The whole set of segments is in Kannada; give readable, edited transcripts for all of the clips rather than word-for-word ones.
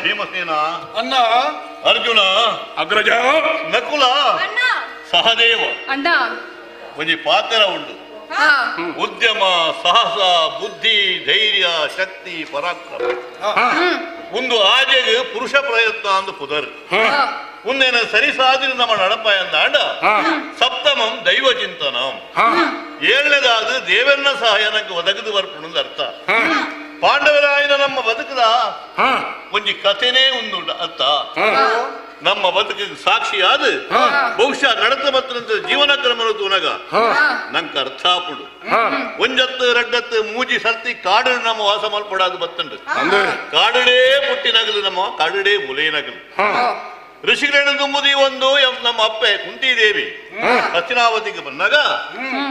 ಭೀಮಸೇನ ಅಣ್ಣ, ಅರ್ಜುನ ಅಗ್ರಜ, ನಕುಲ ಸಹದೇವ ಅಣ್ಣ ಒಂಜಿ ಪಾತ್ರ ಉಂಡು. ಉದ್ಯಮ, ಸಾಹಸ, ಬುದ್ಧಿ, ಧೈರ್ಯ, ಶಕ್ತಿ, ಪರಾಕ್ರಮ ಒಂದು ಆಜೆಗೆ ಪುರುಷ ಪ್ರಯತ್ನ ಅಂದು ಪುದರ್ ಉಂದೇನ ಸರಿ ಸಾಧಿನ ನಮ್ಮ ನಡಪ ಎಂದಾಂಡ ಸಪ್ತಮಂ ದೈವ ಚಿಂತನಂ ಏಳನೇದಾದ ದೇವರನ್ನ ಸಹಾಯ ನಂಗೆ ಒದಗದು ಬರ್ಪುಣದ ಅರ್ಥ. ಪಾಂಡವರಾಯನ ನಮ್ಮ ಬದುಕದ ಒಂಜಿ ಕಥೆನೇ ಒಂದು ಅರ್ಥ. ನಮ್ಮ ಬದುಕಿಗೆ ಸಾಕ್ಷಿಯಾದ ಬಹುಶಃ ನಡತ ಬತ್ತಂತ ಜೀವನ ಕ್ರಮನ ತೂನಗ ನಂಗೆ ಅರ್ಥ ಆಪುಡು. ಒಂಜತ್ತು ರಡ್ಡತ್ತು ಮೂಜಿ ಸರ್ತಿ ಕಾಡು ನಮ್ಮ ವಾಸ ಮಲ್ಪಡಾದು ಬತ್ತಂಡು ಕಾಡಡೇ ಪುಟ್ಟಿನಗಲು ನಮ್ಮ ಕಾಡಡೇ ಮುಲೇನಗಲು ಋಷಿಗಳನ್ನ ತುಂಬುದಿ ಒಂದು ನಮ್ಮ ಅಪ್ಪೆ ಕುಂತಿದೇವಿ ಹಸ್ತಿನಾವತಿಗೆ ಬಂದಾಗ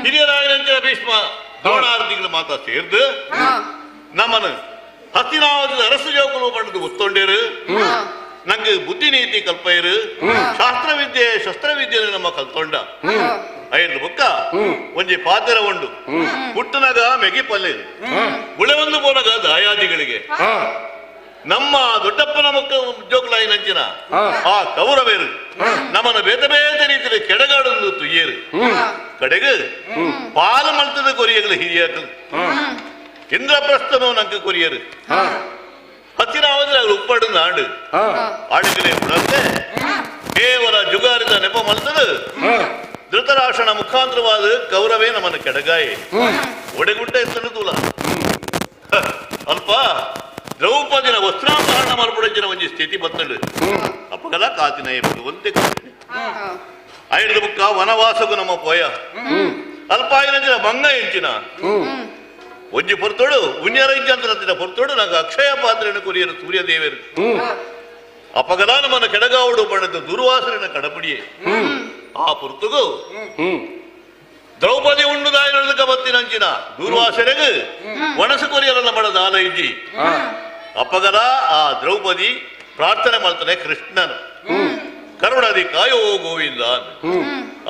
ಹಿರಿಯರಾಯನಂಚಿನ ಭೀಷ್ಮ ದ್ರೋಣಾರ್ತಿಗಳು ಮಾತಾ ಸೇರ್ದು ನಮ್ಮನ್ನು ಹಸ್ತಿನಾವತಿದ ಅರಸು ಜೋಕಲು ಪಡೆದು ಗೊತ್ತೊಂಡೇರು. ನಂಗೆ ಬುದ್ಧಿ ನೀತಿ ಕಲ್ಪೈರು, ಶಾಸ್ತ್ರವಿದ್ಯೆ ಶಸ್ತ್ರವಿದ್ಯೆ ನಮ್ಮ ಕಲ್ತೊಂಡ ಐದು ಬುಕ್ಕ ಒಂಜಿ ಪಾತ್ರ ಉಂಡು. ಹುಟ್ಟನಗ ಮೆಗಿ ಪಲ್ಲೆ ಗುಳೆವೊಂದು ಬೋನಗ ದಾಯಾದಿಗಳಿಗೆ ನಮ್ಮ ದೊಡ್ಡಪ್ಪನ ಮುಖ ಜೋಕಲಾಯಿ ನಂಚಿನ ಆ ಕೌರವೇರು ನಮ್ಮನ್ನು ಬೇತೆ ಬೇತೆ ರೀತಿಯಲ್ಲಿ ಕೆಡಗಾಡೊಂದು ತುಯ್ಯೇರು ಕಡೆಗೆ ಪಾಲು ಮಲ್ತದ ಕೊರಿಯಗಳು ಹಿರಿಯರು ಇಂದ್ರಪ್ರಸ್ಥನೋ ನಂಗೆ ಕೊರಿಯರು ಹತ್ತಿರಾವದ್ರೆ ಅವ್ರು ಉಪ್ಪಡು ನಾಡು ಆಡಿದರೆ ಉಡಂತೆ ಕೇವಲ ಜುಗಾರಿದ ನೆಪ ಮಲ್ತದ ಧೃತರಾಷ್ಟ್ರನ ಮುಖಾಂತರವಾದ ಕೌರವೇ ನಮ್ಮನ್ನು ಕೆಡಗಾಯಿ ಒಡೆಗುಡ್ಡ ಎತ್ತಲು ತೂಲ ಸ್ವಲ್ಪ ದ್ರೌಪದಿನ ವಸ್ತ್ರಾಪಹರಣ ಮಲ್ಪಡಿಸಿನ ಒಂಜಿ ಸ್ಥಿತಿ ಬತ್ತಳು ಅಪ್ಪಗಲ ಕಾತಿನ ಭಗವಂತೆ ಐದು ಬುಕ್ಕ ವನವಾಸಗೂ ನಮ್ಮ ಪೋಯ ಅಲ್ಪಾಯಿನ ಮಂಗ ಎಂಚಿನ ಒಂಜಿ ಪೊರ್ತೋಡು ಉಣ್ಯರಂಜಂತ್ರ ಪೊರ್ತೋಡು ನಂಗೆ ಅಕ್ಷಯ ಪಾತ್ರೆಯನ್ನು ಕುರಿಯರು ಸೂರ್ಯದೇವರು ಅಪಗಲ ನಮ್ಮನ್ನು ಕೆಡಗಾವಡು ಬಣ್ಣದ ದುರ್ವಾಸನ ಕಡಪಿಡಿಯೇ ಆ ಪೊರ್ತುಗು ದ್ರೌಪದಿ ಉಂಡುದಾಯಿನಕ ಬತ್ತಿನಂಚಿನ ದುರ್ವಾಸನೆಗೆ ಒಣಸು ಕೊರಿಯಲ್ಲ ಮಾಡದ ಆಲೈಜಿ ಅಪ್ಪಗಲ ಆ ದ್ರೌಪದಿ ಪ್ರಾರ್ಥನೆ ಮಾಡ್ತಾನೆ ಕೃಷ್ಣನು ಕರುಣದಿ ಕಾಯೋ ಗೋವಿಂದ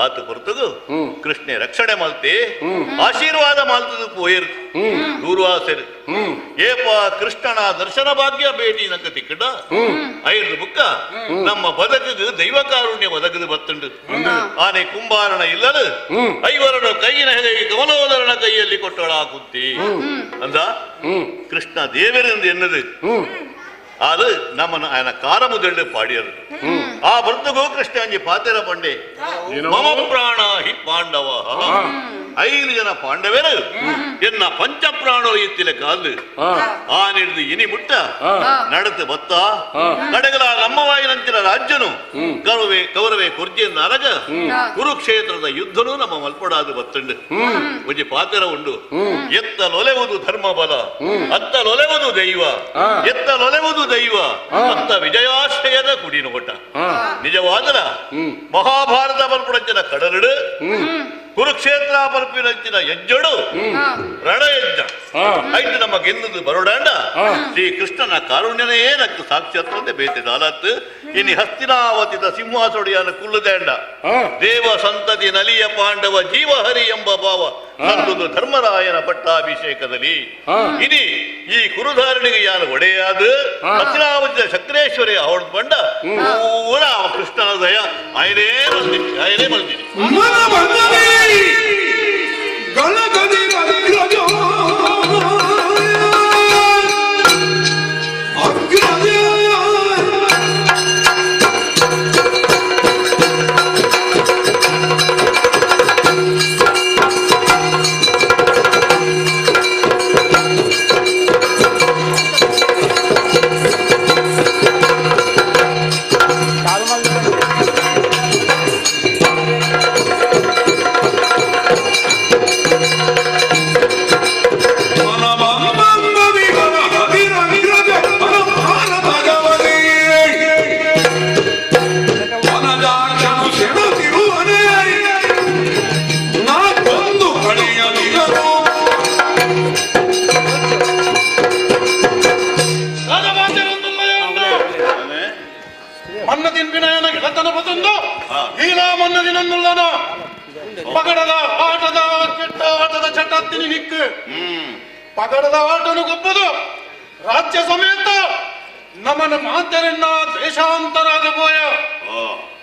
ಆತ ಹೊರತುಗು ಕೃಷ್ಣ ರಕ್ಷಣೆ ಮಲ್ತೆ ಆಶೀರ್ವಾದ ಮಾಲ್ತದ ಪೋಯರು ದೂರ್ವಾಸರು ಏಪ ಕೃಷ್ಣನ ದರ್ಶನ ಭಾಗ್ಯ ಭೇಟಿ ನಕ್ಕ ತಿಕ್ಕಡ ಐದು ಬುಕ್ಕ ನಮ್ಮ ಬದಕದು ದೈವ ಕಾರುಣ್ಯ ಒದಗದು ಬತ್ತುಂಡು ಆನೆ ಕುಂಬಾರಣ ಇಲ್ಲದು ಐವರನು ಕೈಯಿನ ಹೆದೆಗೆ ಕಮಲೋದರನ ಕೈಯಲ್ಲಿ ಕೊಟ್ಟಳ ಕುತ್ತಿ ಅಂದ ಕೃಷ್ಣ ದೇವರಿಂದ ಎನ್ನದು ಅದು ನಮ್ಮನ್ನು ఆయన ಕಾರಮುದಳ್ಳು ಪಾಡಿಯರು ಆ ಬರ್ತಗೋ ಕೃಷ್ಣ ಅಂಜಿ ಪಾತೆರ ಪಂಡೆ ಮಮ ಪ್ರಾಣ ಹಿ ಪಾಂಡವ 5 ಜನ ಪಾಂಡವರು ಎನ್ನ ಪಂಚ ಪ್ರಾಣರು ಎತ್ತಿಲ ಕಾಲು ಆ ನಿಡ್ದು ಇನಿ ಮುಟ್ಟ ನಡತು ಬತ್ತ ಕಡೆಗಲ ನಮ್ಮವಾಯಿನಂಚಿನ ರಾಜ್ಯನು ಕೌರವೆ ಕುರ್ಜಿಯಿಂದ ಅರಗ ಕುರುಕ್ಷೇತ್ರದ ಯುದ್ಧನು ನಮ್ಮ ಮಲ್ಪಡಾದು ಬತ್ತುಂಡು ಒಂಜಿ ಪಾತೆರ ಉಂಡು ಎತ್ತಲೊಲೆವುದು ಧರ್ಮ ಬಲ ಅತ್ತಲೊಲೆವುದು ದೈವ ಎತ್ತಲೊಲೆವುದು ದೈವ ಅತ್ತ ವಿಜಯಾಶ್ರಯದ ಕುಡಿನೋಟ ನಿಜವಾದರ ಮಹಾಭಾರತ ಮಲ್ಪಡಂಚಿನ ಕಡಲಡು ಕುರುಕ್ಷೇತ್ರ ಪರಪಿನಂಚಿನ ಯಜ್ಜಡು ರಣಯಜ್ಜ ಐದು ನಮ್ಮ ಗೆಲ್ಲದು ಬರೋಡಾಂಡ ಶ್ರೀ ಕೃಷ್ಣನ ಕಾರುಣ್ಯನೇ ನಕ್ಕು ಸಾಕ್ಷಾತ್ ಬೇತೆ ದಾಲತ್ ಇನಿ ಹಸ್ತಿನಾವತಿದ ಸಿಂಹಾಸೊಡಿಯನ ಕುಲ್ಲುದಂಡ ದೇವ ಸಂತತಿ ನಲಿಯ ಪಾಂಡವ ಜೀವಹರಿ ಎಂಬ ಭಾವ ನಂದುದು ಧರ್ಮರಾಯನ ಪಟ್ಟಾಭಿಷೇಕದಲ್ಲಿ ಇನಿ ಈ ಕುರುಧಾರಣಿಗೆ ಯಾರು ಒಡೆಯಾದ ಹಸ್ತಿನಾವತಿಯ ಶಕ್ರೇಶ್ವರಿ ಅವಳು ಬಂಡ ಪೂರ ಕೃಷ್ಣನ ದಯ ಆಯನೇ ಮಲ್ದಿನಿ ಪಗಡದ ಆಟದ ಕೆಟ್ಟ ಆಟದ ಚಟತ್ತಿನಿ ನಿಕ್ಕು ಪಗಡದ ಆಟನು ಗೊಪ್ಪದು ರಾಜ್ಯ ಸಮೇತ ನಮ್ಮನ ಮಾತೆರನ್ನ ದೇಶಾಂತರಾದ ಪೋಯ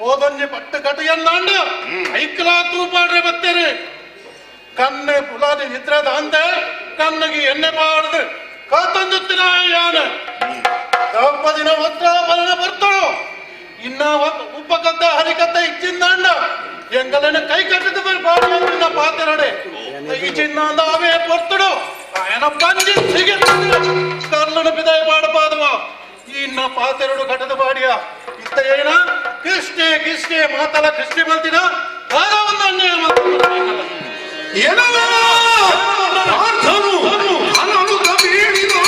ಹೋದಂಜಿ ಪಟ್ಟು ಕಟಿಯನ್ನಾಂಡ ಐಕ್ಲಾ ತೂಪಾಡ್ರೆ ಬತ್ತೇನೆ ಕಣ್ಣೆ ಪುಲಾದಿ ನಿದ್ರದ ಅಂತೆ ಕಣ್ಣಿಗೆ ಎಣ್ಣೆ ಪಾಡ್ದು ಕಾತಂದುತ್ತಿನ ಯಾನ ದ್ರೌಪದಿನ ವಸ್ತ್ರಾಭರಣ ಬರ್ತಳು ಇನ್ನ ಉಪಕದ್ದ ಹರಿಕತ್ತ ಇಚ್ಚಿಂದಾಂಡ ಎಂಗಲನ ಕೈ ಕಟ್ಟಿದ ಬಾಡಿಯ ಪಾತ್ರಡೆ ಈ ಚಿನ್ನ ಅವೇ ಪೊರ್ತಡು ఆయన పంచి కర్ణను పిదయ పాడపాదవా ఇన్న పాతరుడు కట్టదు బాడియా ఇత్త అయినా కృష్ణే కృష్ణే మాతల కృష్ణ మల్తిన కారవందన్నే ఎనవా ప్రార్థను అనను కబీరినో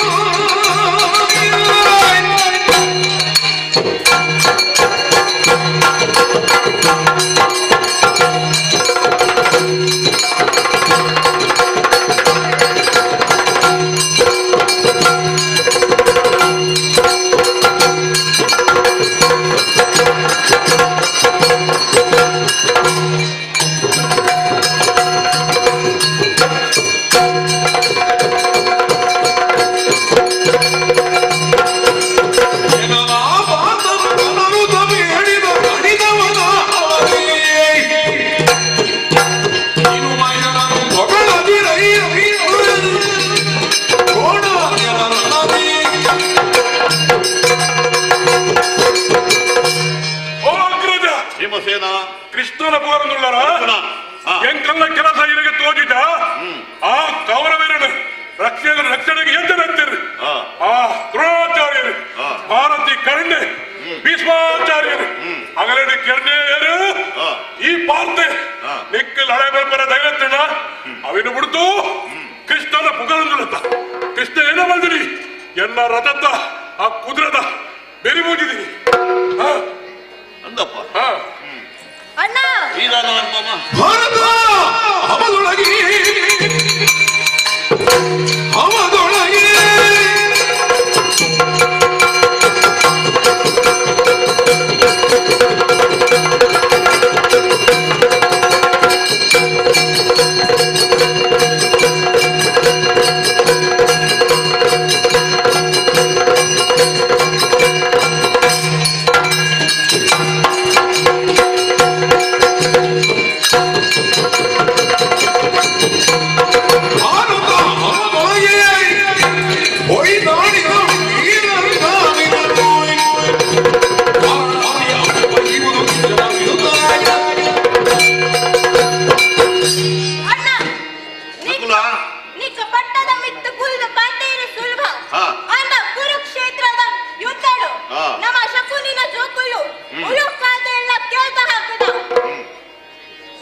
ಕೃಷ್ಣನ ಪೋರನುಳ್ಳರ ಎಂಕಲ್ಲ ಕೆಲಸ ಇರಗೆ ತೋಜಿದ ಆ ಕೌರವರನ್ನು ರಕ್ಷಣೆಗೆ ಎಂತಂತೀರಿ ನಿಕ್ಕಲ್ ಹಳೆ ಬೆಲ್ಪರ ದೈವತ್ತಿನ ಅವಿನ ಬಿಡ್ತು ಕೃಷ್ಣನ ಪುಗರಂದುಲತ್ತ ಕೃಷ್ಣ ಏನ ಬಂದಿರಿ ಎಲ್ಲ ರಥದ ಆ ಕುದುರದ ಬೆರಿ ಮುಗಿದೀನಿ ಅಂದಪ್ಪ ಅಣ್ಣ ಈಗಾದ ಅನುಪಮ ಭಾರತ ಅವದೊಳಗೆ ಅವದೊಳಗೆ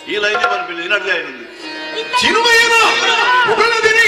ಈ ಲೈನೇ ಬರ್ಬಿಲ್ಲ ಇನ್ನರ್ದೇ ಏನಂದು ಚಿನ್ಮಯನ ಹೊಗಳದಿರಿ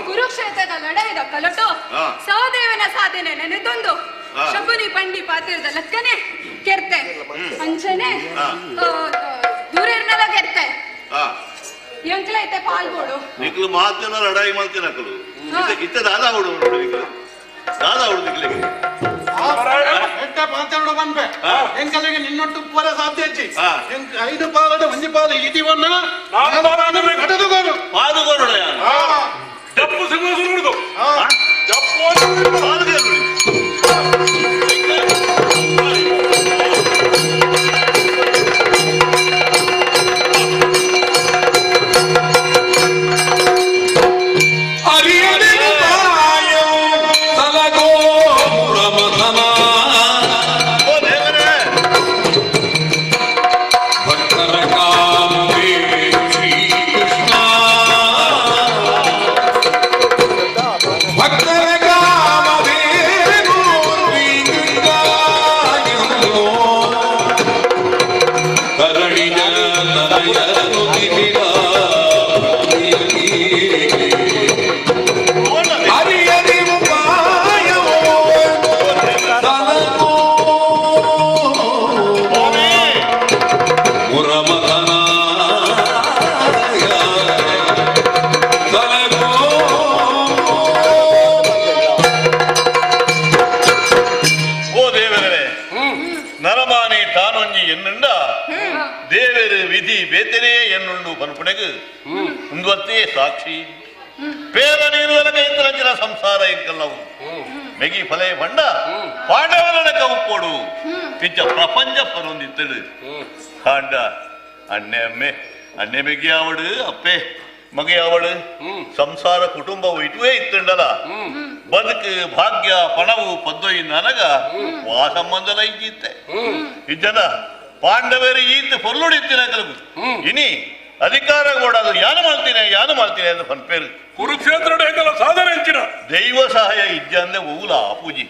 ಕುರುಕ್ಷೇತ್ರದ ನಡೆಯದ ಕಲಟು ಸಹದೇವನ ಸಾಧನೆ ನೆನೆದೊಂದು ಶಕುನಿ ಪಂಡಿ ಪಾತಿರದ ಲಕ್ಕನೆ ಕೆರ್ತೆ ಅಂಚನೆ ದೂರೇರ್ನೆಲ್ಲ ಕೆರ್ತೆ ಎಂಕ್ಲೈತೆ ಪಾಲ್ಗೋಡು ನಿಕ್ಲು ಮಾತಿನ ಲಡಾಯಿ ಮಾಡ್ತೀನಿ ಅಕ್ಕಲು ಇತ್ತ ದಾದ ಹುಡು ದಾದ ಹುಡು ನಿಕ್ಲಿಗೆ ಮಾತಾಡೋ ಬಂದ್ಬೆ ಎಂಕಲಿಗೆ ನಿನ್ನೊಟ್ಟು ಪೂರ ಸಾಧ್ಯ ಐದು ಪಾಲದ ಒಂಜಿ ಪಾಲ ಇದೀವನ್ನ ಘಟದುಗೋನು ಪಾದುಗೋರುಡ ಜಪ್ಪು ಸಿಂಹಾಸನ ಹಿಡಿದು ಸಾಕ್ಷಿ ಪೇರ ನೀರು ಕೈತರಂಜಿನ ಸಂಸಾರ ಎಂಕಲ್ಲವು ಮೆಗಿ ಫಲೇ ಬಂಡ ಪಾಂಡವನ ಕವುಪೋಡು ಪಿಚ್ಚ ಪ್ರಪಂಚ ಪರೊಂದಿತ್ತಡು ಕಾಂಡ ಅಣ್ಣೆ ಅಮ್ಮೆ ಅಣ್ಣೆ ಮೆಗಿ ಆವಡು ಅಪ್ಪೆ ಮಗೆ ಆವಡು ಸಂಸಾರ ಕುಟುಂಬವು ಇಟುವೇ ಇತ್ತಂಡಲ ಬದುಕು ಭಾಗ್ಯ ಪಣವು ಪದ್ದೊಯ್ ನನಗ ವಾ ಸಂಬಂಧಲ ಇದ್ದಿತ್ತೆ ಇಜ್ಜನ ಪಾಂಡವರು ಈತ ಪೊರ್ಲುಡಿತ್ತಿನ ಕಲಗು ಇನಿ ಅಧಿಕಾರ ಕೊಡೋದು ಯಾನು ಮಾಡ್ತೀನಿ ಅಂತ ಪನ್ಪೇರು ಕುರುಕ್ಷೇತ್ರ ಸಾಧನೆ ಹೆಂಚಿನ ದೈವ ಸಹಾಯ ಇದ್ದಂದೆ ಹೋಗುಲ ಆಪೂಜಿ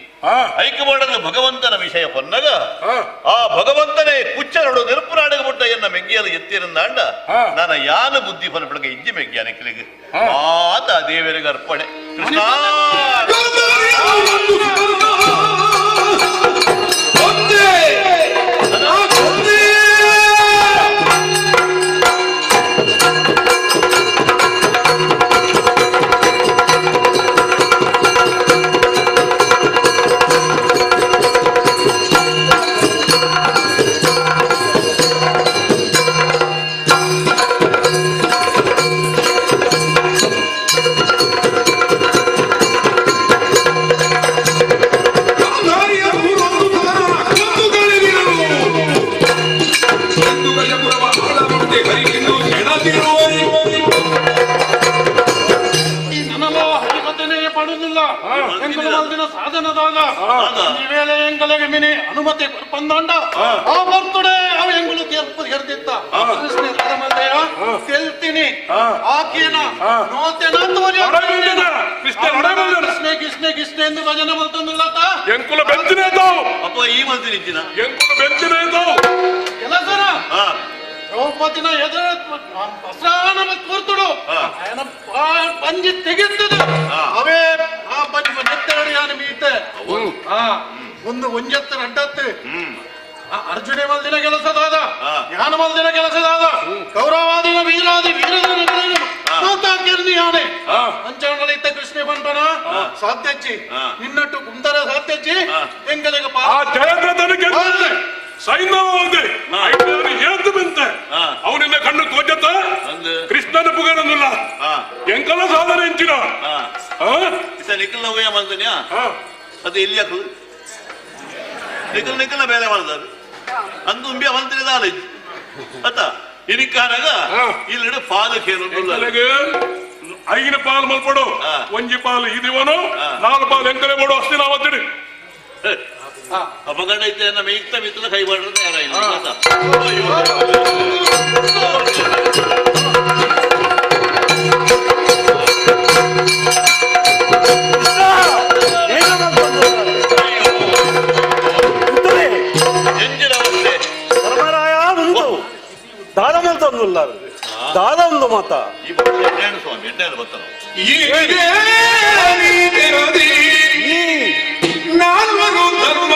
ಐಕ್ಯ ಮಾಡೋದು ಭಗವಂತನ ವಿಷಯ ಪನ್ನಗ ಆ ಭಗವಂತನೇ ಕುಚ್ಚ ನೋಡು ನೆರುಪುರಾಡಿಗೆ ಬಿಟ್ಟ ಎನ್ನ ಮೆಗ್ಗಿಯಲು ಎತ್ತಿರಂದಾಂಡ ನನ್ನ ಯಾನು ಬುದ್ಧಿ ಪನ್ಪಡಗ ಇಜ್ಜಿ ಮೆಗ್ಗಿಯ ನಿಕ್ಲಿಗೆ ಆತ ದೇವರಿಗೆ ಅರ್ಪಣೆ ಕೃಷ್ಣ ನನలో ಹರಿಕಥೆನೇ ಪಡುವುದಿಲ್ಲ ಎಂಕಲು ಮಲ್ದಿನ ಸಾಧನದಾಗ ಈ ವೇಳೆ ಎಂಕಲೆಗೆ ಮಿನಿ ಅನುಮತಿ ಬಂದಂಡ ಆ ಬರ್ತಡೆ ಅವ ಎಂಗುಲು ತೀರ್ಪು ಹೆರ್ದಿತ್ತ ಕೃಷ್ಣ ಮಲ್ದೆಯ ತೆಲ್ತೀನಿ ಆಕೇನ ನೋತೆನ ತೋರಿ ಕೃಷ್ಣ ಎಂದು ಭಜನೆ ಮಲ್ತಂದಿಲ್ಲತ ಎಂಕುಲ ಬೆಂಚಿನ ಇದ್ದಾವು ಅಪ್ಪ ಈ ಮಂತ್ರಿ ಇದ್ದಿನ ಎಂಕುಲ ಬೆಂಚಿನ ಇದ್ದಾವು ಕೆಲಸನ ದ್ರೌಪದಿನ ಎದುರ ಬಸ್ರಾನ ಕೂರ್ತುಡು ఆయన ಪಂಜಿ ತೆಗೆದಿದ್ದು ಅವೇ ಆ ಪಂಜಿ ನೆತ್ತಡಿ ಯಾನು ಮೀತೆ ಒಂದು ಒಂಜತ್ತರ ಅಡ್ಡತ್ತು ಅರ್ಜುನ ಮಲ್ದಿನ ಕೆಲಸದಾದ ಯಾನ ಮಲ್ದಿನ ಕೆಲಸದಾದ ಕೌರವಾದಿನ ವೀರಾದಿ ವೀರದಿಯಾನೆ ಅಂಚಗಳಿದ್ದ ಕೃಷ್ಣ ಬಂಟನ ಸಾಧ್ಯಚ್ಚಿ ನಿನ್ನಟ್ಟು ಕುಂದರ ಸಾಧ್ಯಚ್ಚಿ ಎಂಗಲಿಗೆ ಸೈನ್ಯವಾದೆ ಹೇಳ್ತು ಬಂತೆ ಅವನಿನ್ನ ಕಣ್ಣು ಕೋಜತ್ತ ಕೃಷ್ಣನ ಪುಗರನ್ನುಲ್ಲ ಎಂಕಲ ಸಾಧನೆ ಎಂಚಿನ ನಿಖಿಲ್ ಹೋಯ ಮಾಡ್ತಾನ್ಯಾ ಅದು ಎಲ್ಲಿಯ ನಿಖಿಲ್ ನಿಖಿಲ್ ಬೇರೆ ಮಾಡ್ತಾರೆ ಅಂದು ಉಂಬಿಯ ಮಂತ್ರಿದಾಲ ಅತ್ತ ಇನಿಕ್ಕಾನಾಗ ಇಲ್ಲಿ ಪಾದಕ್ಕೆ ಐಗಿನ ಪಾಲು ಮಲ್ಪಡು ಒಂಜಿ ಪಾಲು ಇದೀವನು ನಾಲ್ಕು ಪಾಲು ಎಂಕಲೆ ಕೊಡು ಅಷ್ಟೇ ನಾವು ಅಂತೇಳಿ ಅಪಘಾತ ಐತೆ ನಮ್ಮ ಇತ್ತ ಮಿತ್ರ ಕೈ ಮಾಡಿದ್ರೆ ದಾದಮಲ್ತಂದುಲ್ಲಾರು ದಾದೊಂದು ಮತ ಈ ಎಣ್ಣೆ ಸ್ವಾಮಿ ಎಣ್ಣೆ ಬರ್ತಾನ ನಾಲ್ವರು ಧರ್ಮ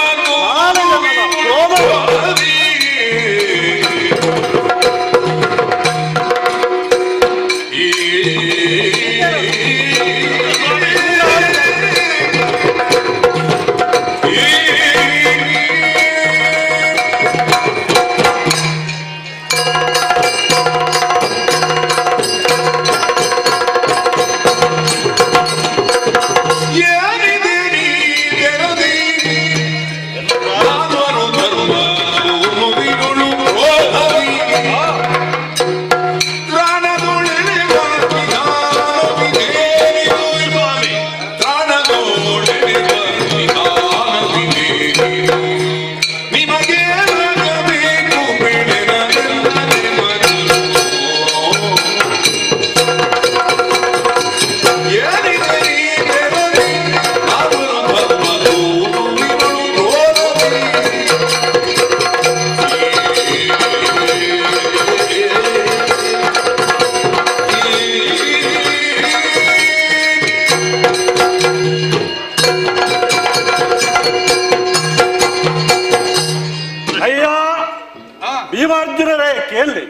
ಭೀಮಾರ್ಜುನರೇ ಕೇಳಿ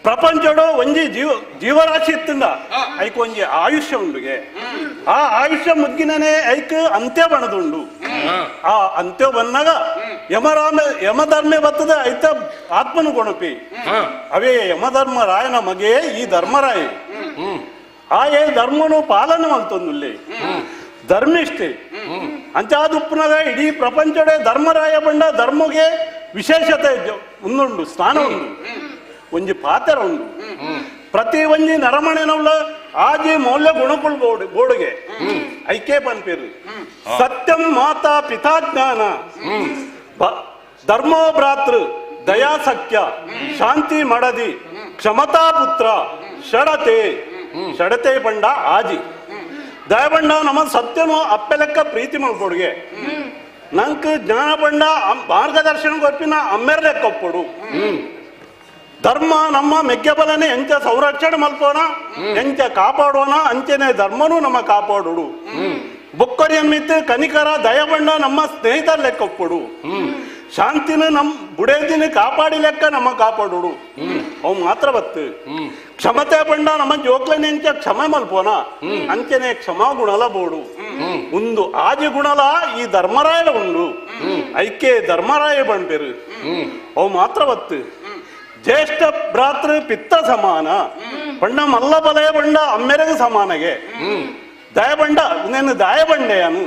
ಪ್ರಪಂಚಡು ಒಂಜಿ ಜೀವರಾಶಿ ಇತ್ತಿಂದ ಐಕ್ ಒಂಜಿ ಆಯುಷ್ಯ ಉಂಡುಗೆ ಆ ಆಯುಷ್ಯ ಮುಗ್ಗಿನೇ ಐಕ್ ಅಂತ್ಯ ಬಣದುಂಡು ಆ ಅಂತ್ಯ ಬಂದಾಗ ಯಮಧರ್ಮೆ ಬರ್ತದೆ ಐತ ಆತ್ಮನು ಕೊಣಪಿ ಅವೇ ಯಮಧರ್ಮ ರಾಯನ ಮಗೆ ಈ ಧರ್ಮರಾಯ ಆ ಏ ಧರ್ಮನು ಪಾಲನೆ ಮಲ್ತೊಂದುಲ್ಲೆ ಧರ್ಮಿಷ್ಠೆ ಅಂಚಾದುಪ್ಪನಾಗ ಇಡೀ ಪ್ರಪಂಚಡೆ ಧರ್ಮರಾಯ ಬಂಡ ಧರ್ಮಗೆ ವಿಶೇಷತೆ ಒಂದುಂಡು ಸ್ಥಾನ ಉಂಡು ಒಂಜಿ ಪಾತ್ರ ಉಂಡು ಪ್ರತಿ ಒಂಜಿ ನರಮಣೆನವುಲ ಆಜಿ ಮೌಲ್ಯ ಗುಣಪುಲ್ ಬೋಡುಗೆ ಐಕೆ ಪನ್ಪೇರು ಸತ್ಯಂ ಮಾತಾ ಪಿತಾಜ್ಞಾನ ಧರ್ಮೋ ಭ್ರಾತೃ ದಯಾ ಸಖ್ಯ ಶಾಂತಿ ಮಡದಿ ಕ್ಷಮತಾ ಪುತ್ರ ಷಡತೆ ಬಂಡ ಆಜಿ ದಯಬಂಡ ನಮ್ಮ ಸತ್ಯನು ಅಪ್ಪೆಲೆಕ್ಕ ಪ್ರೀತಿ ಮಾಡ್ಕೊಡುಗೆ ನಂಕ್ ಜ್ಞಾನ ಬಂಡ ಮಾರ್ಗದರ್ಶನ ಕೊಪ್ಪಿನ ಅಮ್ಮೆರ್ ಲೆಕ್ಕೊಪ್ಪಡು ಧರ್ಮ ನಮ್ಮ ಮೆಗ್ಗೆಬಲನೆ ಎಂಚ ಸಂರಕ್ಷಣೆ ಮಲ್ಪೋಣ ಎಂಚ ಕಾಪಾಡೋಣ ಅಂಚೆನೆ ಧರ್ಮನು ನಮ್ಮ ಕಾಪಾಡುಡು ಬೊಕ್ಕರಿಯನ್ಮಿತ್ತು ಕನಿಕರ ದಯಬಂಡ ನಮ್ಮ ಸ್ನೇಹಿತರ ಲೆಕ್ಕೊಪ್ಪಡು ಶಾಂತಿನ ನಮ್ ಬುಡೇದಿನ ಕಾಪಾಡಿ ಲೆಕ್ಕ ನಮ್ಮ ಕಾಪಾಡುಡು ಅವು ಮಾತ್ರ ಬತ್ತು ಕ್ಷಮತೆ ಬಂಡ ನಮ್ಮ ಜೋಕ್ಲನೆ ಎಂಚ ಕ್ಷಮೆ ಮಲ್ಪೋನ ಅಂಚನೆ ಕ್ಷಮಾ ಗುಣಲ ಬೋಡು ಒಂದು ಆಜಿ ಗುಣಲ ಈ ಧರ್ಮರಾಯ ಉಂಡು ಐಕೆ ಧರ್ಮರಾಯ ಬಂಡೇರು ಅವು ಮಾತ್ರ ಬತ್ತು ಜ್ಯೇಷ್ಠ ಭ್ರಾತೃ ಪಿತ್ತ ಸಮಾನ ಬಂಡ ಮಲ್ಲ ಬಲಯ ಬಂಡ ಅಮ್ಮೆರೆಗೆ ಸಮಾನಗೆ ದಯಬಂಡ ಇನ್ನೇನು ದಾಯಬಂಡೆಯನು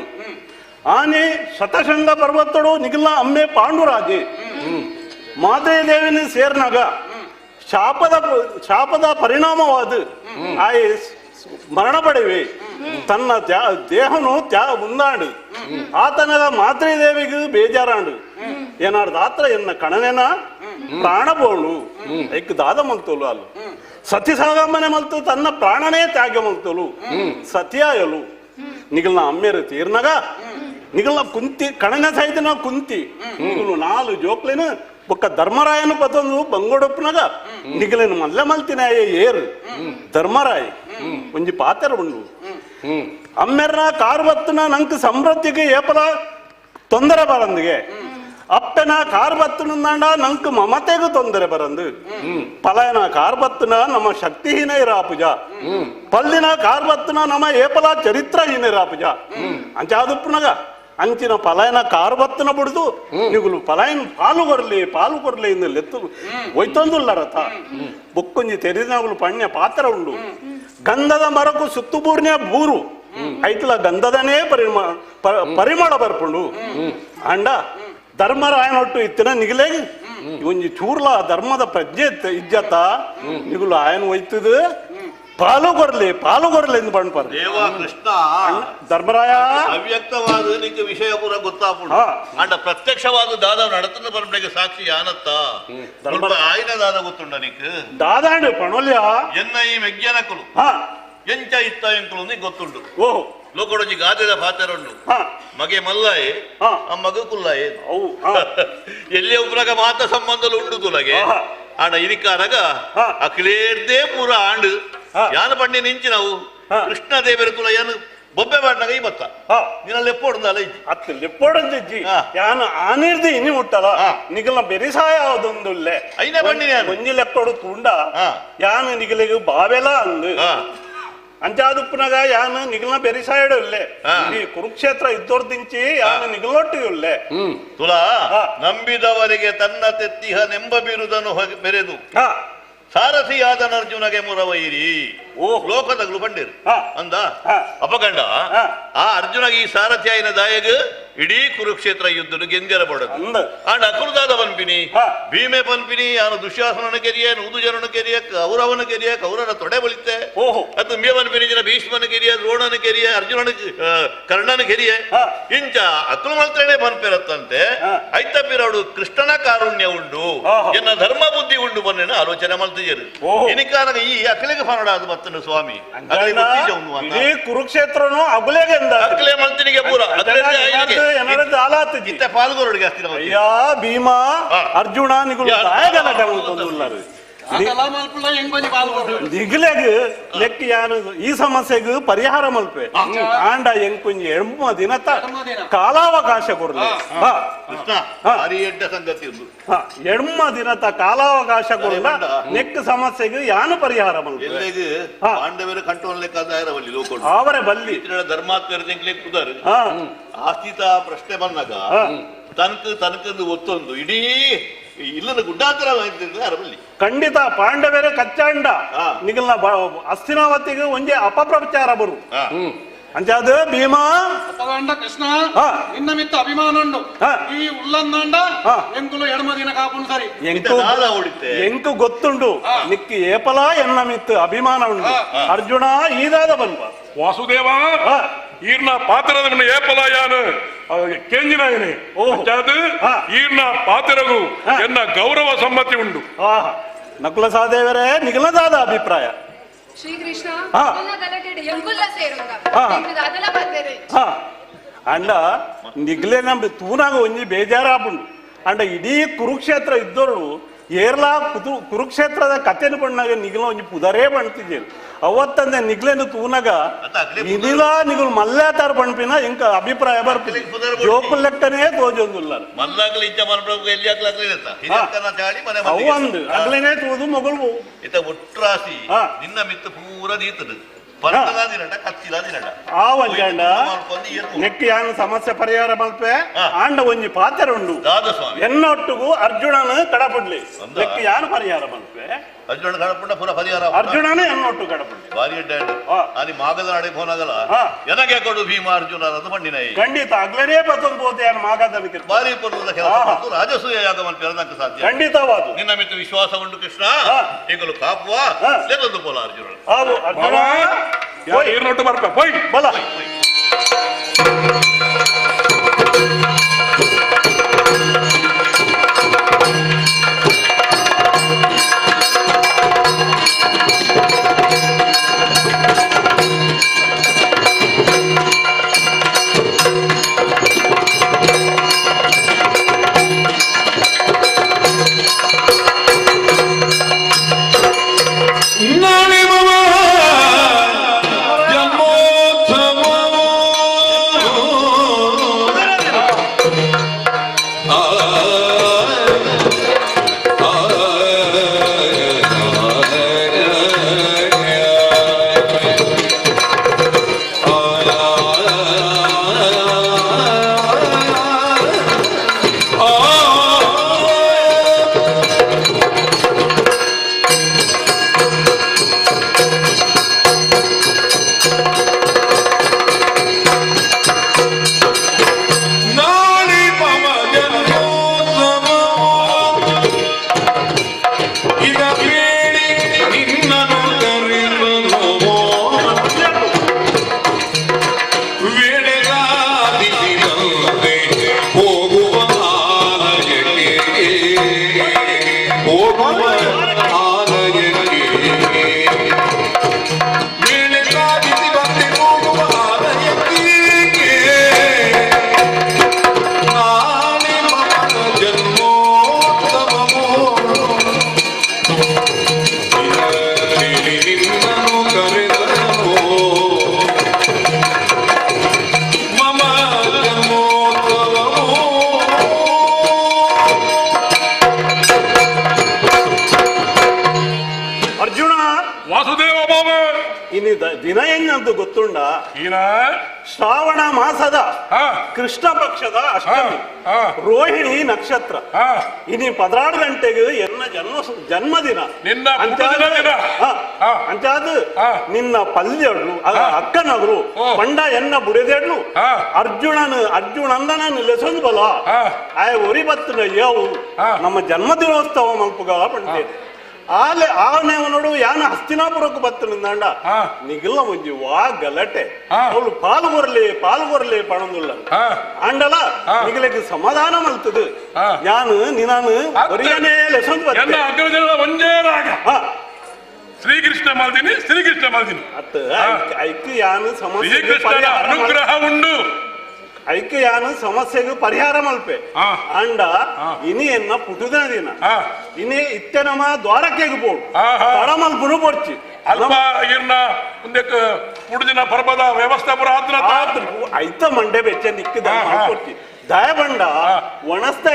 ಆನೆ ಶತಶೃಂಗ ಪರ್ವತಡು ನಿಖಿಲ ಅಮ್ಮೆ ಪಾಂಡುರಾಜೆ ಮಾದೇ ದೇವಿನ ಸೇರ್ನಾಗ ಶಾಪದ ಪರಿಣಾಮವಾದ ಆಯ್ ಮರಣ ಪಡೆವೆ ತನ್ನ ದೇಹನು ಮುಂದಾಡು ಆತನದ ಮಾತೃದೇವಿಗೂ ಬೇಜಾರಾಂಡು ಏನಾರ್ದು ಆತ್ರ ಎನ್ನ ಕಣನೆನ ಪ್ರಾಣ ಬೋಳು ಎಕ್ ದಾದ ಮಲ್ತೋಲು ಅಲ್ಲ ಸತಿ ಸಾಗಮನೆ ಮಲ್ತು ತನ್ನ ಪ್ರಾಣನೇ ತ್ಯಾಗ ಮಲ್ತೋಲು ಸತ್ಯಾಯಲು ನಿಗಲ್ನ ಅಮ್ಮೇರು ತೀರ್ನಗ ನಿಗಲ್ನ ಕುಂತಿ ಕಣನೆ ಸೈತನ ಕುಂತಿ ನಿಗಲು ನಾಲು ಜೋಕ್ಲೇನು ಒಕ್ಕ ಧರ್ಮರಾಯನು ಪತೊಂದು ಬಂಗೋಡಪ್ಪನಾಗ ನಿಗಲೇನು ಮಲ್ಲ ಮಲ್ತಿನಾಯ ಏರು ಧರ್ಮರಾಯ ಒಂಜಿ ಪಾತ್ರ ಉಂಡು ಅಮ್ಮೆರ್ನ ಕಾರು ಬತ್ತನ ನಂಗೆ ಸಮೃದ್ಧಿಗೆ ಏಪಲ ತೊಂದರೆ ಬರಂದಿಗೆ ಅಪ್ಪನ ಕಾರ್ ಬತ್ತನಂದಾಂಡ ನಂಕ್ ಮಮತೆಗೂ ತೊಂದರೆ ಬರಂದು ಪಲಾಯನ ಕಾರ್ ಬತ್ತನ ನಮ್ಮ ಶಕ್ತಿಹೀನ ಇರಾಪುಜ ಪಲ್ಲಿನ ಕಾರ್ ಬತ್ತನ ನಮ್ಮ ಏಪಲ ಚರಿತ್ರಹೀನ ಇರಾಪುಜ ಅಂಚಾದುಪ್ಪನಗ ಅಂಚಿನ ಪಲಾಯನ ಕಾರ್ ಬತ್ತನ ಬಿಡುದು ನಿಗುಲು ಪಲಾಯನ ಪಾಲು ಕೊರ್ಲಿ ಇಂದು ಲೆತ್ತು ಒಯ್ತೊಂದುಲ್ಲ ರಥ ಬುಕ್ಕೊಂಜಿ ತೆರಿನಾಗುಲು ಪಣ್ಯ ಪಾತ್ರ ಉಂಡು ಗಂಧದ ಮರಕು ಸುತ್ತುಬೂರ್ನ ಬೂರು ಐತ್ಲ ಗಂಧದನೇ ಪರಿಮಳ ಬರ್ಪುಂಡು ಅಂಡ ಧರ್ಮರಾಯನೊಟ್ಟು ಇತ್ತಿನ ನಿಗಲೇ ಒಂಜಿ ಚೂರ್ಲ ಧರ್ಮದ ಪ್ರಜ್ಞೆ ಇಜ್ಜತ ನಿಗುಲು ಆಯನ ಒಯ್ತದ ಪಾಲು ಕೊರ್ಲಿ ಎಂದು ಬಣ್ಣ ದೇವ ಕೃಷ್ಣ ಧರ್ಮರಾಯ ಅವ್ಯಕ್ತವಾದ ನಿಂಗೆ ವಿಷಯ ಪೂರ ಗೊತ್ತಾಪುಂಡು ಅಂಡ ಪ್ರತ್ಯಕ್ಷವಾದ ದಾದ ನಡತನ ಬರ್ಬೆಗೆ ಸಾಕ್ಷಿ ಯಾನತ್ತ ಆಯ್ನ ದಾದ ಗೊತ್ತುಂಡ ನಿಕ್ ದಾದಾಂಡು ಪಣೋಲ್ಯ ಎನ್ನ ಈ ಮೆಗ್ಯನಕಲು ಎಂಚ ಇತ್ತ ಎಂಕಲು ನೀ ಗೊತ್ತುಂಡು ಓಹೋ ಲೋಕೊಡೊಂಜಿ ಗಾದೆದ ಪಾತೆರೊಂಡು ಮಗೆ ಮಲ್ಲಾಯೆ ಆ ಮಗ ಕುಲ್ಲಾಯೆ ಎಲ್ಲಿ ಒಬ್ಬರಾಗ ಮಾತ ಸಂಬಂಧಲು ಉಂಡು ತುಲಗೆ ಆಂಡ ಇರಿಕಾರಾಗ ಅಕ್ಲೇರ್ದೇ ಪೂರ ಆಂಡು ಯಾನ ಪಂಡಿ ನಿಂಚಿ ನಾವು ಕೃಷ್ಣ ದೇವರ ತುಲ ಏನು ಬೊಬ್ಬೆ ಬಾಡ್ನಾಗ ಈ ಬತ್ತ ನಿನ್ನ ಲೆಪ್ಪೋಡ್ದಲ್ಲ ಇಜ್ಜಿ ಅತ್ತು ಲೆಪ್ಪೋಡಂಜಿಜ್ಜಿ ಯಾನ ಆನಿರ್ದಿ ಇನಿ ಮುಟ್ಟಲ್ಲ ನಿಗಲ ಬೆರಿಸಾಯ ಅದೊಂದುಲ್ಲೆ ಐನೇ ಪಂಡಿನ ಒಂಜಿ ಲೆಪ್ಪೋಡು ತುಂಡ ಯಾನ ನಿಗಲಿಗೆ ಬಾವೆಲ ಅಂದು ಅಂಚಾದುಪ್ಪನಾಗ ಯಾನ ನಿಗಲ್ನ ಬೆರಿಸಾಯಡು ಇಲ್ಲೇ ಈ ಕುರುಕ್ಷೇತ್ರ ಇದ್ದೋರ್ದಿಂಚಿ ಯಾನ ನಿಗಲೊಟ್ಟಿಯುಲ್ಲೆ ತುಲಾ ನಂಬಿದವರಿಗೆ ತನ್ನ ತೆತ್ತಿಹ ನೆಂಬ ಬಿರುದನ್ನು ಬೆರೆದು ಸಾರಥಿಯಾದ ಅರ್ಜುನಗೆ ಮುರವೈರಿ ಲೋಕದಗಳು ಬಂಡಿರು ಅಂದ ಅಪಗಂಡ ಆ ಅರ್ಜುನಗೆ ಈ ಸಾರಥಿ ಆಯ್ನ ದಾಯಗ ಇಡೀ ಕುರುಕ್ಷೇತ್ರ ಯುದ್ಧನು ಗೆಂಜರ ಬಡದು ಆಂಡ ಅಕುರ್ದಾದ ಪನ್ಪಿನಿ ಭೀಮೆ ಪನ್ಪಿನಿ ಯಾನು ದುಶ್ಯಾಸನನ ಕೆರಿಯ ನೂದು ಜನನ ಕೆರಿಯ ಕೌರವನ ಕೆರಿಯ ಕೌರನ ತೊಡೆ ಬಳಿತೆ ಅದು ಮೇ ಪನ್ಪಿನಿ ಜನ ಭೀಷ್ಮನ ಕೆರಿಯ ದ್ರೋಣನ ಕೆರಿಯ ಅರ್ಜುನನ ಕರ್ಣನ ಕೆರಿಯ ಇಂಚ ಅಕುಲ್ ಮಲ್ತ್ರೇನೆ ಪನ್ಪಿರತ್ತಂತೆ ಐತಪ್ಪಿರೋಡು ಕೃಷ್ಣನ ಕಾರುಣ್ಯ ಉಂಡು ಎನ್ನ ಧರ್ಮ ಬುದ್ಧಿ ಉಂಡು ಬನ್ನೇನ ಆಲೋಚನೆ ಮಲ್ತಿಜರು ಇನಿಕಾರಗ ಈ ಅಕಲಿಗೆ ಫನಡ ಅದು ಮತ್ತನು ಸ್ವಾಮಿ ಇಡೀ ಕುರುಕ್ಷೇತ್ರನು ಅಗುಲೆಗೆ ಅಕಲೆ ಮಲ್ತಿನಿಗೆ ಪೂರ ಇತ್ತೆ ಪಾಲ್ಗೊರಡಿಗೆ ಅಸ್ತಿನ ಅಯ್ಯಾ ಭೀಮಾ ಅರ್ಜುನ ನಿಗುಲು ತಂದುಳ್ಳಾರು ದಿಗ್ಲೆಗ್ ಲೆಕ್ಕ ಯಾನು ಈ ಸಮಸ್ಯೆಗೂ ಪರಿಹಾರ ಮಲ್ಪೆ ಆಂಡ ಎಂಕೊಂಜಿ ಎಣ್ಮ ದಿನತ ಕಾಲಾವಕಾಶ ಕೊರ್ಲೆ ಸಂಗತಿ ಎಣ್ಮ ದಿನತ ಕಾಲಾವಕಾಶ ಕೊರ್ಲ ನೆಕ್ ಸಮಸ್ಯೆಗೂ ಯಾನು ಪರಿಹಾರ ಮಲ್ಪೆ ಪಾಂಡವರ ಕಂಟ್ರೋಲ್ ಲೆಕ್ಕಾದಾಯರವಲ್ಲಿ ಲೋಕ ಅವರೇ ಬಲ್ಲಿ ಧರ್ಮಾತ್ಮರ ಕುದಾರು ಆಸ್ಥಿತ ಪ್ರಶ್ನೆ ಬಂದಾಗ ತನಕಂದು ಒತ್ತೊಂದು ಇಡೀ ಇಲ್ಲದ ಗುಡ್ಡಾತರ ಅರಬಲ್ಲಿ ಖಂಡಿತ ಪಾಂಡವರ ಕಚ್ಚಾಂಡ ನಿಗಲ್ನ ಅಸ್ಥಿನಾವತಿಗೆ ಒಂದೇ ಅಪಪ್ರಚಾರ ಬರು ಅಂಚಾದ ಭೀಮಾ ಅಪಗಂಡ ಕೃಷ್ಣ ನಿನ್ನ ಮಿತ್ತ ಅಭಿಮಾನ ಉಂಡು ಈ ಉಲ್ಲಂದಂಡ ಎಂಕುಲು ಎಡಮ ದಿನ ಕಾಪುಂಡು ಸರಿ ಎಂಕು ಗೊತ್ತುಂಡು ನಿಕ್ಕಿ ಏಪಲ ಎನ್ನ ಮಿತ್ತ ಅಭಿಮಾನ ಉಂಡು ಅರ್ಜುನ ಈದಾದ ಬಲ್ಪ ವಾಸುದೇವ ಈರ್ನ ಪಾತ್ರದವನ್ನ ಏಪಲ ಯಾನು ಕೆಂಜಿನಾಯನೆ ಈರ್ನ ಪಾತ್ರಗೂ ಎನ್ನ ಗೌರವ ಸಮ್ಮತಿ ಉಂಡು ನಕುಲ ಸಹದೇವರೇ ನಿಗಲದಾದ ಅಭಿಪ್ರಾಯ ಶ್ರೀಕೃಷ್ಣ ಅಂಡ ನಿಗ್ಲೆ ನಮ್ ತೂನಾಗ ಒಂಜಿ ಬೇಜಾರಾಪುಂಡು ಅಂಡ ಇಡೀ ಕುರುಕ್ಷೇತ್ರ ಇದ್ದೋರು ಏರ್ಲಾ ಕುರುಕ್ಷೇತ್ರದ ಕಥೆನ ಬಣ್ಣಾಗ ನಿಗಲ ಒಂಜಿ ಪುದರೇ ಬಣ್ತಿದ್ದೇನೆ ಅವತ್ತಂದೆ ನಿಗ್ಲೆನು ತೂನಾಗ ಇದಿಲ ನಿಗುಲ್ ಮಲ್ಲಾತಾರ ಬಣ್ಪಿನ ಇಂಕ ಅಭಿಪ್ರಾಯ ಬರ್ಪಿದೆ ಜೋಕು ಲೆಕ್ಕನೇ ತೋಜೊಂದುಲ್ಲ ಅವಂದು ಅಗ್ಲೇನೆ ತೋದು ಮೊಗಲು ಒಟ್ರಾಸಿ ನಿನ್ನ ಮಿತ್ತ ಪೂರ ನೀತದು ನೆಕ್ ಯಾನು ಸಮಸ್ಯೆ ಪರಿಹಾರ ಮಲ್ಪೆ ಆಂಡ ಒಂಜಿ ಪಾತ್ರ ಉಂಡು ಎನ್ನೊಟ್ಟಿಗೂ ಅರ್ಜುನನು ಕಡಪಡ್ಲಿ ನೆಕ್ ಯಾನು ಪರಿಹಾರ ಮಲ್ಪೆ ಅರ್ಜುನ ಕಡಪುಂಡ ಪುರ ಪರಿಹಾರ ಅರ್ಜುನನೇ ಎನ್ನೊಟ್ಟು ಕಡಪುಂಡ ಭಾರಿ ಅಡ್ಡ ಅಲ್ಲಿ ಮಾಗದ ನಡೆ ಫೋನಾಗಲ್ಲ ಹಾ. ಎನಗೆ ಕೊಡು ಭೀಮ ಅರ್ಜುನ ಅದು ಬಂಡಿನ ಖಂಡಿತ ಆಗ್ಲೇ ಬರ್ತದ ಬೋತೆ ಯಾರು ಮಾಗಾದನಿಗೆ ಭಾರಿ ಪೂರ್ವದ ಕೆಲಸ ಹಾ. ಮತ್ತು ರಾಜಸೂಯ ಯಾಗವನ್ನು ಪೆರದಕ್ಕೆ ಸಾಧ್ಯ ಖಂಡಿತವಾದು ನಿನ್ನ ಮಿತ್ರ ವಿಶ್ವಾಸ ಉಂಟು ಕೃಷ್ಣ ಹಾ. ಈಗಲೂ ಕಾಪುವ ಹಾ. ಲೆಗೊಂದು ಪೋಲ ಅರ್ಜುನ ಹಾವು ಅರ್ಜುನ ಏರ್ನೊಟ್ಟು ಬರ್ಪ ಹೋಯ್ ಬಲ ದಿನ ಹೆಂಗಂತ ಗೊತ್ತುಂಡ ಶ್ರಾವಣ ಮಾಸದ ಕೃಷ್ಣ ಪಕ್ಷದ ಅಷ್ಟಮಿ ರೋಹಿಣಿ ನಕ್ಷತ್ರ ಇನಿ 16 ಗಂಟೆಗೆ ಎನ್ನ ಜನ್ಮದಿನ ಅಂಚಾದ ನಿನ್ನ ಪಲ್ಯಡ್ಲು ಅಕ್ಕನವರು ಪಂಡ ಎನ್ನ ಬುಡಿದೆಡ್ಲು ಅರ್ಜುನಂದನ ನಿಲ್ಲಿಸೋದು ಬಲ ಆಯ ಒರಿ ಬತ್ತಿನ ಯಾವು ನಮ್ಮ ಜನ್ಮದಿನೋತ್ಸವ ಮಲ್ಪುಗ ಪಂಡಿದೆ ಆನೆ ನೋಡು ಯಾನ ಹಸ್ತಿನಾಪುರಕ್ಕೆ ಬತ್ತ ನಿಂದಾಂಡ ನಿಗಿಲ್ಲ ಮುಂಜಿ ವಾ ಗಲಾಟೆ ಅವಳು ಪಾಲ್ಗೊರ್ಲಿ ಪಣಂದುಲ್ಲ ಅಂಡಲ ನಿಗಲಿಗೆ ಸಮಾಧಾನ ಮಲ್ತದು ನಾನು ನಿನಾನು ಒರಿಯನೇ ಲೆಸೊಂದು ಒಂದೇ ರಾಗ ಶ್ರೀಕೃಷ್ಣ ಮಾಲ್ದಿನಿ ಅತ್ತ ಐಕ್ಯ ಯಾನು ಸಮಸ್ಯೆ ಅನುಗ್ರಹ ಉಂಡು ಐಕ್ಯ ಯಾನು ಸಮಸ್ಯೆಗೆ ಪರಿಹಾರ ಮಲ್ಪೆ ಅಂಡ ಇನಿ ಎನ್ನ ಪುಟುದ ದಿನ ಇನಿ ಇತ್ತೆ ನಮ್ಮ ದ್ವಾರಕ್ಕೆ ಬೋಡು ತಡಮಲ್ ಗುರು ಪಡ್ಚಿ ಅಲ್ಪ ಇರ್ನ ಮುಂದಕ್ಕೆ ಪುಡುದಿನ ಪರ್ಬದ ವ್ಯವಸ್ಥೆ ಪುರ ಐತ ಮಂಡೆ ಬೆಚ್ಚ ನಿಕ್ಕಿದ ಮಾಡ್ಕೊಡ್ತಿ ದಯಬಂಡ ಒಣಸ್ತ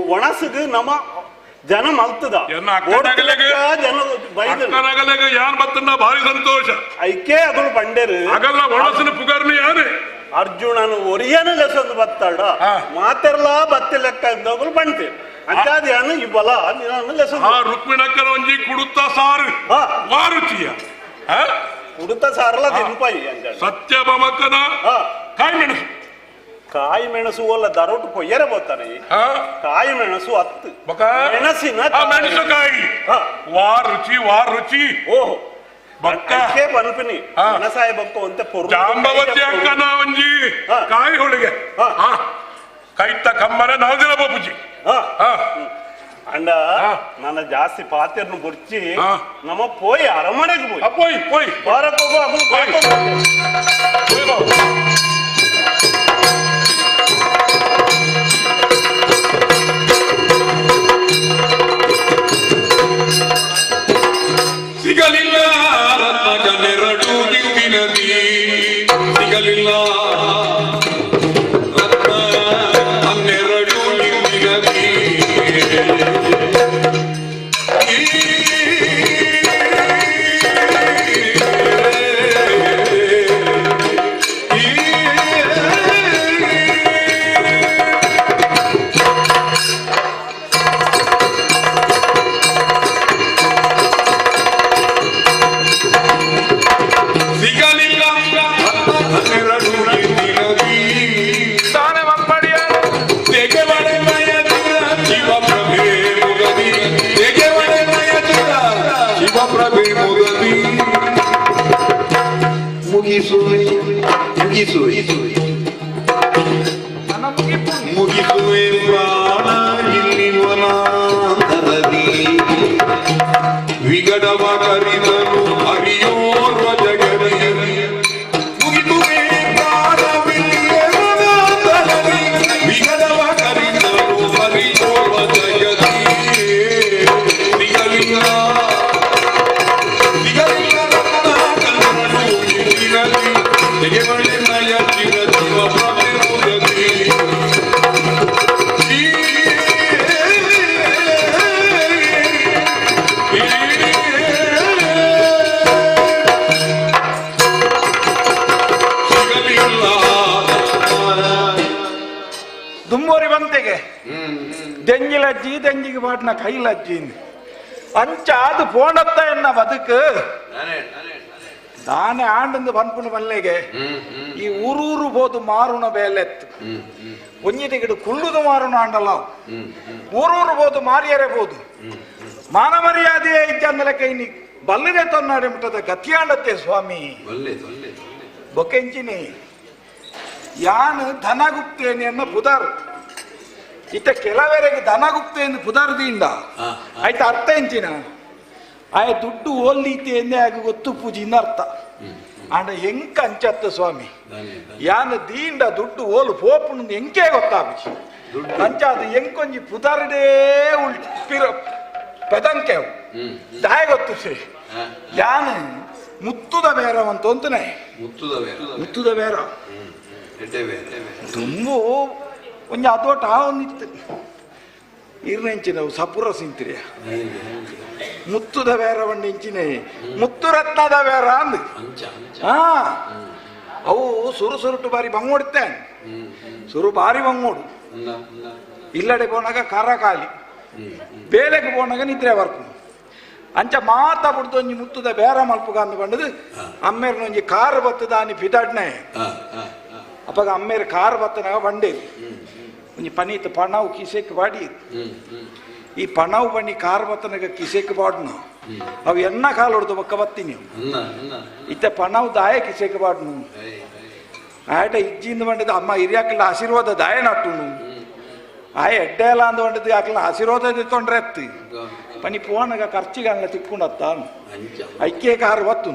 ಒಣಸಗ ನಮ್ಮ ಜನ ಮಲ್ತದ ಯಾನ್ ಮತ್ತನ್ನ ಭಾರಿ ಸಂತೋಷ ಐಕೆ ಅದಳು ಬಂಡೇರು ಆಗಲ್ಲ ಒಣಸಿನ ಪುಗಾರ್ನಿ ಯಾರೇ ಅರ್ಜುನನು ಒರಿಯನ ಲೆಸೊಂದು ಬತ್ತಾಡ ಮಾತೆರ್ಲ ಬತ್ತೆ ಲೆಕ್ಕ ಇದ್ದೋಗಲು ಬಂಡ್ತೀರಿ ಅಂತಾದ್ಯಾನು ಇಬ್ಬಲ ನೀನು ಲೆಸೊಂದು ರುಕ್ಮಿಣಕ್ಕರ ಒಂಜಿ ಕುಡುತ್ತ ಸಾರು ವಾರುಚಿಯ ಕುಡುತ್ತ ಸಾರಲ್ಲ ತಿನ್ಪಾಯಿ ಅಂತ ಸತ್ಯಭಮಕ್ಕನ ಕಾಯಿ ಮೆಣಸು ಒಲ್ಲ ದರೋಟು ಕೊಯ್ಯರೆ ಬೋತಾನೆ ಕಾಯಿ ಮೆಣಸು 10 ಮೆಣಸಿನ ಮೆಣಸುಕಾಯಿ ವಾರುಚಿ ಓಹೋ ಬಕ್ಕೆ ಪನ್ಪಿನಿ ಮನಸಾಯ ಬಕ್ಕು ಅಂತ ಜಾಂಬವತಿ ಅಂಕನ ಒಂಜಿ ಕಾಯಿ ಹೋಳಿಗೆ ಕೈತ ಕಮ್ಮರ ನಾಲ್ದಿನ ಬಾಪುಜಿ ಅಂಡ ನನ್ನ ಜಾಸ್ತಿ ಪಾತ್ರೆಯನ್ನು ಬುರ್ಚಿ ನಮ್ಮ ಪೋಯಿ ಅರಮನೆಗೆ ಪೋಯ್ ಬಾರಕ್ಕೆ ಹೋಗೋ ಅಗಲು ಸಿಗಲಿಲ್ಲ ರತ್ನಗನೆರಡು ದಿವ್ವಿನದಿ ಸಿಗಲಿಲ್ಲ ರತ್ನ 12 ದಿವ್ವಿನದಿ ಮುಗಿಸುವೆ ಮುಗಿಸುವೆ ಮುಗಿಸುವೆ ಪ್ರಾಣ ಇಲ್ಲಿ ವನಾಂತರದಿ ವಿಗಡವ ಕರಿದನು ಹರಿಯೋರ್ವ ಜಗದಿ ಮುಗಿಸುವೆ ಪ್ರಾಣವಿಲ್ಲಿಯೇ ವನಾಂತರದಿ ವಿಗಡವ ಕರಿದನು ಹರಿಯೋರ್ವ ಜಗದಿ ನಿಗಲಿಂಗ ನಿಗಲಿಂಗ ರತ್ನಾಕರನು ಇಲ್ಲಿರಲಿ ತೆಗೆವಳಿನಯ ಚಿರಜೀವ ಪ್ರತಿರುಗದಿ ದುಂಬೋರಿ ಬಂತೆಗೆ ದೆಂಜಿಲಜ್ಜಿ ದೆಂಜಿಗೆ ಪಾಟ್ನ ಕೈಲಜ್ಜಿ ಅಂಚ ಅದು ಪೋಣತ್ತ ಎನ್ನ ಬದುಕು ದಾನೆ ಆಂಡಂದು ಬಂಪುನ ಮಲ್ಲೆಗೆ ಈ ಊರೂರು ಬೋದು ಮಾರುಣ ಬೇಲೆತ್ತು ಒಂಜಿಟಿಗಿಡು ಕುಳ್ಳುದು ಮಾರುಣ ಆಂಡಲ್ಲ ಊರೂರು ಬೋದು ಮಾರಿಯರೇ ಬೋದು ಮಾನ ಮರ್ಯಾದೆಯೇ ಇದ್ದಂದಲ ಕೈನಿ ಬಲ್ಲದೆ ತೊನ್ನಾಡಿ ಮುಟ್ಟದ ಗತಿಯಾಡತ್ತೆ ಸ್ವಾಮಿ ಬೊಕೆಂಚಿನಿ ಯಾನು ಧನಗುಪ್ತೇನೆ ಅನ್ನ ಪುದಾರ್ ಇತ್ತ ಕೆಲವರೆಗೆ ಧನಗುಪ್ತೇನು ಪುದಾರ್ದಿಂದ ಆಯ್ತು ಅರ್ಥ ಎಂಚಿನ ಆಯ ದುಡ್ಡು ಓಲ್ಲೀತೇನೆ ಆಗ ಗೊತ್ತು ಪೂಜಿಂದ ಅರ್ಥ ಆಂಡ ಎಂಕ ಅಂಚತ್ತ ಸ್ವಾಮಿ ಯಾನು ದೀಂಡ ದುಡ್ಡು ಓಲು ಪೋಪುಣ ಎಂಕೆ ಗೊತ್ತಾಗುಚಿ ಅಂಚ ಅದು ಎಂಕೊಂಜಿ ಪುದಾರ್ಡೇ ಉಳ್ಪಿರ ಪೆದಂಕೆ ದಾಯ ಗೊತ್ತು ಸೇ ಯಾನು ಮುತ್ತುದ ಬೇರವಂತ ಅಂತನೇ ಮುತ್ತುದ ಬೇರ ತುಂಬು ಒಂಜಿ ಅದೋಟ ಒಂದಿತ್ತು ಇರ್ನೆಂಚಿನವು ಸಪುರ ಸಿಂತಿರಿಯ ಮುತ್ತುದ ಬೇರ ಒಂದಿಂಚಿನ ಮುತ್ತು ರತ್ನದ ಬೇರ ಅಂದ್ ಹಾ ಅವು ಸುರು ಸುರುಟು ಬಾರಿ ಬಂಗೋಡುತ್ತೆ ಸುರು ಬಾರಿ ಬಂಗೋಡು ಇಲ್ಲಡೆ ಪೋನಾಗ ಕರ ಖಾಲಿ ಬೇಲೆಗೆ ಪೋನಾಗ ನಿದ್ರೆ ಬರ್ಕು ಅಂಚ ಮಾತಾ ಬಿಡ್ದು ಒಂಜಿ ಮುತ್ತುದ ಬೇರ ಮಲ್ಪುಗ ಅಂದ್ಕೊಂಡದು ಅಮ್ಮೇರ್ ಒಂಜಿ ಕಾರ್ ಬತ್ತದ ಅನಿ ಪಿದಾಡ್ನೆ ಅಪ್ಪಾಗ ಅಮ್ಮೇರ್ ಕಾರ್ ಬತ್ತನಾಗ ಬಂಡೇರು ಒಂಜಿ ಪನೀತ್ ಪಣವು ಕಿಸೆಕ್ ಬಾಡಿ ಈ ಪಣವು ಬನ್ನಿ ಕಾರ್ ಬತ್ತನಾಗ ಕಿಸೆಕ್ ಬಾಡ್ನು ಅವು ಎನ್ನ ಕಾಲು ಹೊಡೆದು ಬಕ್ಕ ಬತ್ತೀನಿ ಇತ್ತ ಪಣವು ದಾಯ ಕಿಸೆಕ್ ಬಾಡ್ನು ಆಟ ಇಜ್ಜಿಂದ ಬಂಡಿದ ಅಮ್ಮ ಹಿರಿಯಾಕಲ್ಲ ಆಶೀರ್ವಾದ ದಾಯ ನಟ್ಟುನು ಆಯ ಎಡ್ಡೆ ಎಲ್ಲ ಅಂದ್ ಬಂಡಿದ್ದು ಯಾಕಲ್ಲ ಆಶೀರ್ವಾದ ತೊಂಡ್ರೆ ಎತ್ತು ಪನಿ ಪೋನಾಗ ಖರ್ಚಿಗಲ್ಲ ತಿಕ್ಕೊಂಡತ್ತ ಐಕ್ಯ ಕಾರ್ ಬತ್ತು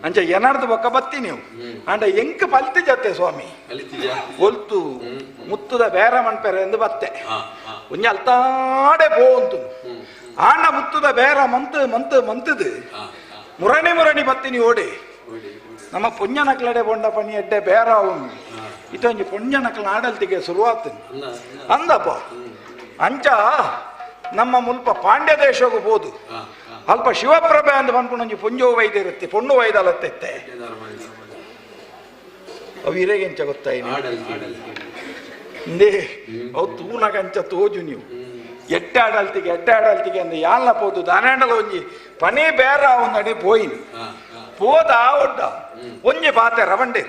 ಅಂಚ ಏನಾರ್ದು ಬೊಕ್ಕ ಬತ್ತಿ ನೀವು ಅಂಡ ಎಂಕ ಪಲ್ತಿ ಜತ್ತೆ ಸ್ವಾಮಿ ಒಲ್ತು ಮುತ್ತುದ ಬೇರ ಮಣ್ಪೆರೆ ಎಂದು ಬತ್ತೆ ಒಂಜಿ ಅಲ್ತಾಡೆ ಪೋಂತು ಆಂಡ ಮುತ್ತುದ ಬೇರ ಮಂತದು ಮುರಣಿ ಬತ್ತಿನಿ ಓಡಿ ನಮ್ಮ ಪುಣ್ಯನಕ್ಲಡೆ ಬೊಂಡ ಪನಿ ಎಡ್ಡೆ ಬೇರ ಅವನು ಇತ್ತೊಂಜಿ ಪುಣ್ಯನಕ್ಲ ಆಡಲ್ತಿಗೆ ಶುರುವಾತು ಅಂದಪ್ಪ ಅಂಚ ನಮ್ಮ ಮುಲ್ಪ ಪಾಂಡ್ಯ ದೇಶಗೂ ಬೋದು ಅಲ್ಪ ಶಿವಪ್ರಭೆ ಅಂದ್ ಬಂದ್ಕೊಂಡೊಂಜಿ ಪುಂಜೋ ವೈದ್ಯ ಇರುತ್ತೆ ಪೊಣ್ಣು ವೈದಲತ್ತೆ ಅವು ಹಿರೇಗೆಂಚ ಗೊತ್ತಾಯಿನಿ ಅವು ತೂನಗಂಚ ತೋಜು ನೀವು ಎಡ್ಡೆ ಆಡಲ್ತಿಗೆ ಅಂದ ಯಾಲ್ನ ಪೋದು ದಾನಾಂಡಲ ಒಂಜಿ ಪನಿ ಬೇರ ಒಂದಡಿ ಪೋಯಿನಿ ಪೋದ ಒಡ್ಡ ಒಂಜಿ ಪಾತೆ ರವಂಡೆ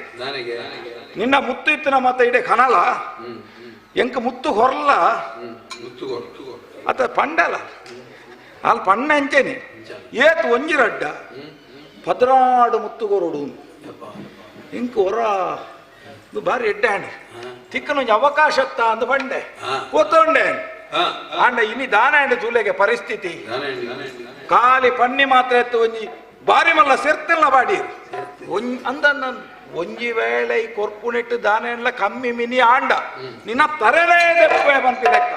ನಿನ್ನ ಮುತ್ತು ಇತ್ತಿನ ಮತ್ತ ಇಡೆ ಕನಲ ಎಂಕ ಮುತ್ತು ಹೊರಲ್ಲ ಅತ ಪಂಡಲ ಅಲ್ಲಿ ಪಣ್ಣ ಅಂಚೇನೆ ಏತು ಒಂಜಿ ರಡ್ಡ ಪದ್ರಾಡು ಮುತ್ತುಗೊರಡು ಇಂಕ ಹೊರ ಬಾರಿ ಎಡ್ಡೆ ಆಂಡೆ ತಿಕ್ಕನೊಂಜಿ ಅವಕಾಶ ಅಂದ ಬಂಡೆ ಕೂತೊಂಡೆ ಆಂಡ ಇನಿ ದಾನಾಂಡೆ ತೂಲೆಗೆ ಪರಿಸ್ಥಿತಿ ಖಾಲಿ ಪಣ್ಣಿ ಮಾತ್ರ ಎತ್ತು ಒಂಜಿ ಬಾರಿ ಮಲ್ಲ ಸೆರ್ತಿಲ್ಲ ಬಾಡಿ ಅಂದ ಒಂಜಿ ವೇಳೆ ಈ ಕೊರ್ಪುನೆಟ್ಟು ದಾನೆಲ್ಲ ಕಮ್ಮಿ ಮಿನಿ ಆಂಡ ನಿನ್ನ ತರಲೇ ದೆಪ್ಪೆ ಬಂಪಿಲೆಕ್ಕ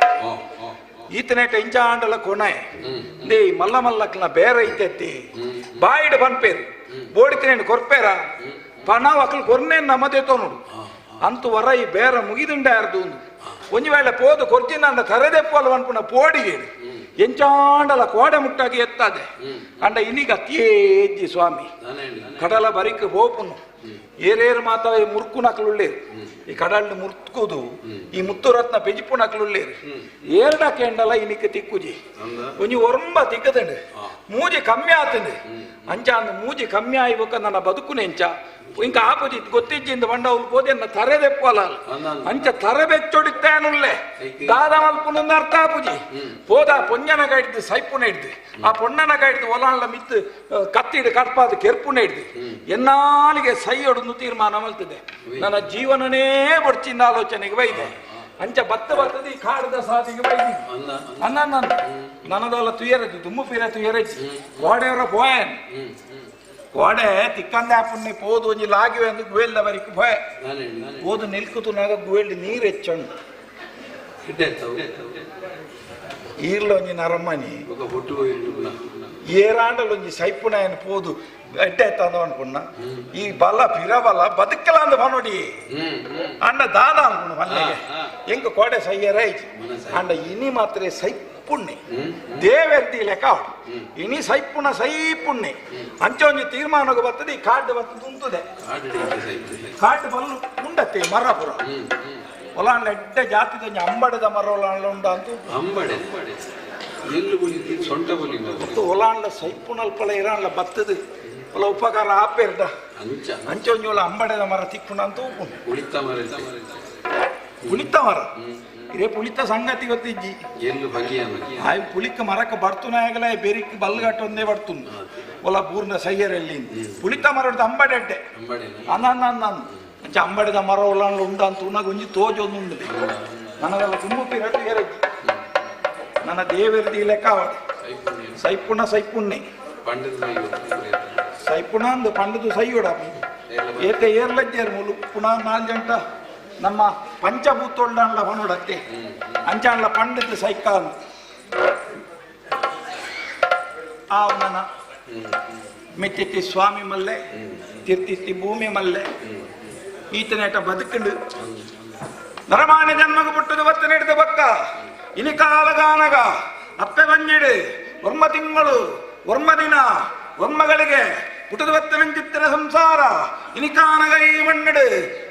ಈತನೇಟ ಇಂಚ ಆಂಡಲ ಕೊಣೆ ದೇ ಮಲ್ಲ ಮಲ್ಲಕ್ನ ಬೇರೆ ಐತೆತ್ತಿ ಬಾಯಿಡ್ ಬನ್ಪೇರು ಬೋಡಿತಿನೇನು ಕೊರ್ಪೇರ ಪಣವ್ ಅಕ್ಲು ಕೊರ್ನೇನು ನಮ್ಮದೇ ನೋಡು ಅಂತೂ ವರ ಈ ಬೇರ ಮುಗಿದುಂಡ ಯಾರ್ದು ಒಂಜಿ ವೇಳೆ ಪೋದು ಕೊರ್ಜಿನ ಅಂಡ ತರೆದೆಪ್ಪಲು ಅನ್ಪುಣ ಪೋಡಿಗೇಡು ಎಂಚಾಂಡಲ ಕೋಡೆ ಮುಟ್ಟಾಗಿ ಎತ್ತದೆ ಅಂಡ ಇನ್ನೀಗ ಅತಿಯೇಜ್ಜಿ ಸ್ವಾಮಿ ಕಡಲ ಬರಿಕ್ ಹೋಪುನು ಏರೇರು ಮಾತಾವ ಮುರ್ಕು ನಕಲುಳ್ಳೇರು ಈ ಕಡಲ್ಡು ಮುರ್ತ್ಕುದು ಈ ಮುತ್ತುರತ್ನ ಪೆಜಿಪುಣಕ್ಲುಳ್ಳೇರು ಏರ್ಡ ಕೆಂಡಲ ಇನಿಕ್ಕೆ ತಿಕ್ಕುಜಿ ಒಂಜಿ ಒರಂಬ ತಿಕ್ಕದಂಡು ಮೂಜಿ ಕಮ್ಮಿ ಆತಂಡು ಅಂಚ ಅಂದ ಮೂಜಿ ಕಮ್ಮಿ ಆಯ್ಬೇಕ ನನ್ನ ಬದುಕುನೆಂಚ ಇಂಕ ಆಪುಜಿ ಗೊತ್ತಿಜ್ಜಿಂದ ಬಂಡ ಅವ್ಲು ಪೋದೆ ಅನ್ನ ತರೆದೆಪ್ಪಲ್ಲ ಅಂಚ ತರೆಬೆಚ್ಚೊಡಿತ್ತೇನುಲ್ಲೆ ದಾದ ಮಲ್ಪುನೊಂದು ಅರ್ಥ ಆಪುಜಿ ಪೋದ ಪೊಂಜನ ಕೈಡ್ದು ಸೈಪುನ ಹಿಡ್ದು ಆ ಪೊಣ್ಣನ ಕೈಡ್ದು ಒಲಾಳ ಮಿತ್ತು ಕತ್ತಿಡು ಕಟ್ಪಾದ ಕೆರ್ಪುನ ಹಿಡ್ದು ಎನ್ನಾಲಿಗೆ ಸೈಯೊಡನ್ನು ತೀರ್ಮಾನ ಮಲ್ತದೆ ನನ್ನ ಜೀವನನೇ ಬಡ್ಚಿಂದ ಆಲೋಚನೆಗೆ ಬೈದೆ ಅಂಚ ಬರ್ತದೆ ಈ ಕಾಡದ ಸಾದಿಗೆ ಬೈದಿ ಅನ್ನ ನನ್ನದಲ್ಲ ತುಯರದ್ದು ತುಂಬ ಪೀರ ತುಯರಜ್ಜಿ ಗೋಡೆಯವರ ಪೋಯನ್ ಗೋಡೆ ತಿಕ್ಕಂದ ಪುಣ್ಯ ಪೋದು ಒಂಜಿ ಲಾಗಿವೆ ಅಂದು ಗುವೆಲ್ದ ಬರಿಕು ಭಯ ಪೋದು ನಿಲ್ಕುತುನಾಗ ಗುವೆಲ್ಡ್ ನೀರು ಹೆಚ್ಚಂಡು ಈರ್ಲ ಒಂಜಿ ನರಮ್ಮನಿ ಏರಾಂಡಲ್ ಒಂಜಿ ಸೈಪುನಾಯನ ಪೋದು ಎಡ್ಡೆ ತಂದ ಅನ್ಕೊಂಡ ಈ ಬಲ ಪಿರ ಬಲ ಬದುಕಲ ಅಂದ ಮನೋಡಿ ಅಂಡ ದಾದ ಅನ್ಕೊಂಡ ಮಲ್ಲಿಗೆ ಎಂಕ ಕೋಡೆ ಸಯ್ಯರೈ ಅಂಡ ಇನಿ ಮಾತ್ರ ಸೈಪುಣ್ಣೆ ದೇವೆರ್ದಿ ಲೆಕ್ಕ ಇನಿ ಸೈಪುಣ್ಣೆ ಅಂಚ ಒಂಜಿ ತೀರ್ಮಾನಕ್ಕೆ ಬರ್ತದೆ ಈ ಕಾಡು ಬರ್ತದೆ ಉಂಟುದೆ ಕಾಡು ಬಲ್ಲು ಉಂಡತ್ತೆ ಮರಪುರ ಒಲಾಂಡ ಎಡ್ಡೆ ಜಾತಿದ ಒಂಜಿ ಅಂಬಡದ ಮರ ಒಲಾಂಡ ಉಂಡ ಅಂತೂ ಒಲಾಂಡ ಸೈಪುಣಲ್ಪಳ ಇರಾಂಡ ಬತ್ತದು ಒಲ ಉಪಕಾರ ಆಪೇರ್ದ ಅಂಚ ಒಂಜಿ ಒಲ ಅಂಬಡದ ಮರ ತಿಕ್ಕುಂಡ ಅಂತೂ ಪುಳಿತ ಮರ ಇದೇ ಪುಳಿತ ಸಂಗತಿ ಗೊತ್ತಿಜ್ಜಿ ಆಯ್ ಪುಳಿಕ ಮರಕ್ಕೆ ಬರ್ತುನಾಗಲ ಬೆರಿಕ್ ಬಲ್ಗಟ್ಟು ಒಂದೇ ಬರ್ತುಂಡು ಒಲ ಪೂರ್ಣ ಸೈಯರಲ್ಲಿ ಪುಳಿತ ಮರ ಅಂಬಡೆಡ್ಡೆ ಅನ್ನ ಅಂಚ ಅಂಬಡದ ಮರ ಒಲಾಂಡ ಉಂಡ ಅಂತ ಉನ್ನಾಗ ಒಂಜಿ ತೋಜೊಂದು ಉಂಡು ನನಗೆಲ್ಲ ತುಂಬ ಪಿರಟ್ಟು ಏರಜ್ಜಿ ನನ್ನ ದೇವರದಿ ಲೆಕ್ಕ ಸೈಪುಣ್ಣೆ ಸೈಪುಣ ಅಂದು ಪಂಡದು ಸೈಯೋಡ ಏತ ಏರ್ಲಜ್ಜೇರು ಮುಲು ಪುನಃ 4 ಗಂಟ ನಮ್ಮ ಪಂಚಭೂತೊಳ್ಳ ಹೊನೋಡತ್ತೆ ಅಂಚಾಂಡ್ಲ ಪಂಡದ ಸೈಕಾಲ್ ಆ ನನ್ನ ಮೆತ್ತೆತ್ತಿ ಸ್ವಾಮಿ ಮಲ್ಲೆ ತಿರ್ತಿತ್ತಿ ಭೂಮಿ ಮಲ್ಲೆ ಈತನೇಟ ಬದುಕಂಡು ನರಮಾನ ಜನ್ಮಗ ಪುಟ್ಟದು ಬತ್ತ ನಡೆದ ಬಕ್ಕ ಇನಿ ಕಾಲಗಾನಗ ಅಪ್ಪೆ ಬಂಜಿಡು ಒರ್ಮ ತಿಂಗಳು ಒರ್ಮ ದಿನ ಒರ್ಮಗಳಿಗೆ ಪುಟದ ಬತ್ತನಂಚಿತ್ತಿನ ಸಂಸಾರ ಇನಿಕಾನಗ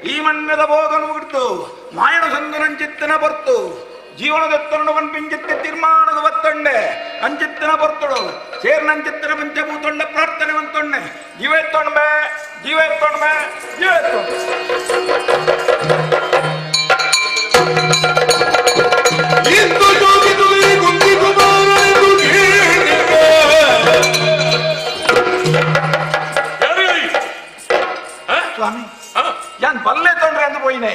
ಈ ಮಣ್ಣದ ಭೋಗನು ಬಿಡ್ತು ಮಾಯಣ ಸಂಗನಂಚಿತ್ತಿನ ಬರ್ತು ಜೀವನದೆತ್ತನ್ನು ಪಂಪಿಂಚಿತ್ತ ತೀರ್ಮಾನದ ಬತ್ತೊಂಡೆ ಅಂಚಿತ್ತಿನ ಬರ್ತಳು ಸೇರ್ನಂಚಿತ್ತಿನ ಪಂಚಭೂತೊಂಡೆ ಪ್ರಾರ್ಥನೆ ಬಂತೊಂಡೆ ಜೀವೆತ್ತೊಂಡೆ ಸ್ವಾಮಿ ಯಾನ್ ಬಲ್ಲೆ ತೊಂಡ್ರೆ ಅಂದು ಪೋಯಿನೆ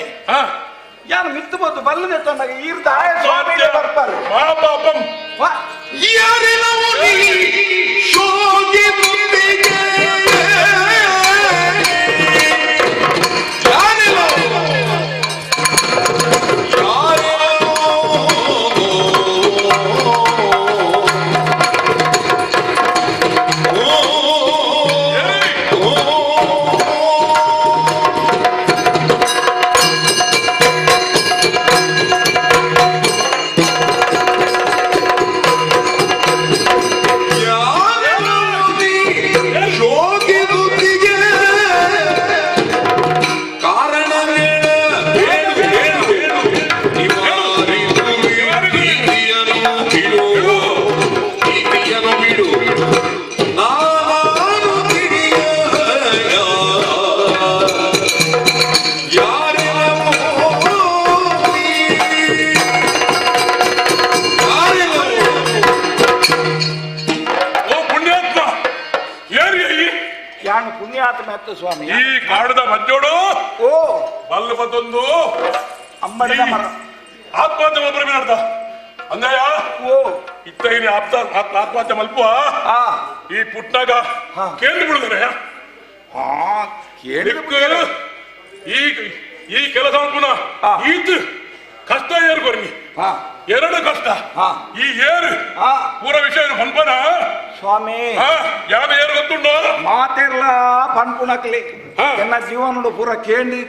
ಯಾನ್ ಮಿತ್ತು ಬೋದು ಬಲ್ಲದೆ ತೊಂಡಾಗ ಈರ್ದ ಸ್ವಾಮಿ ಬರ್ತಾರೆ ಸ್ವಾಮಿ ಈ ಕಾಡದ ಮಜ್ಜೋಡು ಓ ಬಲ್ಲು ಬತ್ತೊಂದು ಅಂಬಡದ ಮರ ಆತ್ಮಹತ್ಯೆ ಮಲ್ಪರ ಅರ್ಥ ಅಂದಯ್ಯ ಓ ಇತ್ತ ಇನಿ ಆತ್ಮಹತ್ಯೆ ಮಲ್ಪುವ ಈ ಪುಟ್ನಾಗ ಕೇಂದ್ರ ಬಿಡುದರೆ ಈ ಕೆಲಸ ಪುನಃ ಈತ್ ಕಷ್ಟ ಏರು ಬರ್ನಿ ಎರಡು ಕಷ್ಟ ಈ ಏರು ಪೂರ ವಿಷಯ ಪನ್ಪನ ಸ್ವಾಮಿ ಯಾವ ಏರು ಗೊತ್ತುಂಡು ಮಾತೆಲ್ಲ ಪನ್ಪುಣಕ್ಲಿ ನನ್ನ ಜೀವನ ಪೂರ ಕೇಂಡಿ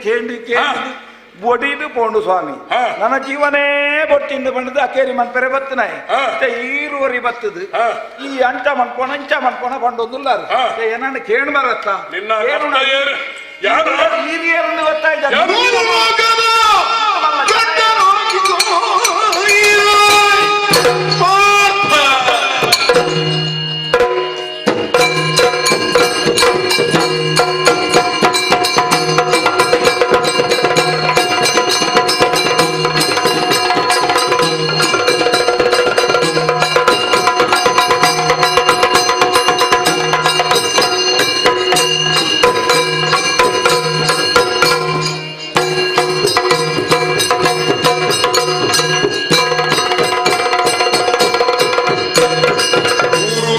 ಬೊಡಿದು ಪೋಂಡು ಸ್ವಾಮಿ ನನ್ನ ಜೀವನೇ ಬೊಟ್ಟಿಂದು ಬಂಡದು ಅಕೇರಿ ಮನ್ಪೆರೆ ಬತ್ತನಾಯ್ ಈರುವರಿ ಬತ್ತದು ಈ ಅಂಚ ಮನ್ಪೋಣ ಇಂಚ ಮನ್ಪೋಣ ಬಂಡೊಂದುಲ್ಲಾರು ಏನನ್ನ ಕೇಣ್ ಬರತ್ತ ನಿನ್ನ ಯಾರ ಹಿರಿಯರನ್ನು ಗೊತ್ತಾಯ್ತು ಯಾರು?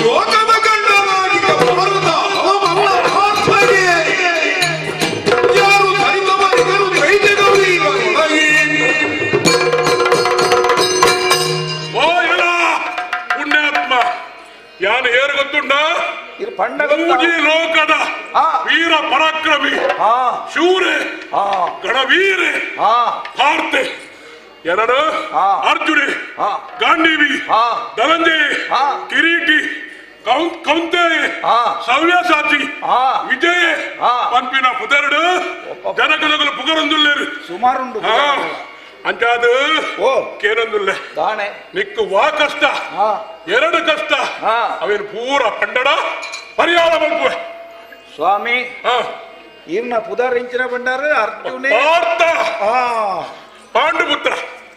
ಲೋಕದ ಗಂಡನಾಗಿದ್ದ ಭಾರತ ಅವಮಲ್ಲ ಆತ್ಮಗೆ ಯಾರು ಸರಿತವರಿಗರು ದೈತ್ಯಗೌರಿ ಓ ಎಲ್ಲ ಪುಣ್ಯಾತ್ಮ ಯಾನು ಹೇರು ಗೊತ್ತುಂಡ ಇದು ಪಂಡ ಮೂಗಿ ಲೋಕದ ಹಾ. ವೀರ ಪರಾಕ್ರಮಿ ಹಾ ಶೂರೆ ಹಾ ಗಣವೀರೆ ಹಾ ಭಾರತೆ ಎರಡು ಹಾ. ಅರ್ಜುನೆ ಹಾ. ಗಾಂಡೀವಿ ಹಾ. ಧನಂಜಯ ಹಾ. ಕಿರೀಟಿ ಕೌಂತೆಯ ಹಾ. ಸವ್ಯಸಾಚಿ ಹಾ. ವಿಜಯ ಹಾ. ಪಂಪಿನ ಪುದರಡು ಜನಕಲಗಲು ಪುಗರೊಂದುಲ್ಲೇರು ಸುಮಾರುಂಡು ಹಾ ಅಂಚಾದು ಓ ಕೇನೊಂದುಲ್ಲೆ ದಾಣೆ ನಿಕ್ಕು ವಾ ಕಷ್ಟ ಹಾ ಎರಡು ಕಷ್ಟ ಹಾ. ಅವೇನು ಪೂರ ಪಂಡಡ ಪರಿಹಾರ ಮಲ್ಪುವೆ ಸ್ವಾಮಿ ಹಾ ಇರ್ನ ಪುದರಿಂಚಿನ ಬಂಡಾರ ಅರ್ಜುನೆ ಪಾರ್ಥ ಆ ಪಾಂಡುಪುತ್ರ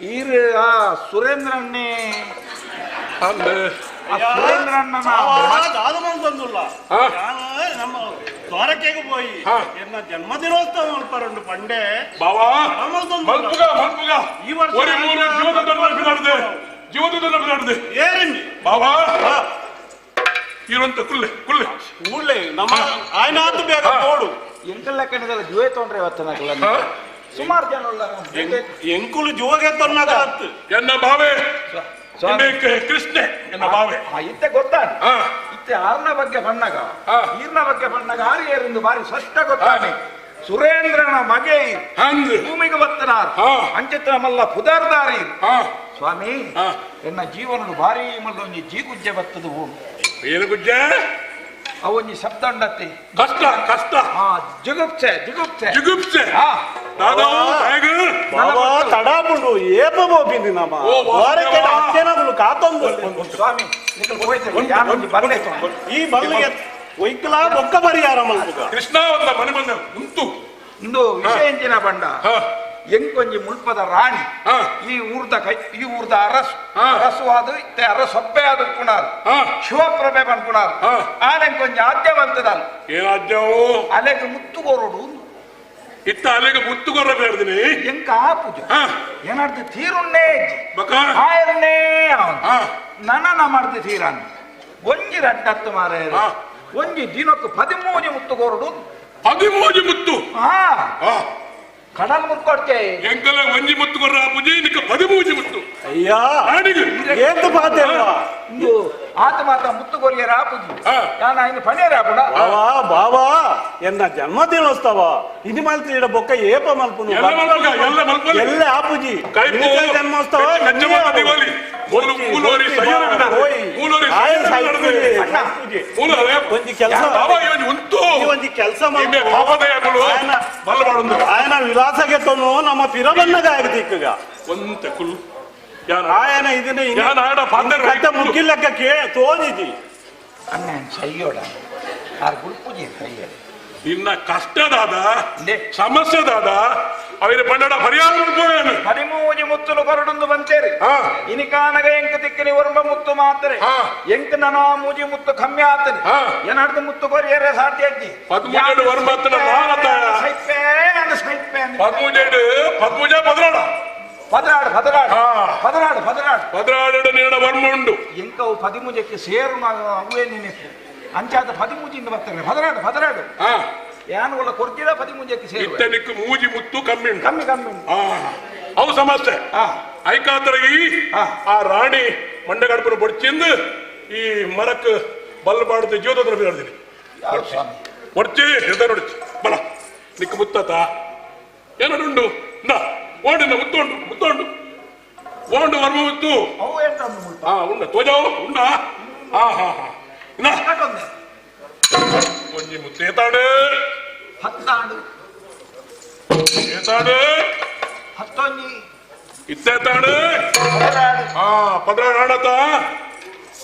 ಈರ್ ಆ ಸುರೇಂದ್ರಣ್ಣೆ ಅಂದೆ ಆ ಸುರೇಂದ್ರಣ್ಣನ ದಾದಮಂತಂದುಲ್ಲ ಹಾ. ನಮ್ಮ ದ್ವಾರಕೆಗೆ പോയി ಹಾ. ಎನ್ನ ಜನ್ಮದಿನೋತ್ಸವ ಮಲ್ಪರುಂಡು ಪಂಡೆ ಬಾವಾ ನಮ್ಮಲ್ದೊಂದು ಮಲ್ಪುಗ ಈ ವರ್ಷ ഒരു മൂന്ന് ജീവിതത്തിൽ നടന്നത് ಏರಂಡಿ ಬಾವಾ ಇರುವಂತ ಕುಲ್ಲೆ ಕೂಡ್ಲೆ ನಮ್ಮ ఆయన ಆತು ಬೇಗ ನೋಡು ಎಂಕಲ್ ಲೆಕ್ಕನಿಗೆಲ್ಲ ಜುವೆ ತೊಂದ್ರೆ ಇವತ್ತನಕಲ್ಲ ಹಾ. ಸುಮಾರು ಜನ ಉಳ್ಳ ಎಂಕುಲು ಜೋಗೆ ತೊನ್ನಾಗ ಆತು ಎನ್ನ ಬಾವೆ ಸ್ವಾಮಿ ಕೃಷ್ಣ ಎನ್ನ ಬಾವೆ ಇತ್ತೆ ಗೊತ್ತಾನೆ ಹಾ ಇತ್ತೆ ಆರ್ನ ಬಗ್ಗೆ ಬಣ್ಣಗ ಹಾ. ಈರ್ನ ಬಗ್ಗೆ ಬಣ್ಣಗ ಆರ್ಯರಿಂದ ಬಾರಿ ಸ್ಪಷ್ಟ ಗೊತ್ತಾನೆ ಸುರೇಂದ್ರನ ಮಗೆ ಹಂಗ್ ಭೂಮಿಗೆ ಬತ್ತನಾರ್ ಹಾ. ಅಂಚಿತ್ರ ಮಲ್ಲ ಪುದಾರ್ದಾರಿ ಹಾ ಸ್ವಾಮಿ ಹಾ. ಎನ್ನ ಜೀವನಡು ಭಾರಿ ಮಲ್ಲ ಒಂಜಿ ಜೀಗುಜ್ಜೆ ಬತ್ತದು ಏನು ಗುಜ್ಜೆ ಅವೊಂಜಿ ಶಬ್ದ ಉಂಡತ್ತಿ ಕಷ್ಟ ಹಾ ಜಿಗುಪ್ಸೆ ಜಿಗುಪ್ಸೆ ಜಿಗುಪ್ಸೆ ಹಾ ದಾದಾ ಹೇಗ ಬಾಬಾ ತಡಾಪುಂಡು ಏಪ ಬೋಪಿಂದಿ ನಮ್ಮ ಓ, ವಾಸುದೇವ. ದ್ವಾರಕೆ ಅತ್ಯನಗಳು ಕಾತೊಂದು ಸ್ವಾಮಿ ನಿಖಲ್ ಹೋಯ್ತು ಯಾನೊಂಜಿ ಬರ್ಲೆ ಈ ಬಲ್ಲಿಗೆ ಒಯ್ಕಲ ಬೊಕ್ಕ ಪರಿಹಾರ ಮಲ್ಪುಗ ಕೃಷ್ಣ ಒಂದ ಮನೆ ಬಂದ ಉಂಟು ಇಂದು ವಿಷಯ ಎಂಚಿನ ಬಂಡ ಹಾ ಎಂಕೊಂಜಿ ಮುಲ್ಪದ ರಾಣಿ ಹಾ. ಈ ಊರ್ದ ಅರಸು ಹಾ. ಅರಸು ಅದು ಇತ್ತೆ ಅರಸೊಬ್ಬೆ ಅದು ಪುಣಾರ್ ಹಾ ಶಿವಪ್ರಭೆ ಬಂದ್ಪುಣಾರ್ ಹಾ. ಆನೆಂಕೊಂಜಿ ಆದ್ಯ ಬಂತದಲ್ ಏನಾದ್ಯವು ಅಲೆಗೆ ಮುತ್ತು ಕೋರೋಡು ಇತ್ತ ಅಲ್ಲಿಗೆ ಮುತ್ತು ಕೊರ ಬೇಡ್ದಿನಿ ಎಂಕ ಆಪುಜ ಹಾ ಏನಾಡ್ದು ತೀರುಣ್ಣೆ ಬಕ ಆಯರ್ನೇ ಅವನು ಹಾ ನನ್ನ ಮಾಡ್ದು ತೀರನ್ ಒಂಜಿ ರಡ್ಡತ್ತು ಮಾರ ಹಾ. ಒಂಜಿ ದಿನಕ್ಕೂ 13 ಮುತ್ತು ಕೋರೋಡು 13 ಮುತ್ತು ಹಾ ಹಾ ಕಡಲ್ ಮುತ್ಕೊಡ್ಕೆ ಎಂಕಲ ಒಂಜಿ ಮುತ್ತು ಕೊರ್ರ ಪೂಜೆ ನಿಕ್ಕ 13 ಮುತ್ತು ಅಯ್ಯ ಆಡಿಗೆ ಏಂತ ಪಾತೆ ಅಲ್ವಾ ಇಂದು ಆತ ಮಾತ ಮುತ್ತು ಕೊರಿಯರ ಆಪುಜಿ ಹಾ. ನಾನು ಇನ್ನು ಪಣಿಯರ ಆಪುಡ ಬಾವಾ ಬಾವಾ ಎನ್ನ ಜನ್ಮದಿನೋತ್ಸವ ಇನಿ ಮಲ್ತಿಡ ಬೊಕ್ಕ ಏಪ ಮಲ್ಪುನು ಎಲ್ಲ ಮಲ್ಪುಗ, ಎಲ್ಲ ಮಲ್ಪುಗ. ಎಲ್ಲ ಆಪುಜಿ ಕೈಪು, ನಿನಕ ಜನ್ಮೋತ್ಸವ ಕಚ್ಚ ಮಾತ ದಿವಾಲಿ. ಮೂಲೋರಿ ಸಯ್ಯನ ಬಿಡ. ಮೂಲೋರಿ ಆಯ್ ಸಯ್ಯನ ಬಿಡ. ಸಾಯ್ತುಜಿ, ಅಣ್ಣ. ಸಾಯ್ತುಜಿ. ಮೂಲೋರಿ ಒಂಜಿ ಕೆಲಸ ಬಾಬಾ ಇವನ್ ಉಂಟು ಒಂಜಿ ಕೆಲಸ ನಿಮ್ಮೆ ಭಾವದಯಗಳು ಬಲ್ಲ ಮಾಡುಂದು ఆయన విలాసಗೆ ತೊನ್ನು ನಮ್ಮ ಪಿರಬನ್ನಗ ಆಗದಿಕ್ಕಗ ಒಂತ ಕುಲ್ ಯಾನ ఆయన ಇದನ್ನ ಯಾನ ಆಡ ಪಾಂದರ ಕತ್ತೆ ಮುಗಿಲಕ್ಕೆ ತೋದಿದಿ ಅಣ್ಣ ಸೈಯೋಡ ಆರ್ ಗುಲ್ಪುಜಿ ಸೈಯೋಡ ನಿನ್ನ ಕಷ್ಟದಾದ ಇಂದೆ ಸಮಸ್ಯೆದಾದ ಅವರ ಪಂಡಡ ಪರಿಹಾರ ಮಾಡ್ಕೋವೇನು 13 ಮುತ್ತುಲು ಕೊರಡೊಂದು ಬಂತೇರಿ ಹಾ ಇನಿಕಾನಗ ಎಂಕ ತಿಕ್ಕನಿ ವರ್ಮ ಮುತ್ತು ಮಾತ್ರೆ ಹಾ. ಎಂಕ ನನ ಮೂಜಿ ಮುತ್ತು ಕಮ್ಮಿ ಆತನೆ ಹಾ. ಏನಾಡ್ದು ಮುತ್ತು ಕೊರಿಯರೆ ಸಾಟಿ ಅಜ್ಜಿ 13 ವರ್ಮತ್ತನ ಮಾನತ ಸೈಪೆ ಸೈಪೆ 13 ಪದ್ರಾಡ ಪದರಾಡು ಪದರಾಡು ಹಾ. ಪದರಾಡು ಪದರಾಡು ಪದ್ರಾಡು ನಿನ್ನ ವರ್ಮ ಉಂಡು ಎಂಕವು 13ಕ್ಕೆ ಸೇರು ಅವೇ ನೆನಪು ಅಂಚಾದ 13 ಬರ್ತಾರೆ ಪದರಾಡು ಪದರಾಡು ಹಾ ಯಾನುಗಳ ಕೊರ್ತಿದ 13ಕ್ಕೆ ಸೇರು ಇತ್ತನಿಕ್ಕು ಮೂಜಿ ಮುತ್ತು ಕಮ್ಮಿ ಉಂಟು ಕಮ್ಮಿ ಕಮ್ಮಿ ಹಾ ಅವು ಸಮಸ್ಯೆ ಹಾ ಐಕಾತರಗಿ ಹಾ. ಆ ರಾಣಿ ಮಂಡಗಡಪನ ಬಡ್ಚಿಂದು ಈ ಮರಕ್ಕೆ ಬಲ್ಲ ಮಾಡುತ್ತೆ ಜೀವದ ಬಿಡ್ತೀನಿ ಯಾವ ಸ್ವಾಮಿ ಒಡ್ಚಿ ಹೃದಯ ನೋಡಿச்சு ಬಲ ನಿಕ್ಕು ಮುತ್ತತ ಏನಡುಂಡು ನಾ ಓಡಿನ ಮುತ್ತೊಂಡು ಓಂಡು ವರ್ಮ ಮುತ್ತು ಅವು ಎಂತ ಮುಲ್ಪ ಹಾ ಉಂಡ ತೋಜಾವು ಉಂಡ ಹಾ ಹಾ ಹಾ ಇನ್ನ ಕಟ್ಟೊಂದೆ ಒಂಜಿ ಮುತ್ತೇತಾಡು 14 ಎಂತಾಡು ಹತ್ತೊಂಜಿ ಇತ್ತೆತ್ತಾಡು ಪದರಾಡು. ಪದ್ರಾಡತ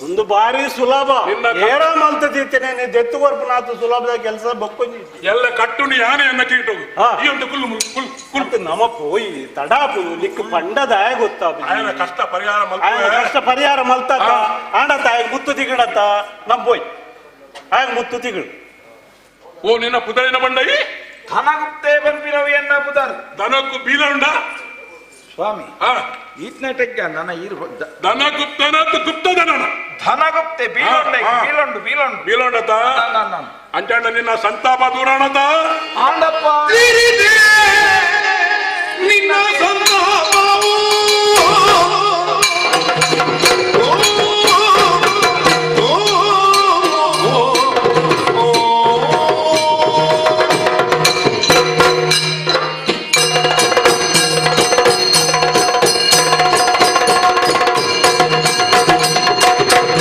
ಒಂದು ಬಾರಿ ಸುಲಭ ನಿನ್ನ- ಏರ ಮಲ್ತದಿತ್ತೇನೆ ನೀ ದೆತ್ತು ಕೊರ್ಪುನಾತು ಸುಲಭದ ಕೆಲಸ ಬಕ್ಕೊಂಜಿ ಎಲ್ಲ ಕಟ್ಟುನಿ ಯಾನೆ ಅನ್ನ ಕೀಟು ಹಾ. ಈ ಒಂದು ಕುಲ್ಲು ಕುಲ್ ಕುಲ್ ಮತ್ತೆ ನಮ ಪೋಯಿ ತಡಾಪು ನಿಕ್ ಪಂಡದಾಯ ಗೊತ್ತಾಪ ಆಯನ ಕಷ್ಟ ಪರಿಹಾರ ఆయన ಮಲ್ಪುವೆ కష్ట పరిహారం మల్తాక ఆ. ఆడత ఆయన ముత్తు దిగడత నమ్మోయ్ ఆయన ముత్తు దిగడు ಓ ನಿನ್ನ ಪುದರಿನ ಬಂಡೈ ಧನಗುಪ್ತೆ ಪಂಪಿನವಿಯನ್ನ ಪುದರ್ ದನಕ್ಕು ಬೀಲಂಡ ಸ್ವಾಮಿ ಹಾ ಈತ್ನೆಟೆಗ್ಗ ನನ್ನ ಈರು ದನ ಗುಪ್ತನದ್ದು ಗುಪ್ತದನ ಧನಗುಪ್ತೆ ಬೀಲೊಂಡೆ ಆ, ಆ. ಬೀಲೊಂಡು ಬೀಲೊಂಡು ಬೀಲಂಡತ ನಾನು ಅಂಚಣ್ಣ ನಿನ್ನ ಸಂತಾಪ ದೂರಾಣತ ಆಂಡಪ್ಪ ತೀರಿದೆ ನಿನ್ನ ಸಂತಾಪವು.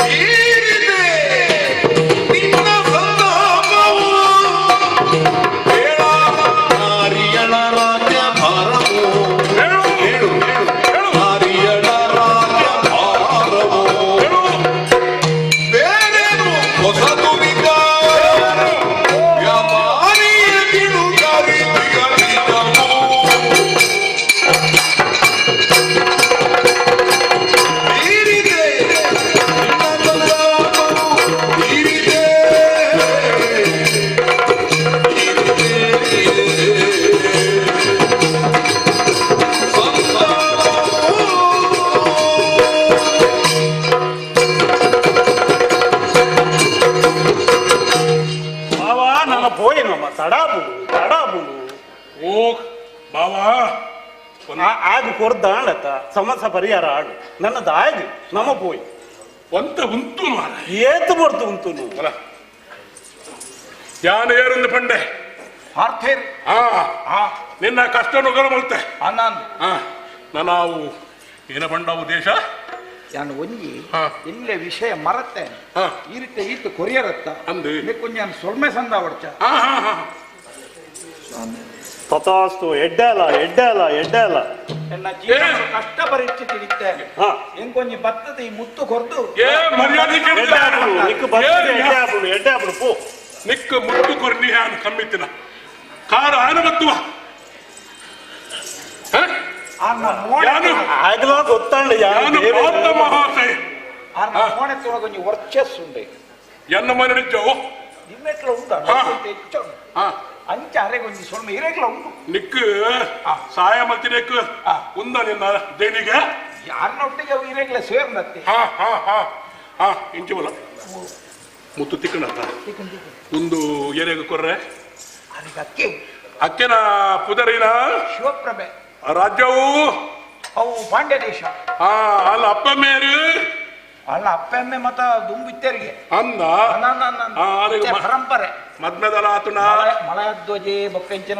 ತೀರಿದೆ ನಿನ್ನ ಸಂತಾಪವು. ಬೇಡ ನಾರಿಯಳ ರಾಜ್ಯ ಭಾರವು. ಹೇಳು ಹೇಳು ಹೇಳು ನಾರಿಯಳ ರಾಜ್ಯ ಭಾರವು. ಹೇಳು ಬೇರೇನು ಹೊಸತು ವಿಕಾರ ವ್ಯಾಪಾರಿಯ ಕಿಡುಕಾರಿ ದಿಗದಿಗವು. ತೀರಿದೆ ನಿನ್ನ ಸಂತಾಪವು. ತೀರಿದೆ బావా నన్న పోయి నమ్మ తడాపుడు తడాపుడు ಓ ಬಾವಾ ಆಗ ಕೊರ್ದ ಆಡತ ಸಮಸ್ಯೆ ಪರಿಹಾರ ಆಡು ನನ್ನದು ಆಗ ನಮ పోయి ಒಂತ ಉಂಟು ಮಾರ ಏತು ಬರ್ತು ಉಂಟು ಅಲ್ಲ ಯಾನ ಏರೊಂದು ಪಂಡೆ ಪಾರ್ಥೇರ್ ಹಾ ನಿನ್ನ ಕಷ್ಟ ನುಗ್ಗಲು ಮಲ್ತೆ ಅನ್ನಾನ್ ಹಾ ನಾವು ಏನ ಪಂಡವು ದೇಶ ನಾನು ಒಂಜಿ ಹಾ. ಇಲ್ಲೇ ವಿಷಯ ಮರತ್ತೇನೆ ಹಾ. ಈರಿಟ್ಟ ಈತು ಕೊರಿಯರತ್ತ ಅಂದು. ಕೊಂಚ ಸೊಲ್ಮೆ ಸಂದ ಹೊಡ್ಚ ಹಾ ಹಾ ಹಾ ತಥಾಸ್ತು ಎಡ್ಡಲ ಎಡ್ಡಲ ಎಡ್ಡಲ ನನ್ನ ಜೀವನ ಕಷ್ಟ ಪರಿಸ್ಥಿತಿ ಇತ್ತೇನೆ ಹಾ ಎಂಕೊಂಜಿ ಬತ್ತದ ಈ ಮುತ್ತು ಕೊರ್ದು ಏ ಮರ್ಯಾದೆ ಎಡ್ಡಾಪುಡು ನಿಕ್ ಬರ್ತದೆ ಎಡ್ಡಾಪುಡು ಎಡ್ಡಾಪುಡು ಪೋ ನಿಕ್ಕ ಮುಟ್ಟು ಕೊರ್ನಿ ಹಾನ್ ಕಮ್ಮಿತ್ತಿನ ಕಾರು ಆನ ಬತ್ತುವ ಯಾನು ಆಗಲೋ ಗೊತ್ತಾಂಡ ಯಾನು ಪಾತ್ರ ಮಹಾಶಯ ಮೋಣೆ ತೊಳಗೊಂಜಿ ವರ್ಚಸ್ ಉಂಡೆ ಎನ್ನ ಮನೆ ನಿಜವು ನಿಮ್ಮೆಟ್ಲ ಉಂಟು ಹಾ. ಹೆಚ್ಚು ಹಾ ಅಂಚ ಅರೆಗೊಂಜಿ ಸೊಲ್ಮೆ ಇರೆಗ್ಲ ಉಂಟು ನಿಕ್ಕು ಸಾಯ ಮತ್ತಿನಕ್ಕು ಉಂದ ನಿನ್ನ ದೇನಿಗೆ ಯಾರನ್ನೊಟ್ಟಿಗೆ ಅವು ಇರೆಗ್ಲ ಸೇರ್ನತ್ತೆ ಹಾ ಹಾ ಹಾ ಹಾ ಇಂಚು ಬಲ ಮುತ್ತು ತಿಕ್ಕಣತ್ತ ಒಂದು ಎರೆಗೆ ಕೊರ್ರೆ ಅದಕ್ಕೆ ಅಕ್ಕೆ ಅಕ್ಕೆನ ಪುದರಿನ ಶಿವಪ್ರಭೆ ರಾಜ್ಯವು ಅವು ಪಾಂಡ್ಯ ದೇಶ ಹಾ ಅಲ್ಲ ಅಪ್ಪ ಮೇರು ಅಲ್ಲ ಅಪ್ಪೆಮ್ಮೆ ಮತ ದುಂಬಿತ್ತರಿಗೆ ಅಂದ ಅದಕ್ಕೆ ಪರಂಪರೆ ಮದ್ಮೆದಲ ಆತುನ ಮಲಯಧ್ವಜೆ ಬೊಕ್ಕೆಂಚಿನ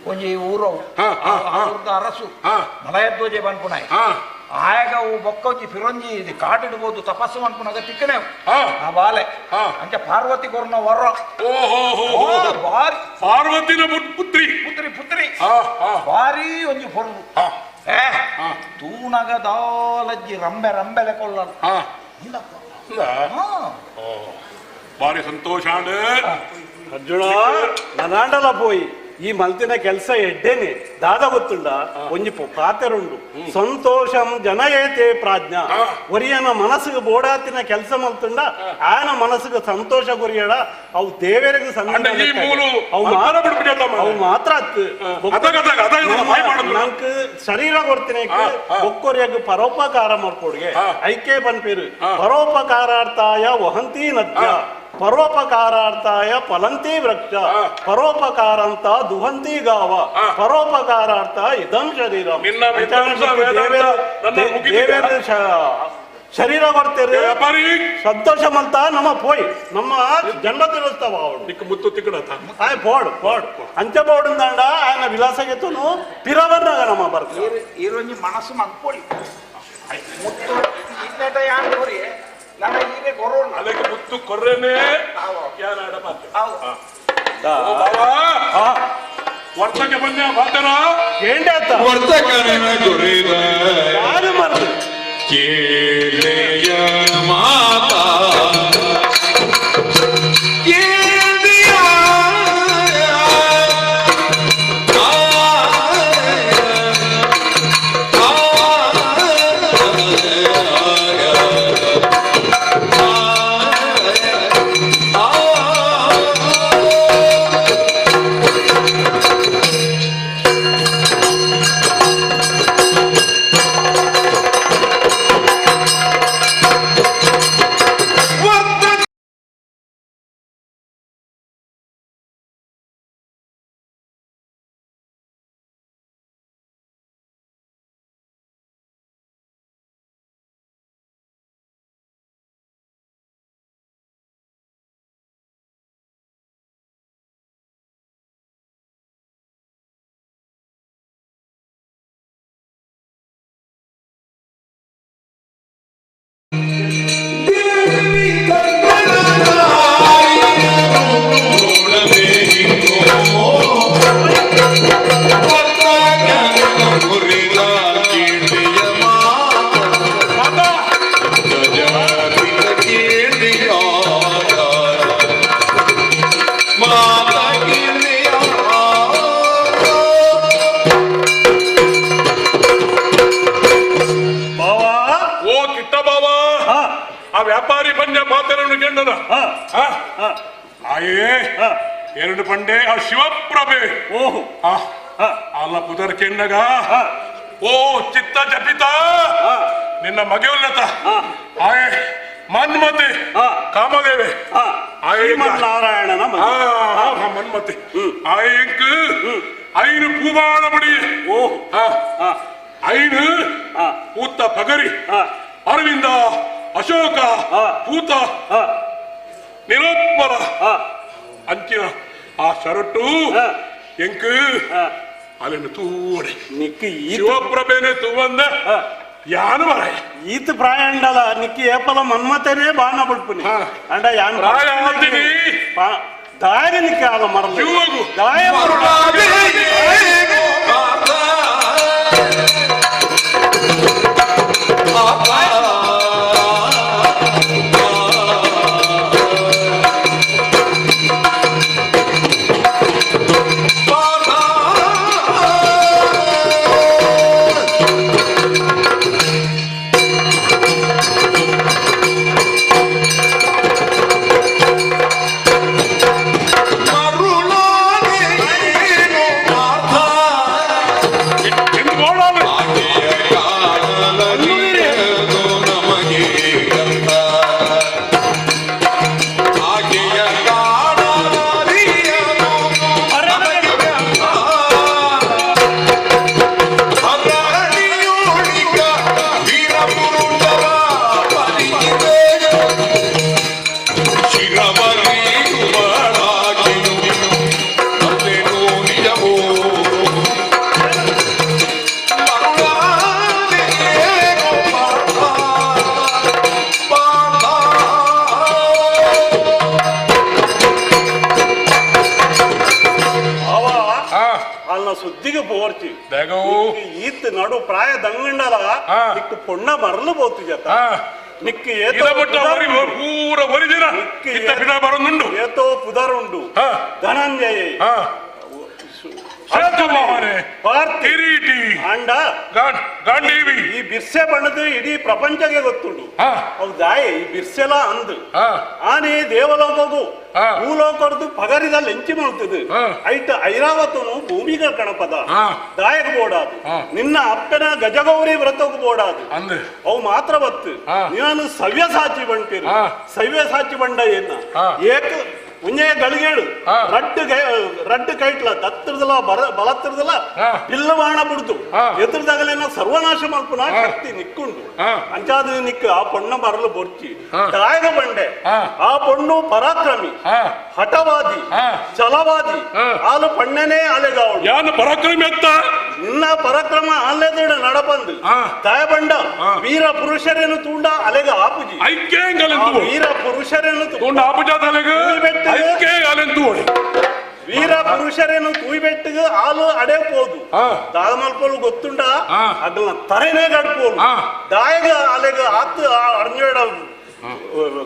ಒಂಜಿ ಊರವು ಹಾ, ಹಾ, ಹಾ. ಅವ್ರದ್ದು ಅರಸು ಹಾ ಮಲಯಧ್ವಜೆ ಬನ್ಪುನಾಯ್ ಹಾ ಆಗ ಅವು ಬೊಕ್ಕೊಂಜಿ ಫಿರಂಜಿ ಇದು ಕಾಡಿಡ್ಬೋದು ತಪಸ್ಸು ಮನ್ಪುನಾಗ ತಿಕ್ಕನೆವು ಹಾ ಆ ಬಾಲೆ ಹಾ. ಅಂಚ ಪಾರ್ವತಿ ಕೊರ್ನ ವರ ಓಹೋ ಓ, ಬಾರಿ ಪಾರ್ವತಿನ ಪುತ್ರಿ ಪುತ್ರಿ ಪುತ್ರಿ ಹಾ ಹಾ ಬಾರಿ ಒಂಜಿ ಹೊರದು ಹಾ ಏ ಹಾ. ತೂನಗ ದಾಲಜ್ಜಿ ರಂಬೆ ರಂಬೆಲೆ ಕೊಲ್ಲರು ಹಾ ಇಲ್ಲಪ್ಪ ಇಲ್ಲ? ಹಾ ಬಾರಿ ಸಂತೋಷ ಅಂಡ್ ಅರ್ಜುನ ನನಾಂಡಲ పోయి ఈ మల్తిన ಕೆಲಸ ఎడ్డేనే దాదా ಗೊತ್ತುಂಡ ಒಂಜಿ ಪಾತೆರುಂಡು ಸಂತೋಷಂ ಜನಯೇತೆ ಪ್ರಾಜ್ಞ ಒರಿಯನ ಮನಸ್ಸಿಗೆ ಬೋಡಾತಿನ ಕೆಲಸ ಮಲ್ತುಂಡ ಆನ ಮನಸ್ಸಿಗೆ ಸಂತೋಷ ಕೊರಿಯಡ ಅವು ದೇವರಿಗೆ ಈ ಮೂಲು ಅಲ್ಪನ ಬಿಡ್ಬಿಟ್ಟಲ್ಲ ಮಾರ್ರೆ. ಅವು ಮಾತ್ರ ನಂಕ್ ಶರೀರ ಕೊಡ್ತೀನಿ ಒಕ್ಕೊರಿಯಾಗ ಪರೋಪಕಾರ ಮಾಡ್ಕೊಡ್ಗೆ ಐಕೆ ಪನ್ಪೇರು ಪರೋಪಕಾರಾರ್ಥಾಯ ವಹಂತಿ ನದ್ಯ ಪರೋಪಕಾರಾರ್ಥಾಯ ಫಲಂತಿ ವೃಕ್ಷ ಪರೋಪಕಾರಂತ ದುಹಂತಿ ಗಾವ ಪರೋಪಕಾರಾರ್ಥ ಇದಂ ಶರೀರ ನಿನ್ನ ವಿದ್ವಾಂಸ ವೇದಾಂತ ನನ್ನ ಮುಗಿದಿದೆ. ಶರೀರ ಬರ್ತೀರಿ ವ್ಯಾಪಾರಿ ಸಂತೋಷ ಮಲ್ತ ನಮ್ಮ ಪೋಯ್ ನಮ್ಮ ಜನ್ಮ ತಿಳಿಸ್ತಾವ ಅವಳು ನಿಕ್ಕ ಮುತ್ತು ತಿಕ್ಕಡತ ಆಯ್ ಬೋರ್ಡ್ ಅಂಚೆ ಬೋರ್ಡ್ ದಾಂಡ ఆయన ವಿಲಾಸಗೆತನು ಪಿರವರ್ನಾಗ ನಮ್ಮ ಬರ್ತೀವಿ ಈರೊಂಜಿ ಮನಸ್ಸು ಮನ್ಕೊಳ್ಳಿ ಮುತ್ತು ಇನ್ನೇಟ ಯಾನ್ ಕೊರಿ ನನ್ನ ಹೀಗೆ ಕೊರೋಲ್ಲ ಅದಕ್ಕೆ ಮುತ್ತು ಕೊರ್ರೇನೆ ಯಾನಾಡ ಮಾತು ಅವು ಓ ಬಾವಾ ವರ್ತಕ್ಕೆ ಬಂದ ಬಾತನ ಏಂಡಾತ ವರ್ತಕನ ದೊರೆದ ಯಾರು ಮರ್ದು ಕೇಳೆಯ ಮಾತಾ ಕೇಳಿಯ ವ್ಯಾಪಾರಿ ಪಂಜ ಪಾತ್ರವನ್ನು ಗೆಂಡದ ಆಯೇ ಎರಡು ಪಂಡೆ ಆ ಶಿವಪ್ರಭೆ ಓಹೋ ಅಲ್ಲ ಪುದರ್ ಕೆಂಡಗ ಓ ಚಿತ್ತ ಜಪಿತ ನಿನ್ನ ಮಗೆಯುಲ್ಲತ ಆಯೇ ಮನ್ಮತೆ ಕಾಮದೇವೆ ನಾರಾಯಣನ ಮನ್ಮತೆ ಆಯಂಕ್ ಐನು ಪೂವಾಳ ಬಡಿ ಐನು ಪೂತ ಪಗರಿ ಅರವಿಂದ ಅಶೋಕ ಪೂತ ನಿರೋತ್ಪರ ಅಂಚಿನ ಆ ಶರಟು ಎಂಕ್ ಅಲ್ಲಿನ ತೂವಡೆ ನಿಕ್ಕಿ ಶಿವಪ್ರಭೆನೆ ತೂವಂದ ಯಾನು ಮರ ಈತ ಪ್ರಾಯಂಡಲ ನಿಕ್ಕಿ ಏಪಲ ಮನ್ಮತನೇ ಬಾಣ ಬಿಡ್ಪುನಿ ಅಂಡ ಯಾನ್ ಪ್ರಾಯ ಆತೀನಿ ದಾರಿ ನಿಕ್ಕಿ ಆಲ ಮರಲು ಶಿವಗು ದಾಯ ಸುದ್ದಿಗೆ ಬೋರ್ಚಿ ಈತ್ ನಡು ಪ್ರಾಯ ದಂಗಂಡಲ ನಿಕ್ಕು ಪೊಣ್ಣ ಮರಲು ಬೋತು ಜತ ನಿಕ್ಕು ಪೂರ ಒರಿಜಿನ ಬರುಂಡು ಏತೋ ಪುದರುಂಡು ಧನಂಜಯ ಕಿರೀಟಿ ಅಂಡ ಗಾಂಡೀವಿ ಈ ಬಿರ್ಸೆ ಬಣ್ಣದ ಇಡೀ ಪ್ರಪಂಚಕ್ಕೆ ಗೊತ್ತುಂಡು ಹೌದಾಯೆ ಈ ಬಿರ್ಸೆಲ ಅಂದು ಆನೆ ದೇವಲೋಕಗೂ ಭೂಲೋಕದ್ದು ಪಗರಿದ ಲೆಂಚಿ ಮಾಡ್ತದೆ ಐಟ ಐರಾವತನು ಭೂಮಿಗ ಕಣಪದ ದಾಯಕ ಬೋಡಾದು ನಿನ್ನ ಅಪ್ಪನ ಗಜಗೌರಿ ವ್ರತಕ್ಕೂ ಬೋಡಾದು ಅವು ಮಾತ್ರ ಬತ್ತು ನೀನು ಸವ್ಯ ಸಾಚಿ ಬಂಟಿರು ಸವ್ಯ ಸಾಚಿ ಬಂಡ ಏನ ಏಕ ಉಂಜೆ ಗಳಿಗೇಳು ರಡ್ಡು ಕೈಟ್ಲ ತತ್ತಿರದಲ್ಲ ಬಲತ್ತಿರದಲ್ಲ ಇಲ್ಲವಾಣ ಬಿಡ್ತು ಎದುರ್ದಾಗಲೇನ ಸರ್ವನಾಶ ಮಲ್ಪನ ಶಕ್ತಿ ನಿಕ್ಕೊಂಡು ಅಂಚಾದ ನಿಕ್ಕ ಆ ಪೊಣ್ಣ ಮರಲು ಬೊರ್ಚಿ ದಾಯಗ ಬಂಡೆ ಆ ಪೊಣ್ಣು ಪರಾಕ್ರಮಿ ಹಠವಾದಿ ಛಲವಾದಿ ಆಲು ಪಣ್ಣನೇ ಅಲೆಗಾವಳು ಯಾನು ಪರಾಕ್ರಮಿ ಅಂತ ನಿನ್ನ ಪರಾಕ್ರಮ ಅಲ್ಲೆದಡ ನಡಬಂದು ದಾಯ ಬಂಡ ವೀರ ಪುರುಷರೇನು ತೂಂಡ ಅಲೆಗ ಆಪುಜಿ ಐಕ್ಯ ವೀರ ಪುರುಷರೇನು ತೂಂಡ ಆಪುಜ ತಲೆಗ ಐಕ್ಯ ಅಲೆಂದು ವೀರ ಪುರುಷರೇನು ತೂಯ್ಬೆಟ್ಟಿಗೆ ಹಾಲು ಅಡೆಯಬಹುದು ಹಾ. ದಾದ ಮಲ್ಪಲು ಗೊತ್ತುಂಡ ಹಾ. ಅದನ್ನ ತರೆನೇ ಗಡ್ಪೋಲು ಹಾ. ದಾಯಗ ಅಲೆಗ ಆತು ಅರ್ಜೋಡ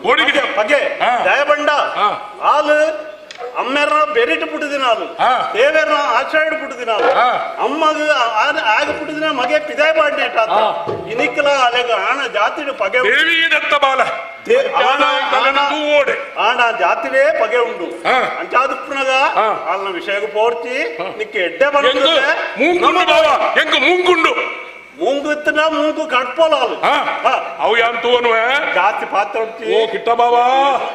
ಓಡಿಗೆ. ಪಗೆ ಹಾ. ದಯಬಂಡ ಹಾ. ಹಾಲು ಅಮ್ಮೆರ್ನ ಬೆರಿಟ್ ಪುಟ್ಟಿದಿನಾಲು ಹಾ. ದೇವೇರ್ನ ಆಚರಣೆ ಪುಟ್ಟಿದಿನಾಲು ಹಾ. ಅಮ್ಮಗ ಆಗ ಪುಟ್ಟಿದಿನ ಮಗೆ ಪಿದಾಯ ಮಾಡಿಟ್ಟ ಹಾ. ಇನಿಕ್ಕಲ ಅಲೆಗ ಆಣ ಜಾತಿಡು ಪಗೆ ದೇವಿಗೆ ದತ್ತ ಬಾಲ ತೂವೋಡೆ ಆಣ ಜಾತಿಲೇ ಪಗೆ ಉಂಡು ಹಾ. ಅಂಚಾದುಪ್ಪನಗ ಹಾ. ಅಲ್ಲ ವಿಷಯಕ್ಕೆ ಪೋರ್ಚಿ ನಿಕ್ಕೆ ಎಡ್ಡೆ ಎಂಗು ಬಂದ್ರೆ ಮೂಂಗುಂಡು ಬಾವ ಎಂಗು ಮೂಂಗುಂಡು ಮೂಂಗು ಇತ್ತನ ಮೂಂಗು ಕಟ್ಪೋಲಾಲು ಅವು ಯಾನ್ ತೂವನುವೆ ಜಾತಿ ಪಾತ್ರ ಹೊಡ್ತಿ ಓ ಕಿಟ್ಟ ಬಾವ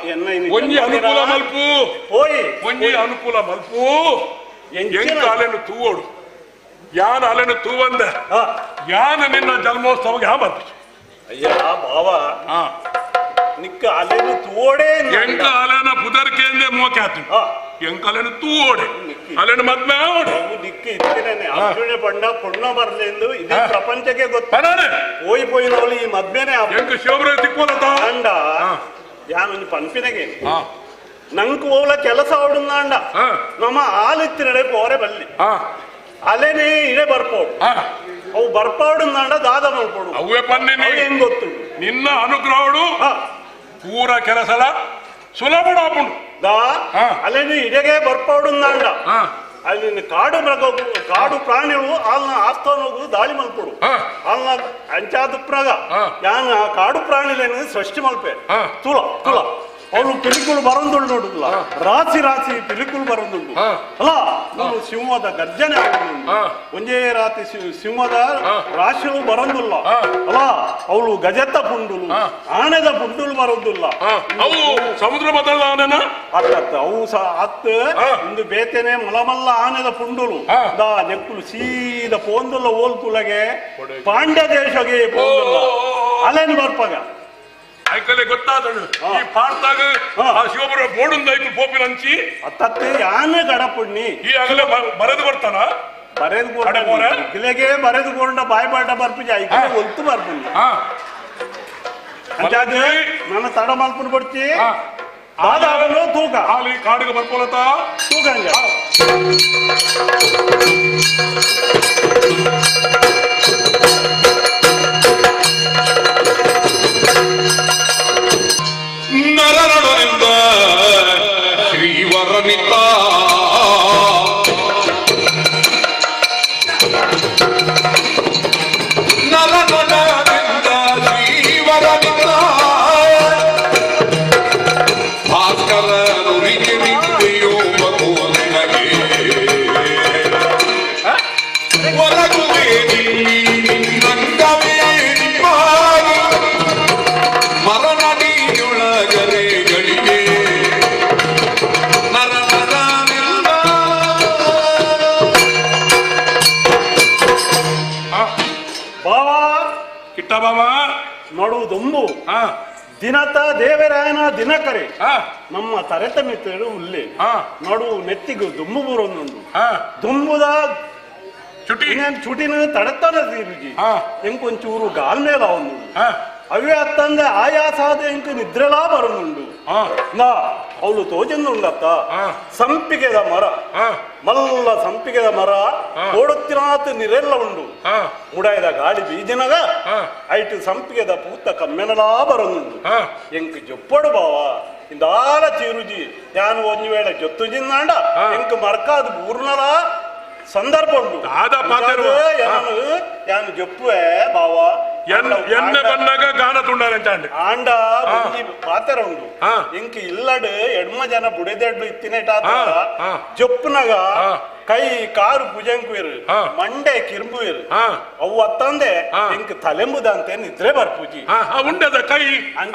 ಎನ್ನ ಒಂಜಿ ಅನುಕೂಲ ಮಲ್ಪು ಹೋಯ್ ಒಂಜಿ ಅನುಕೂಲ ಮಲ್ಪು ಎಂಚಿನ- ಎಂಕ ಅಲೆನು ತೂವೋಡು ಯಾನ್ ಅಲೆನು ತೂವಂದ ಹಾ. ಯಾನ್ ನಿನ್ನ ಜನ್ಮೋತ್ಸವಕ್ಕೆ ಹಾ ಬರ್ತು ಅಯ್ಯ ಬಾವ ಹಾ ನಿಕ್ಕ ಅಲೆನು ತೋಡೆ ಎಂಕ ಅಲೆನ ಪುದರ್ಕೆಂದೆ ಮೋಕೆ ಆತು ಎಂಕ ಅಲೆನು ತೂವೋಡೆ ಅಲೆನು ಮದ್ಮೆ ಆವೋಡೆ ನಿಕ್ಕ ಇತ್ತೇನೆ ಅರ್ಜುನ ಬಂಡ ಪುಣ್ಯ ಬರ್ಲೆಂದು ಇದೇ ಪ್ರಪಂಚಕ್ಕೆ ಗೊತ್ತ ಬನಾನೆ ಹೋಯ್ ಪೋಯಿನವಳು ಈ ಮದ್ಮೆನೆ ಎಂಕ ಶಿವಬ್ರ ತಿಕ್ಕೋಲತ ಅಂಡ ಯಾನೊಂದು ಪಂಪಿನಗೆ ಹಾ ನಂಗೆ ಹೋಗ್ಲ ಕೆಲಸ ಅವಡುಂದ ಹಾ. ನಮ್ಮ ಹಾಲಿತ್ತಿನಡೆ ಪೋರೆ ಬಲ್ಲಿ ಹಾ ಅಲೆನೇ ಇಡೆ ಬರ್ಪೋಡು ಹಾ ಅವು ಬರ್ಪಾಡುಂದಾಂಡ ದಾದ ಮಾಡ್ಕೊಡು ಅವೇ ಪನ್ನಿನಿ ಹೆಂಗ್ ಗೊತ್ತುಂಡು ನಿನ್ನ ಅನುಗ್ರಹಗಳು ಹಾ ಪೂರ ಕೆಲಸಲ ಸುಲಭ ಆಪುಂಡು ದಾ ಹಾ. ಅಲೆನೇ ಇಡೆಗೆ ಬರ್ಪಾಡುಂದಾಂಡ ಹಾ ಅಲ್ಲಿ ಕಾಡು ಪ್ರಾಣಿಗಳು ಅಲ್ನ ಆಸ್ತವನೋಗು ದಾಳಿ ಮಲ್ಪಡು ಹಾ. ಅಲ್ನ ಅಂಚಾದುಪ್ರಾಗ ಹಾ. ಯಾನ್ ಆ ಕಾಡು ಪ್ರಾಣಿಲೇನು ಸೃಷ್ಟಿ ಮಲ್ಪೆ ಹಾ. ತುಳ ಅವಳು ಪಿಲಿಕುಳು ಬರಂದುಂಡು ನೋಡುದಿಲ್ಲ ರಾಸಿ ರಾಸಿ ಪಿಲಿಕುಳು ಬರಂದುಂಡು ಹಾ. ಅಲ್ಲ ನಾವು ಸಿಂಹದ ಗರ್ಜನೆ ಆಗುದುಂಡು ಹಾ. ಒಂದೇ ರಾತ್ರಿ ಸಿಂಹದ ರಾಶಿಗಳು ಬರಂದಿಲ್ಲ ಹಾ. ಅಲ್ಲ ಅವಳು ಗಜತ್ತ ಪುಂಡುಲು ಹಾ. ಆನೆದ ಪುಂಡುಲು ಬರೋದಿಲ್ಲ ಹಾ ಅವು ಸಮುದ್ರ ಬದಲ ಆನೆನ ಅತ್ತ ಅವು ಸಹ ಅತ್ತ ಹಾ. ಇಂದು ಬೇತೆನೆ ಮಲಮಲ್ಲ ಆನೆದ ಪುಂಡುಲು ಹಾ. ದಾ ನೆಕ್ಕುಲು ಸೀದ ಪೋಂದುಲ್ಲ ಓಲ್ತುಲಗೆ ಪಾಂಡ್ಯ ದೇಶಗೆ ಪೋಂದುಲ್ಲ ಅಲ್ಲೇನು ಬರ್ಪಾಗ ಐಕಲೆ ಗೊತ್ತಾದಳು ಹಾ. ಈ ಪಾಡ್ತಾಗ ಹಾ. ಆ ಶಿವಬ್ರ ಬೋಡುಂದ ಐಕು ಪೋಪಿನ ಹಂಚಿ ಅತ್ತತ್ತೆ ಯಾನೆ ಗಡಪುಣ್ಣಿ ಈ ಆಗಲೇ ಬರೆದು ಬರ್ತಾನ ಬರೆದುಕೊಂಡ ಅಡೆ ಪೋರೆ? ಇಗಿಲೆಗೆ ಬರೆದುಕೊಂಡ ಬಾಯ್ಪಾಟ ಬರ್ಪಿಜ ಐಕಲೆ ಒಲ್ತು ಬರ್ಪುಣ್ಣಿ ಹಾ ಅಂಚಾದ ನನ್ನ ತಡ ಮಲ್ಪುನ್ ಕೊಡ್ತಿ ಹಾ. ದಾದಾವನು ತೂಕ ಅಲ್ಲಿ ಕಾಡಿಗೆ ಬರ್ಕೊಳತ ತೂಕ ಹಂಗ ನರನೊಡನಿಂದ ಶ್ರೀವರನಿತ ನರನೊಡನಿಂದ ಶ್ರೀವರನಿತ ಭಾಸ್ಕರ ನುರಿಗೆ ನಿತ್ಯೋ ಮಗೋನಗೆ ಒರಗುವೆ ನಿನ್ನಂಗವೇ ನಿಮ್ಮಾಗಿ ಮರಣಡಿಯೊಳಗರೆ ಗಳಿಗೆ ನರನರನೆಲ್ಲ ಬಾವ ಕಿಟ್ಟ ಬಾಮ ನೋಡುವುದೊಂದು ಹಾ ದಿನತ ದೇವರಾಯನ ದಿನಕರೆ ಹಾ ನಮ್ಮ ತರೆತ ಮಿತ್ರರು ಉಲ್ಲೆ ಹಾ ನೋಡು ನೆತ್ತಿಗೂ ದುಂಬು ಬರೋದು ಹಾ ದುಂಬುದ ಚುಟಿ ಇನ್ನೇನು ಚುಟಿನ ತಡೆತಾನ ತೀರುಜಿ ಹಾ ಎಂಕೊಂಚೂರು ಗಾಲ್ ಮೇಲೆ ಅವನು ಹಾ ಅವೇ ಅತ್ತಂದೆ ಆಯಾಸಾದ ಎಂಕ ನಿದ್ರೆಲಾ ಬರೋನುಂಡು ಹಾ ನಾ ಅವಳು ತೋಜಂದುಂಡತ್ತ ಹಾ. ಸಂಪಿಗೆದ ಮರ ಹಾ ಮಲ್ಲ ಸಂಪಿಗೆದ ಮರ ಹಾ. ಓಡುತ್ತಿನಾತ್ ನಿರೆಲ್ಲ ಉಂಡು ಹಾ ಮುಡಾಯ್ದ ಗಾಳಿ ಬೀಜಿನಗ ಹಾ. ಐಟು ಸಂಪಿಗೆದ ಪೂತ ಕಮ್ಮೆನಲಾ ಬರೋನುಂಡು ಹಾ ಎಂಕ್ ಜೊಪ್ಪಡು ಬಾವ ಇಂದಾಲ ಚೀರುಜಿ ಯಾನು ಒಂಜಿ ವೇಳೆ ಜೊತ್ತು ಜಿನ್ನಾಂಡ ಹಾ. ಎಂಕ್ ಮರ್ಕಾದ ಬೂರ್ನಲ ಸಂದರ್ಭ ಉಂಡು ದಾದ ಪಾತೆರು. ಯಾನು ಜೊಪ್ಪುವೆ ಬಾವ ಎಣ್ಣೆ ಬಂದಾಗ ಗಾನ ತುಂಡಾನೆ ಚಾಂಡ್ ಆಂಡ ಒಂಜಿ ಪಾತೆರ ಉಂಡು ಹಾ. ಎಂಕ್ ಇಲ್ಲಡ್ ಎಡ್ಮ ಜನ ಬುಡೆದೆಡ್ಲು ಇತ್ತಿನೇಟಾತ ಹಾ. ಹಾ. ಜೊಪ್ಪುನಗ ಹಾ. ಕೈ ಕಾರು ಭುಜಂಕುವಿರು ಹಾ. ಮಂಡೆ ಕಿರ್ಬುವಿರು ಹಾ ಅವು ಅತ್ತಂದೆ ಹಾ. ಎಂಕ್ ತಲೆಂಬುದಂತೆ ನಿದ್ರೆ ಬರ್ಪುಜಿ ಹಾ ಉಂಡದ ಕೈ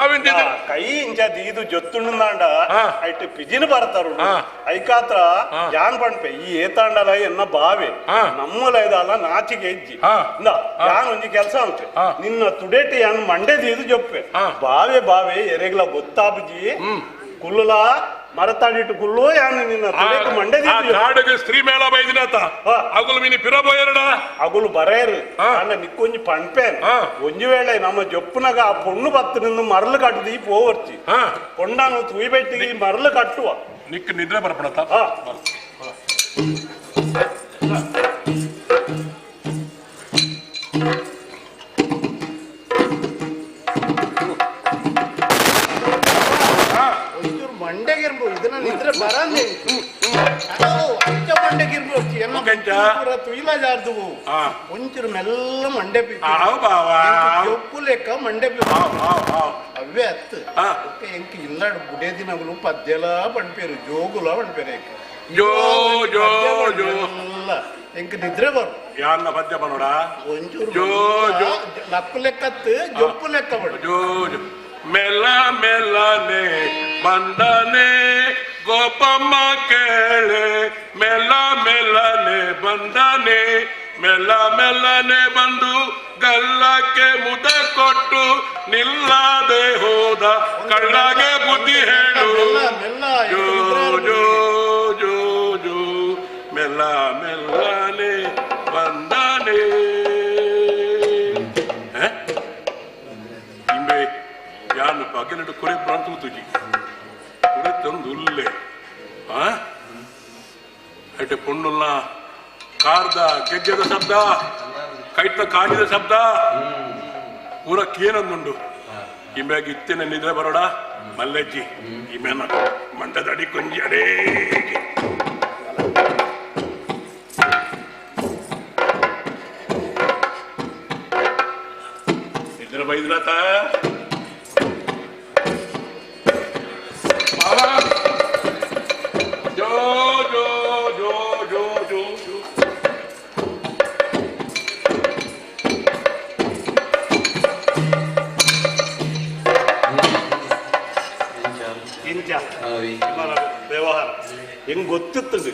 ಅವೆಂದಿದೆ ಕೈ ಇಂಚ ದೀದು ಜೊತ್ತುಂಡಾಂಡ ಹಾ. ಐಟ್ ಪಿಜಿನ ಬರ್ತಾರು ಹಾ. ಐಕಾತ್ರ ಹಾ. ಯಾನ್ ಪಣ್ಪೆ ಈ ಏತಾಂಡಲ ಎನ್ನ ಬಾವೆ ಹಾ. ನಮ್ಮಲೈದಲ್ಲ ನಾಚಿಗೆ ಇಜ್ಜಿ ಹಾ. ಯಾನ್ ಒಂಜಿ ಕೆಲಸ ಅಂತೆ ಹಾ. ನಿನ್ನ ತುಡೇಟಿ ಯಾನ್ ಮಂಡೆ ದೀದು ಜೊಪ್ಪೆ ಹಾ. ಬಾವೆ ಬಾವೆ ಎರೆಗ್ಲ ಗೊತ್ತಾಬುಜಿ ಕುಲ್ಲುಲ ಮರತಾಡಿಟ್ಟು ಕುಲ್ಲು ಯಾನ್ ನಿನ್ನ ತುಡೇಟಿ ಮಂಡೆ ದೀದು ಜೊಪ್ಪೆ. ಕಾಡಿಗೆ ಸ್ತ್ರೀ ಮೇಳ ಬೈದಿನತ ಹಾ. ಅಗುಲು ಮಿನಿ ಪಿರಬೋಯರಡ ಅಗುಲು ಬರೇರು ಹಾ. ಅಣ್ಣ ನಿಕ್ಕೊಂಜಿ ಪಣ್ಪೇನ್ ಹಾ. ಒಂಜಿ ವೇಳೆ ನಮ್ಮ ಜೊಪ್ಪುನಗ ಆ ಪೊಣ್ಣು ಬತ್ತು ನಿನ್ನ ಮರಳು ಕಟ್ಟದಿ ಪೋವರ್ಚಿ ಹಾ ಪೊಂಡಾನು ತುಯ್ಬೆಟ್ಟಿಗೆ ಮರಳು ಕಟ್ಟುವ ನಿಕ್ ನಿದ್ರೆ ಬರ್ಪಡತ ಹಾ ಒಂಚೂರು ಮಂಡೆಗಿರ್ಬೋದು ಇದನ್ನ ನಿದ್ರೆ ಬರಂದೆ ಅಂಚ ಮಂಡೆಗಿರ್ಬೋದು ಮುಖಂಚ? ತುಯಿಲ ಜಾರ್ದು ಹಾ. ಒಂಚೂರು ಮೆಲ್ಲ ಮಂಡೆ ಆವ್ ಬಾವಾ. ಜೊಪ್ಪು ಲೆಕ್ಕ ಮಂಡೆ ಆವ್. ಅವೇ ಅತ್ತು ಹಾ. ಎಂಕ್ ಇಲ್ಲ ಬುಡೇ ದಿನಗಳು ಪದ್ಯಲ ಪಂಪೇರು ಜೋಗುಲ ಪಂಪೇರು ಜೋ ಜೋ ಜೋ ಎಂಕ್ ನಿದ್ರೆ ಬರು ಯಾನ್ನ ಪದ್ಯ ಬನ್ನೋಡ ಒಂಚೂರು ಜೋ ಜೋ ಲಕ್ಕು ಲೆಕ್ಕತ್ತು ಜೊಪ್ಪು ಲೆಕ್ಕ ಬಡು ಜೋ ಜೋ ಮೆಲ್ಲ ಮೆಲ್ಲನೆ ಬಂದನೆ ಗೋಪಮ್ಮ ಕೇಳೆ ಮೆಲ್ಲ ಮೆಲ್ಲನೆ ಬಂದನೆ ಮೆಲ್ಲ ಮೆಲ್ಲನೆ ಬಂದು ಗಲ್ಲಕ್ಕೆ ಮುದ ಕೊಟ್ಟು ನಿಲ್ಲದೆ ಹೋದ ಕಳ್ಳಗೆ ಬುದ್ಧಿ ಹೇಳು ಮೆಲ್ಲ ಜೋ ಜೋ ಜೋ ಜೋ ಮೆಲ್ಲ ಮೆಲ್ಲನೆ ಬಂದನೆ ಇಂಬೆ ಯಾನು ಪಗಲಿಟ್ಟು ಕೊರೆ ಪ್ರಾಂತು ತುಜಿ ಕೊರೆ ತಂದು ಉಲ್ಲೆ ಅಟೆ ಪೊಣ್ಣುಲ್ಲ ಕಾರ್ದ ಗೆಜ್ಜೆದ ಶಬ್ದ ಕೈತ ಕಾಜಿದ ಶಬ್ದ ಪೂರ ಕೇನಂದುಂಡು ಇಂಬೆಗೆ ಇತ್ತೇನೆ ನಿದ್ರೆ ಬರೋಡ ಮಲ್ಲೆಜ್ಜಿ ಇಮೇನ ಮಂಟದಡಿ ಕೊಂಜಿ ಅಡೇ ನಿದ್ರೆ ಬೈದ್ರತ ಜೋ ಜೋ ಜೋ ಜೋ ಜೋ ಜೋ ಇಂಚ ಇಮ್ಮನ ವ್ಯವಹಾರ ಹೆಂಗ್ ಗೊತ್ತಿತ್ತದು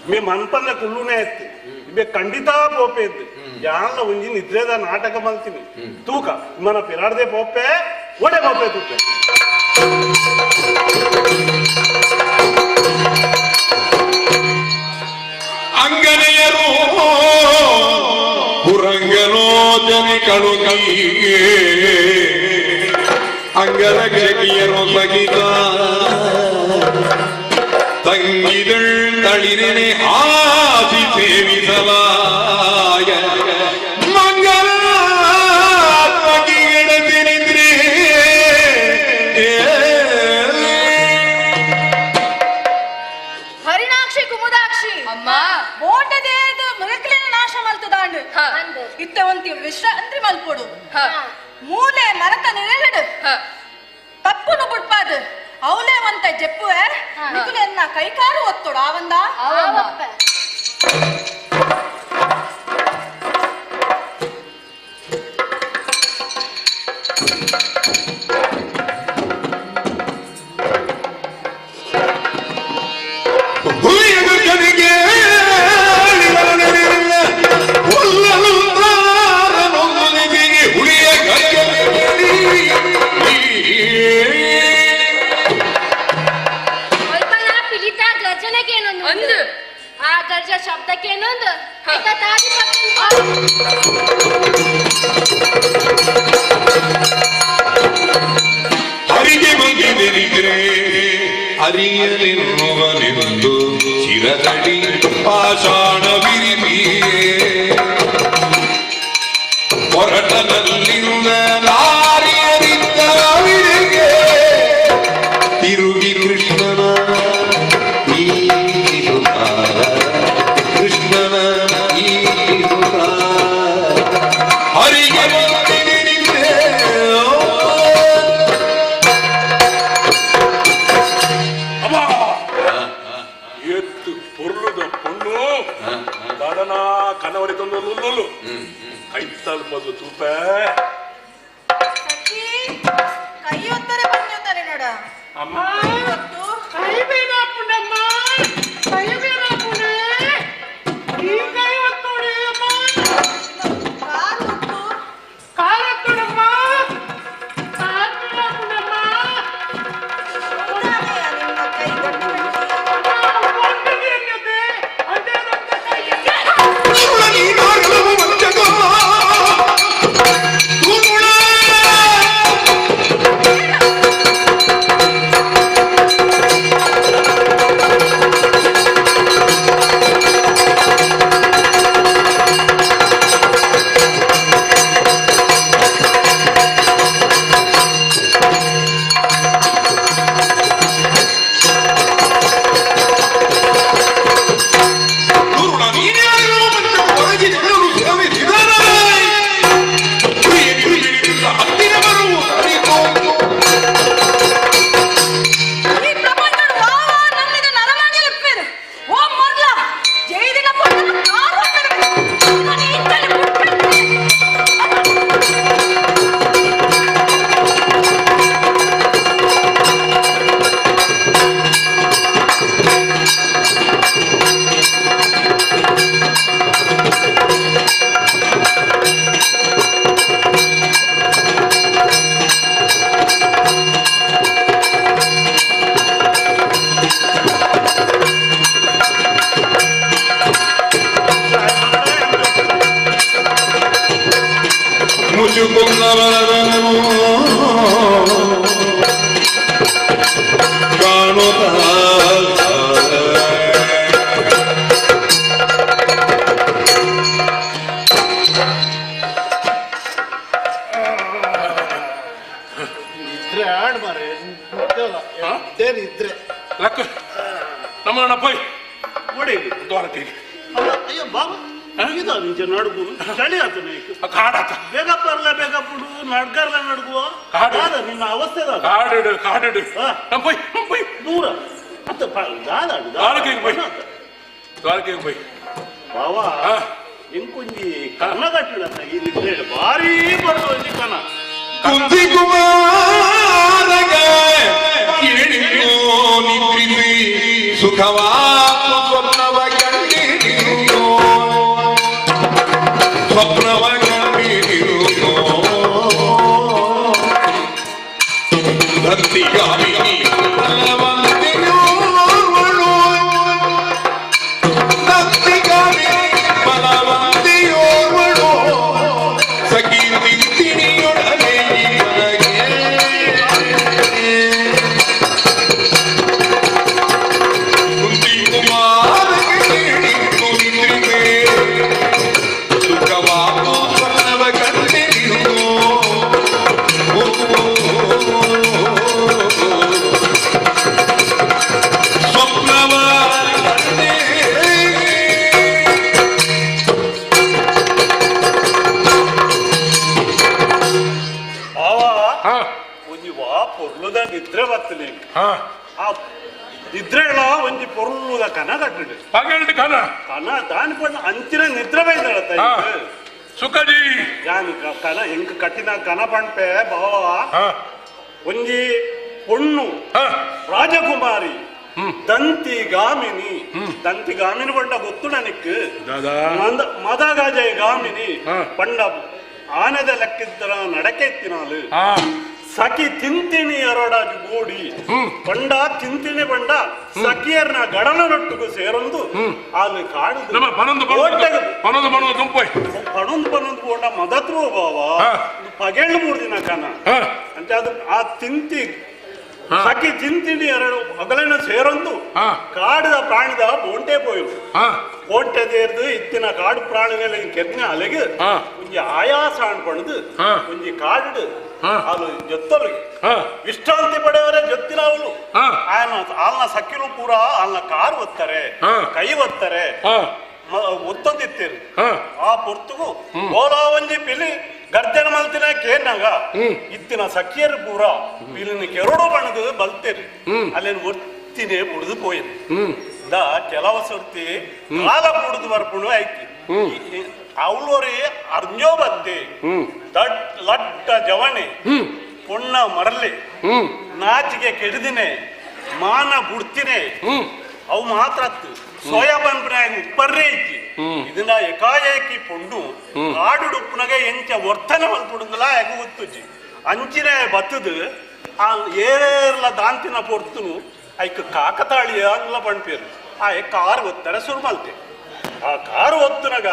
ಮೇ ಮನ್ಪನ್ನ ಕುಲ್ಲುನೇ ಇತ್ತು ಇಬ್ಬೆ ಖಂಡಿತ ಪೋಪೆ ಇದ್ದು ಯಾನ ಒಂಜಿ ನಿದ್ರೆದ ನಾಟಕ ಮಲ್ತೀನಿ ತೂಕ ಇಮ್ಮನ ಪಿರಾಡ್ದೆ ಪೋಪೆ ಒಡೆ ಪೋಪೆ ತೂಪೆ ಅಂಗನೆಯರು ಪುರಂಗಲೋಚನೆ ಕಳುಗಿಯೇ ಅಂಗರಕ್ಷಕಿಯರು ಸಹಿತ ತಂಗಿದಳ್ ತಳಿರನೆ ಆಸಿ ಸೇವಿಸಲಾಯ ಮಂಗಲ ನಿದ್ರೆ ಹರಿಣಾಕ್ಷಿ ಕುಮುದಾಕ್ಷಿ ಅಮ್ಮ ಬೋಟದೇದು ಮೃಗಕ್ಲಿನ ನಾಶ ಮಲ್ತದಾಂಡು ಇತ್ತವಂತಿ ವಿಶ್ರಾಂತಿ ಮಲ್ಪೊಡು ಮೂಲೆ ಮರತ ನೆರಳಿಡು ತಪ್ಪುನು ಬುಡ್ಪಾದು ಅವಲೇ ಒಂತ ಜೆಪ್ಪುವೆ ನಿಗುಲೆನ್ನ ಕೈಕಾಲು ಒತ್ತೋಡು ಆವಂದ ಒಂದು ಆ ಗರ್ಜ ಶಬ್ದಕ್ಕೇನೊಂದು ಹರಿಗೆ ಬಂದಿರಿದ್ರೆ ಅರಿಯಲೆನ್ನುವನೆಂದು ಚಿರದಡಿ ಪಾಷಾಣ ವಿರಿಪಿಯೇ ಹೊರಟನಲ್ಲಿರುವ ನಾರಿಯರಿದ್ದ ವಿರಿಗೆ ತಿರುಗಿ ಕೃಷ್ಣನ ಈ ಕೃಷ್ಣನ ಈ ಹರಿಗೆ ಬಂದಿರಿದ್ರೆ ಎತ್ತು ಪೊರ್ಲುದ ಪೊಣ್ಣು ಬಡನ ಕನವರಿ ತಂದು ಲುಲ್ಲು ಕೈತಲ್ ಬದು ತೂಪ ಕೈ ಒತ್ತರೆ ಬಂದಿರ್ತಾರೆ ನೋಡ ಅಮ್ಮ ಕೈ ಬೇಡ ಪುಂಡಮ್ಮ ಕೈ ಬೇಡ ಪುಂಡೆ ಈ ಕೈ ಒತ್ತೋಡಿ ಅಮ್ಮ ಕಾಲು ಒತ್ತು ಕಾಲು ಒತ್ತೋಡಮ್ಮ ಕಾಲು ಬೇಡ ಪುಂಡಮ್ಮ ಉಡಾಮೆಯ ನಿಮ್ಮ ಕೈ ಗಟ್ಟಿ ಒಟ್ಟಿಗೆ ಎನ್ನದೆ ಅದೇ ನಮ್ಮ ಕೈ ¡Vamos! ಮುಜುಕುಂದವರನು ಕಾಣುತ್ತ ನಿದ್ರೆ ಆಡ್ ಮಾರೆ ಇದ್ರೆ ಲಕ್ಕ ನಮ್ಮಣ್ಣ ಪೋಯ್ ನೋಡಿ ದ್ವಾರಕೆಗೆ ಅಯ್ಯೋ ಬಾಬಾ ಇದ ನಿಜ ನಡ್ಗು ಚಳಿ ಆತ ಕಾಡಾತ ಬೇಗ ಬರ್ಲ ಬೇಗ ಬಿಡು ನಡ್ಗಾರ್ಲ ನಡ್ಗುವ ಕಾಡು. ನಿನ್ನ ಅವಸ್ಥೆದಾಗ ಕಾಡಿಡು ಹಾ. ನಮ್ಮ ಪೋಯ್ ದೂರ ಅತ್ತ ದ್ವಾರಕೆಗೆ ಪೋಯ್ ದ್ವಾರಕೆಗೆ ಪೋಯ್ ಬಾವಾ ಹಾ. ಇಂಕೊಂಜಿ ಕರ್ಣ ಕಟ್ಟಿಡತ್ತ ಇಲ್ಲಿ ಹೇಳಿ ಭಾರಿ ಬರ್ತೋ ಇಲ್ಲಿ ಕನ ಕುಂತಿ ಕುಮಾರಗ ಕೇಳಿಯೋ ನಿದ್ರಿಸಿ ಸುಖವಾ ಸ್ವಪ್ನವ ಕಂಡಿರಿಯೋ ಸ್ವಪ್ನವ ಕಂಡಿರಿಯೋ ಧರ್ತಿಗಾಮಿನಿ ಬಲವಂತಿಯೋರ್ವಳು ಧರ್ತಿಗಾಮಿನಿ ಬಲವಂತಿಯೋರ್ವಳು ಸಕೀರ್ತಿ ತಿಣಿಯೊಡನೆ ಇವರಿಗೆ ಕುಂತಿ ಕುಮಾರಗೆ ಕೇಳಿತು ನಿದ್ರಿಸೆ ಸುಖವಾದ ಸ್ವಪ್ನವ ಕಂಡಿರಿಯೋ ಸ್ವಪ್ನವ ಬಾವಾ ಹಾ ಒಂಜಿ ವಾ ಪೊರ್ಲುದ ನಿದ್ರೆ ಬರ್ತನೆ ಹಾ ಆ ನಿದ್ರೆಗಳ ಒಂಜಿ ಪೊರ್ಲುದ ಕನ ಕಟ್ಟಿಡು ಪಗಲ್ಡ್ ಕನ ಕನ ದಾನಿ ಪಂಡ ಅಂಚಿನ ನಿದ್ರೆ ಬೈದಳತ್ತ ಹಾ ಸುಖಜಿ ಯಾನ್ ಕನ ಹೆಂಗ್ ಕಟ್ಟಿನ ಕನ ಪಂಪೆ ಬಾವ ಹಾ ಒಂಜಿ ಪೊಣ್ಣು ಹಾ ರಾಜಕುಮಾರಿ ದಂತಿ ಗಾಮಿನಿ ಪಂಡ ಗೊತ್ತು ನನಕ್ಕೆ ದಾದಾ ಮದಗಜಯ ಗಾಮಿನಿ ಹಾ. ಪಂಡ ಆನೆದ ಲೆಕ್ಕಿದ್ದರ ನಡಕೆ ಎತ್ತಿನಾಲು ಹಾ ಸಖಿ ತಿಂತಿಣಿ ಎರಡಾಜು ಗೂಡಿ ಪಂಡ ತಿಂತಿಣಿ ಪಂಡ ಸಖಿಯರ್ನ ಗಡನೊಟ್ಟಿಗೂ ಸೇರೊಂದು ಅಲ್ಲಿ ಕಾಡುದು ನಮ್ಮ ಪನೊಂದು ಗುಂಪೋಯ್ ಪಣೊಂದು ಪೋಂಡ ಮದತ್ರು ಬಾವ ಹಾ. ಪಗೆಳ್ಳು 3 ದಿನ ಕನ ಹಾ ಅಂತ ಅದು ಆ ತಿಂತಿ ಹಾ. ಸಖಿ ತಿಂತಿಣಿ ಎರಡು ಹಗಲನ್ನ ಸೇರೊಂದು ಹಾ. ಕಾಡಿದ ಪ್ರಾಣಿದ ಬೋಂಟೆ ಪೋಯ್ರು ಹಾ ಬೋಂಟೆ ದೇರ್ದು ಇತ್ತಿನ ಕಾಡು ಪ್ರಾಣಿಗಳ ಕೆತ್ನ ಅಲೆಗೆ ಹಾ. ಒಂಜಿ ಆಯಾಸ ಅನ್ಪಣದು ಹಾ. ಒಂಜಿ ಕಾಡು ಹಾ. ಅದು ಜೊತ್ತೊಲಿಗೆ ಹಾ ವಿಶ್ರಾಂತಿ ಪಡೆಯವರೇ ಜೊತ್ತಿನ ಅವಳು ಹಾ. ಆಲ್ನ ಸಕ್ಕಿಲು ಪೂರ ಆಲ್ನ ಕಾರು ಒತ್ತಾರೆ ಹಾ. ಕೈ ಒತ್ತಾರೆ ಹಾ ಒತ್ತೊಂದಿತ್ತೀರಿ ಹಾ ಆ ಪೊರ್ತುಗು ಓಲಾ ಒಂಜಿ ಪಿಲಿ ಗರ್ಜನ ಮಲ್ತಿನ ಕೇನಾಗ ಇತ್ತಿನ ಸಖಿಯರು ಪೂರ ಪಿಲಿನ ಕೆರಡು ಬಣದು ಬಲ್ತೇರಿ ಅಲ್ಲೇನು ಒತ್ತಿನೇ ಬುಡ್ದು ಪೋಯಿರಿ ದ ಕೆಲವು ಸರ್ತಿ ಕಾಲ ಬುಡ್ದು ಬರ್ಪುಣು ಐತಿ ಅವಳೋರಿ ಅರ್ಜೋ ಬದ್ದೆ ಲಟ್ಟ ಜವಣೆ ಪೊಣ್ಣ ಮರಲಿ ನಾಚಿಗೆ ಕೆಡಿದಿನೇ ಮಾನ ಬುಡ್ತಿನೇ ಅವು ಮಾತ್ರ ಸೋಯಾಬಾನ್ ಉಪ್ಪರ್ರೇ ಇಜ್ಜಿ ಇದನ್ನ ಏಕಾಏಕಿ ಪೊಂಡು ಕಾಡುಡುಪ್ಪುನಗೆ ಎಂಚ ವರ್ತನೆ ಮಲ್ಪುಡುಂದಲ ಎಗುತ್ತುಜಿ ಅಂಚಿನ ಬತ್ತದು ಆ ಏರ್ಲ ದಾಂತಿನ ಪೊರ್ತುನು ಐಕ್ ಕಾಕತಾಳಿಯ ಅಂದ್ಲ ಪಂಪೇರು ಆ ಕಾರು ಒತ್ತಾರೆ ಸುರ್ಮಲ್ತೆ ಆ ಕಾರು ಒತ್ತುನಗ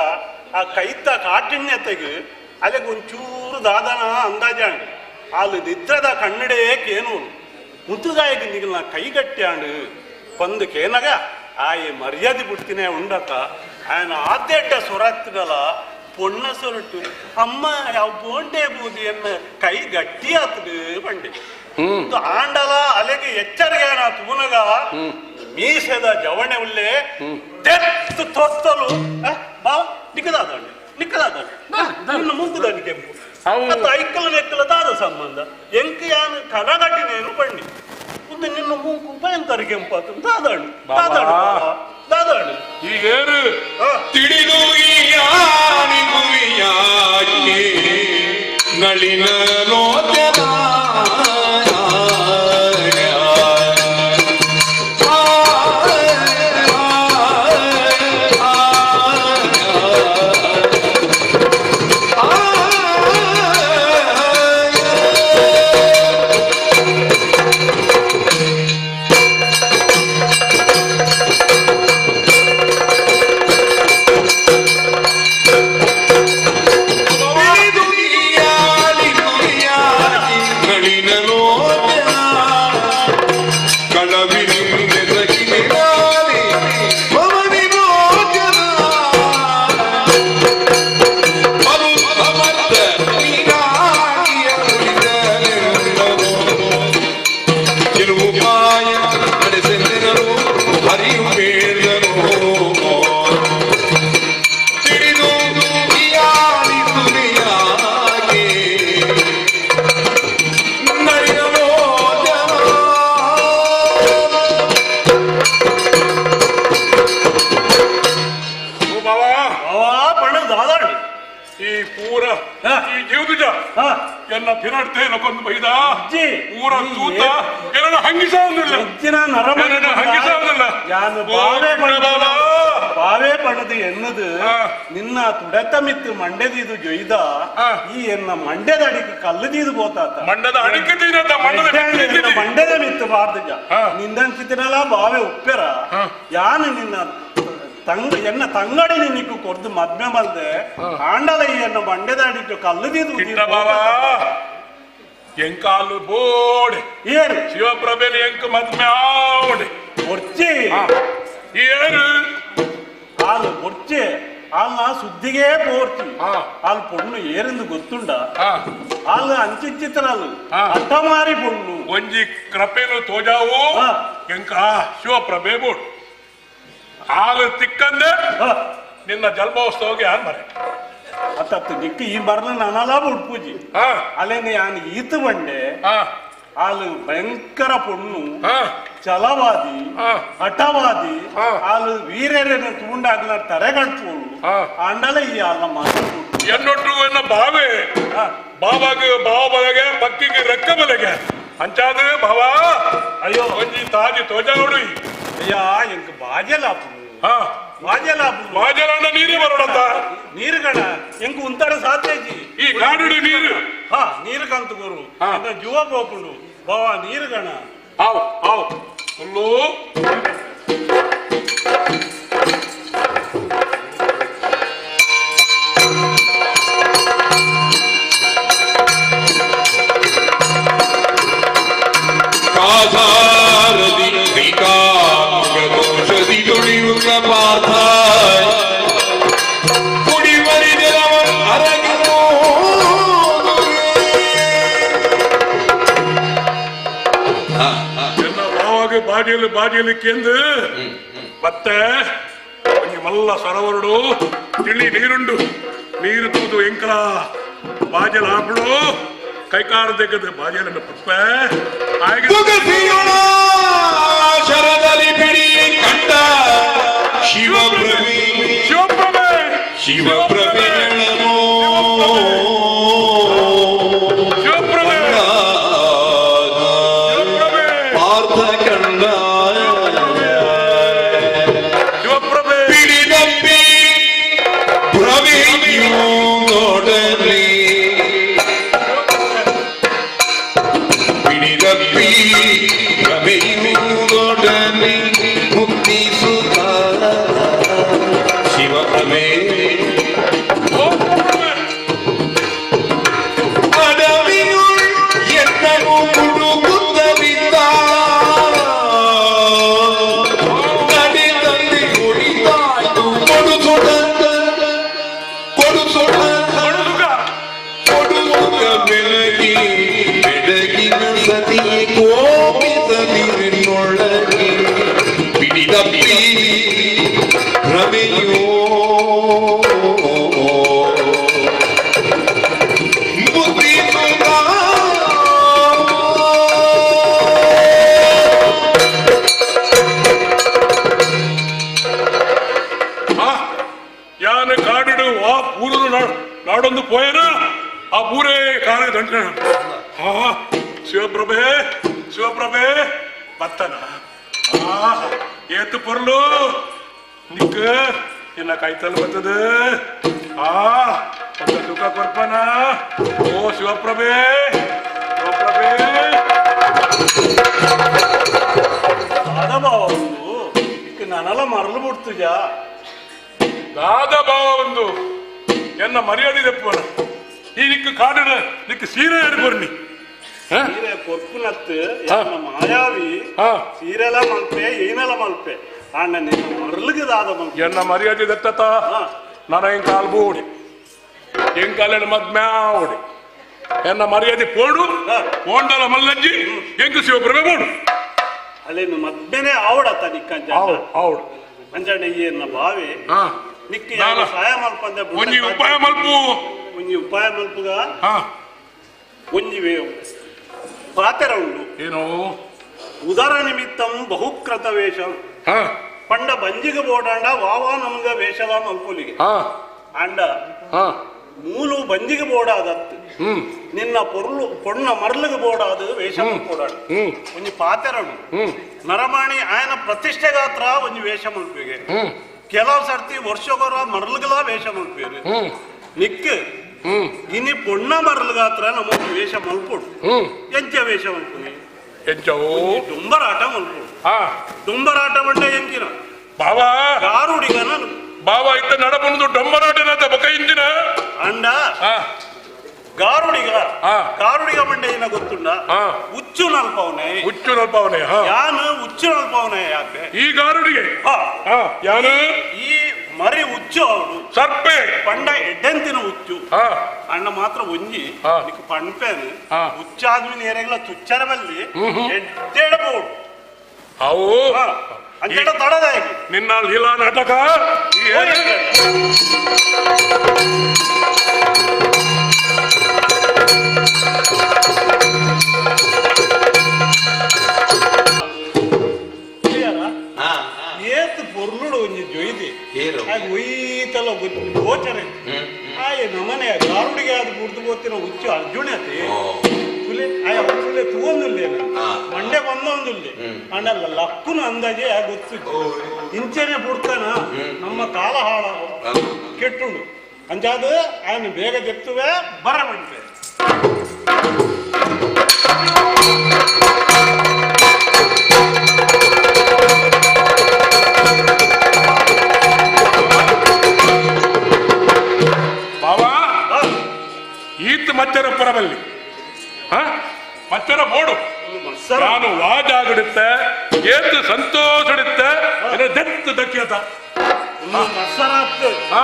ಆ ಕೈತ ಕಾಠಿಣ್ಯತೆಗೆ ಅಲ್ಲಿಗೆ ಒಂಚೂರು ದಾದನ ಅಂದಾಜಾಂಡು ಅಲ್ಲಿ ನಿದ್ರದ ಕನ್ನಡೇ ಕೇನು ಮುತ್ತುದಾಯಿಗೆ ನಿಗಲ್ನ ಕೈಗಟ್ಟ್ಯಾಂಡು ಪಂದು ಕೇನಗ ಆಯೆ ಮರ್ಯಾದೆ ಬಿಡ್ತೀನಿ ಉಂಡತ ఆయన ಆದ್ಯಡ್ಡ ಸೊರತ್ತಿದಲ್ಲ ಪೊಣ್ಣ ಸೊರಟು ಅಮ್ಮ ಯಾವ ಬೋಂಡೆ ಬೂದಿ ಎನ್ನ ಕೈ ಗಟ್ಟಿ ಆತದು ಬಂಡಿ ಆಂಡಲ ಅಲೆಗೆ ಎಚ್ಚರಿಕೆ ತೂನಗ ಮೀಸೆದ ಜವಣೆ ಉಳ್ಳೆ ತೆತ್ತು ತೊತ್ತಲು ಬಾ ನಿಕ್ಕದಾದಂಡಿ ನಿನ್ನ ಮುಗ್ಗುದಾಡಿ ಕೆಂಪು ಮತ್ತು ಐಕ್ಕಲ ನೆಕ್ಕಲ ದಾದ ಸಂಬಂಧ ಎಂಕ ಯಾನು ಕನಗಟ್ಟಿನೇನು ಬಂಡಿ ಮುಂದೆ ನಿನ್ನ ಮೂಗು ಭಯಂಕರ ಕೆಂಪು ಆತು ದಾದಾಡು ದಾದಾಡು ಈಗೇನು ತಿಳಿದು ಯಾರಿಗೂ ಯಾಕೆ ನಳಿನ ಲೋಚನ ತಿಳಿದು ಬಾವಾ ಅವಾ ಪಣ ದಾದಾಡಿ ಈ ಪೂರ ಹಾ. ಈ ಜೀವದುಜ ಹಾ ಎನ್ನ ತಿರಡ್ತೆ ನಕೊಂದು ಬೈದ ಅಜ್ಜಿ ಊರ ತೂತ ಏನನ್ನ ಹಂಗಿಸ ಅಂದಿಲ್ಲ ಹೆಚ್ಚಿನ ನರಮ ಏನನ್ನ ಹಂಗಿಸ ಅಂದಿಲ್ಲ ಯಾನು ಬಾವೇ ಪಣದು ಎನ್ನದು ಹಾ. ನಿನ್ನ ತುಡತ ಮಿತ್ತು ಮಂಡ್ಯದಿದು ಜೊಯ್ದ ಹಾ. ಈ ಎನ್ನ ಮಂಡ್ಯದ ಅಡಿಗೆ ಕಲ್ಲದಿದು ಬೋತಾತ ಮಂಡದ ಅಡಿಕೆ ತಿನ್ನದ ಮಂಡದ ಮಂಡ್ಯದ ಮಿತ್ತು ಬಾರ್ದಜ ಹಾ. ನಿಂದಂಚಿತಿನಲ್ಲ ಬಾವೆ ಉಪ್ಪೆರ ಹಾ. ಯಾನು ನಿನ್ನ ಎನ್ನ ತಂಗಡಿ ನಿನக்கு ಕೊರ್ದು ಮದ್ಮೆ ಮಲ್ದೆ ಆಂಡಲ ಈ ಎನ್ನ ಮಂಡ್ಯದ ಅಡಿಗೆ ಕಲ್ಲದಿದು ಕಿಟ್ಟ ಬಾವಾ ಎಂಕಾಲು ಬೋಡೆ ಏರು ಶಿವಪ್ರಭೆನ ಎಂಕ ಮದ್ಮೆ ಆವಡೆ ಒರ್ಚಿ ಏರು ಹಾಲು ಒರ್ಚೆ ಹಾಲ್ನ ಸುದ್ದಿಗೆ ಪೋರ್ಚಿ ಹಾ. ಹಾಲು ಪೊಣ್ಣು ಏರೆಂದು ಗೊತ್ತುಂಡ ಹಾ. ಹಾಲು ಅಂಚಿಚ್ಚಿತ್ರಲು ಹಾ. ಅಟ್ಟಮಾರಿ ಪೊಣ್ಣು ಒಂಜಿ ಕ್ರಪೆನು ತೋಜಾವು ಹಾ. ಎಂಕ ಶಿವಪ್ರಭೆ ಬೋಡು ಹಾಲು ತಿಕ್ಕಂದೆ ಹ, ನಿನ್ನ ಜನ್ಮೋತ್ಸವಕ್ಕೆ ಯಾರು ಮರೆ ಅತ್ತತ್ತು ನಿಕ್ಕ ಈ ಬರ್ನ ನನಲ ಉಡ್ಪೂಜಿ ಹಾ ಅಲ್ಲೇನೆ ಯಾನ್ ಈತು ಬಂಡೆ ಹಾ ಹಾಲು ಭಯಂಕರ ಪೊಣ್ಣು ಹಾ ಛಲವಾದಿ ಹಾ. ಹಠವಾದಿ ಹಾ. ಹಾಲು ವೀರ್ಯರನ್ನು ತೂಂಡಾಗ್ಲ ತರೆಗಟ್ಪೋಳು ಹಾ. ಅಂಡಲ ಈ ಹಾಲ ಮಾತು ಎನ್ನೊಟ್ಟು ಎನ್ನ ಬಾವೆ ಬಾಬಾಗ ಬಾವ ಬಲಗೆ ಪಕ್ಕಿಗೆ ರೆಕ್ಕ ಬಲಗೆ ಅಂಚಾದ ಬಾವ ಅಯ್ಯೋ ಒಂಜಿ ತಾಜಿ ತೋಜಾವಡು ಅಯ್ಯ ಎಂಕ ಬಾಜಲಾಪು ಹಾ ಬಾಜಲಾಪು ಮಾಜಲಣ್ಣ ನೀರೇ ಬರೋಣಂತ ನೀರುಗಣ ಎಂಕ ಉಂತರ ಸಾಧ್ಯಜಿ ಈ ಕಾಡಿಡು ನೀರು ಹಾ ನೀರು ಕಂತು ಗುರು ಹಾ. ಎಂತ ಜುವ ಬೋಪುಂಡು ಬಾವ ನೀರುಗಣ ಆವ್ ಆವ್ ಹುಲ್ಲು ಕಾಧಾರದಿ ಕೈಕಾಂಗದೋಷದಿ ತುಳಿಯುವ ಪಾಥ ಕುಡಿವರಿದೆರವನ್ ಅರಗಿನೋ ಎನ್ನ ಬಾವಾಗ ಬಾಜಿಯಲ್ಲಿ ಕೆಂದು ಮತ್ತೆ ಒಂಜಿ ಮಲ್ಲ ಸರೋವರಡು ತಿಳಿ ನೀರುಂಡು ನೀರು ತೂದು ಎಂಕಲ ಬಾಜಲ್ ಹಾಪುಡು ಕೈಕಾರ ತೆಗೆದು ಬಾಜಲನ್ನು ಪುಪ್ಪೆ ಹಾಗೆ ತುಗಸಿಯೊಳ ಶರದಲ್ಲಿ ಬಿಡಿ ಕಂಡ ಶಿವಪ್ರಭೆ ಶಿವಪ್ರಭೆ ಶಿವಪ್ರಭೆಗಳನ್ನು ಶಿವಪ್ರಭೆ ಶಿವಪ್ರಭೆ ಪಾರ್ಥ ಕಂಡ ಶಿವಪ್ರಭೆ ಪಿಡಿದಪ್ಪಿ ಪ್ರಭೆಯು ನೋಡಲಿ ಪಿಡಿದಪ್ಪಿ ಪ್ರಭೆಯು ನೋಡಲಿ ಮುಕ್ತಿ ಸುಖ ಶಿವಪ್ರಭೆ ಅಡವಿಯುಳ್ ಎನ್ನನು ಮುಡುಗುತ್ತವಿದ್ದ ನಡೆದಲ್ಲಿ ಉಳಿದಾಯ್ತು ಕೊಡುಸೊಡ ಕೊಡುಸುಗ ಬೆಳಗಿ ಬೆಳಗಿನ ಸತಿಯೇ ಕೋಪಿಸದಿರೊಳಗೆ ಪಿಡಿದಪ್ಪಿ ರಮೆಯೋ ಬುದ್ಧಿ ಯಾನ ಕಾಡಿಡು ಆ ಪೂರನು ನಾಡೊಂದು ಪೋಯನ ಆ ಪೂರೇ ಕಾಲ ದಂಡ ಹಾ ಶಿವಪ್ರಭೆ ಶಿವಪ್ರಭೆ ಬತ್ತನ ಏತು ಪೊರ್ಲು ನಿಕ್ಕ ಇನ್ನ ಕೈತಲ್ ಬರ್ತದ ಒಂದು ಸುಖ ಕೊರ್ಪನ ಓ ಶಿವಪ್ರಭೆ ಶಿವಪ್ರಭೆ ದಾದ ಬಾವ ಇಕ್ಕ ನನಲ ಮರಲು ಬಿಡ್ತುಜ ದಾದ ಭಾವ ಒಂದು ಎನ್ನ ಮರ್ಯಾದೆ ತೆಪ್ಪನ ಈ ನಿಕ್ಕ ಕಾಡಿನ ನಿಕ್ಕ ಸೀರೆ ಬರ್ನಿ ಸೀರೆ ಕೊರ್ಪುನತ್ತು ಎನ್ನ ಮಾಯಾವಿ ಸೀರೆಲ ಮಲ್ಪೆ ಏನಲ ಮಲ್ಪೆ ಅಣ್ಣ ನಿನ್ನ ಮರಲಿಗೆ ದಾದ ಮಲ್ಪೆ ಎನ್ನ ಮರ್ಯಾದೆ ದತ್ತತ ನನ್ನ ಹೆಂಗ್ ಕಾಲ್ ಬೋಡಿ ಹೆಂಗ್ ಕಾಲಿನ ಮದ್ಮ್ಯಾವಡಿ ಎನ್ನ ಮರ್ಯಾದೆ ಪೋಡು ಪೋಂಡಲ ಮಲ್ಲಜ್ಜಿ ಹೆಂಗ್ ಶಿವಪ್ರಭೆ ಬೋಡು ಅಲ್ಲೇನು ಮದ್ಮೆನೆ ಆವಡತ ನಿಕ್ಕಂಜ ಹೌದು ಅಂಜಣ್ಣ ಈ ಎನ್ನ ಬಾವಿ ನಿಕ್ಕ ನಾನು ಸಹಾಯ ಮಲ್ಪಂದೆ ಒಂಜಿ ಉಪಾಯ ಮಲ್ಪು ಒಂಜಿ ಉಪಾಯ ಮಲ್ಪುಗ ಹಾ ಒಂಜಿ ಪಾತೆರ ಉಂಡು ಏನು ಉದರ ನಿಮಿತ್ತಂ ಬಹುಕೃತ ವೇಷಂ ಹಾ ಪಂಡ ಬಂಜಿಗೆ ಬೋಡಾಂಡ ವಾವ ನಮ್ಗ ವೇಷಲ ಮಲ್ಪುಲಿಗೆ ಹಾ ಅಂಡ ಹಾ ಮೂಲು ಬಂಜಿಗೆ ಬೋಡಾದತ್ತು ಹ್ಮ್ ನಿನ್ನ ಪೊರ್ಲು ಪೊಣ್ಣ ಮರ್ಲಿಗೆ ಬೋಡಾದು ವೇಷ ಮಲ್ಪೋಡಾಡು ಹ್ಮ್ ಒಂಜಿ ಪಾತೆರಡು ಹ್ಮ್ ನರಮಾಣಿ ಆಯನ ಪ್ರತಿಷ್ಠೆಗಾತ್ರ ಒಂಜಿ ವೇಷ ಮಲ್ಪಿಗೆ ಹ್ಮ್ ಕೆಲವು ಸರ್ತಿ ವರ್ಷಗೊರ ಮರ್ಲಗಲ ವೇಷ ಮಲ್ಪೇರು ಹ್ಮ್ ನಿಕ್ ಹ್ಮ್ ಇನಿ ಪೊಣ್ಣ ಮರ್ಲಗಾತ್ರ ನಮ್ಮ ವೇಷ ಮಲ್ಪೋಡು ಹ್ಮ್ ಎಂಚ ವೇಷ ಮಲ್ಪುನಿ ಎಂಚವು ಡುಂಬರಾಟ ಮಲ್ಪೋಡು ಹಾ ಡುಂಬರಾಟ ಬಂಡ ಎಂಕಿನ ಬಾವಾ ಯಾರುಡಿಗನ ಬಾವಾ ಇತ್ತ ನಡಬಂದು ಡೊಂಬರಾಟನ ಬಕ ಇಂದಿನ ಅಂಡ ಹಾ ಗಾರುಡಿಗ ಹಾ. ಗಾರುಡಿಗ ಮಂಡೆಯಿನ ಗೊತ್ತುಂಡ ಹಾ. ಉಚ್ಚು ನಲ್ಪವನೆ ಹುಚ್ಚು ನಲ್ಪವನೆ ಹಾ ಯಾನು ಉಚ್ಚು ನಲ್ಪವನೆ ಯಾಕೆ ಈ ಗಾರುಡಿಗೆ ಹಾ. ಹಾ ಯಾನು ಈ ಮರಿ ಉಚ್ಚು ಅವಳು ಸರ್ಪೆ ಪಂಡ ಎಡ್ಡೆಂತಿನ ಉಚ್ಚು ಹಾ ಅಣ್ಣ ಮಾತ್ರ ಒಂಜಿ ಹಾ. ನಿಕ್ ಪಂಪೇನು ಹಾ. ಉಚ್ಚಾದ್ಮಿ ನೇರೆಗ್ಲ ತುಚ್ಚರ ಬಲ್ಲಿ ಎಡ್ಡೆಡಬಹುದು ಅವು ಅಂಚೆಡ ತಡದಾಗಿ ನಿನ್ನ ಲೀಲಾ ನಾಟಕ ಈ ಏನು? ಏತ್ ಪೊರ್ಲುಡು ಒಂಜಿ ಜೊಯ್ದಿ ಆಗ ಒಯ್ತಲ ಗೋಚರ ಆಯ್ ನಮನೆ ಗಾರುಡಿಗೆ ಅದು ಬುಡ್ದು ಗೊತ್ತಿನ ಹುಚ್ಚು ಅರ್ಜುನತೆ ತುಲೆ ಆಯ ತುಲೆ ತೂವೊಂದುಲ್ಲೇನ ಮಂಡೆ ಬಂದೊಂದುಲ್ಲೆ ಅಂಡಲ್ಲ ಲಕ್ಕುನ ಅಂದಾಜೆ ಗೊತ್ತು ಇಂಚನೆ ಬುಡ್ತಾನ ನಮ್ಮ ಕಾಲ ಹಾಳ ಕೆಟ್ಟುಂಡು ಅಂಚಾದ ఆయన ಬೇಗ ಜೆತ್ತುವೆ ಬರಬಂಟೆ ಬಾವಾ ಈತ್ ಮಚ್ಚರ ಪರಬಲ್ಲಿ ಹಾ ಮಚ್ಚರ ಬೋಡು ನಾನು ವಾಜಾಗಿಡುತ್ತೆ ಏತು ಸಂತೋಷಡುತ್ತೆ ದತ್ತು ದಕ್ಯತ ಮತ್ಸರಾತ್ ಹಾ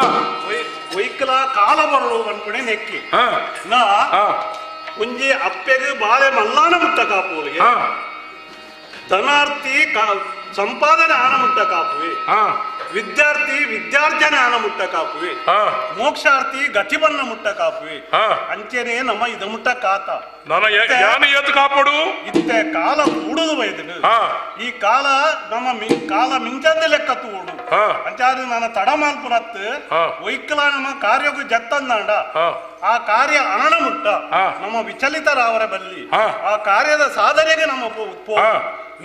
ಒಯ್ಕಲ ಕಾಲ ಬರಲು ಅನ್ಕೊಂಡೆ ನೆಕ್ಕಿ ಹಾ ನಾ ಹಾ ಒಂಜಿ ಅಪ್ಪೆಗೆ ಬಾಳೆ ಮಲ್ಲಾನ ಮುಟ್ಟ ಕಾಪುವಳಿಗೆ ಹಾ ಧನಾರ್ಥಿ ಸಂಪಾದನೆ ಆನ ಮುಟ್ಟ ಕಾಪುವೆ ಹಾ ವಿದ್ಯಾರ್ಥಿ ವಿದ್ಯಾರ್ಜನೆ ಆನ ಮುಟ್ಟ ಕಾಪುವೆ ಹಾ ಮೋಕ್ಷಾರ್ಥಿ ಗತಿಬನ್ನ ಮುಟ್ಟ ಕಾಪುವೆ ಹಾ ಅಂಚೆನೆ ನಮ್ಮ ಇದ ಮುಟ್ಟ ಕಾತ ನನ್ನ ಯಾನ ಎತ್ತು ಕಾಪಾಡು ಇತ್ತೆ ಕಾಲ ಕೂಡುದು ಬೈದನು ಹಾ ಈ ಕಾಲ ನಮ್ಮ ಕಾಲ ಮಿಂಚಂದ ಲೆಕ್ಕ ತೂಡು ಹಾ ಅಂಚಾದ ನನ್ನ ತಡ ಮಾಲ್ಪುರತ್ ಹಾ. ಒಯ್ಕಲ ನಮ್ಮ ಕಾರ್ಯಕ್ಕೂ ಜತ್ತಂದಾಂಡ ಹಾ ಆ ಕಾರ್ಯ ಆಣ ಮುಟ್ಟ ಹಾ. ನಮ್ಮ ವಿಚಲಿತರಾವರ ಬಲ್ಲಿ ಹಾ. ಆ ಕಾರ್ಯದ ಸಾಧನೆಗೆ ನಮ್ಮ ಹಾ.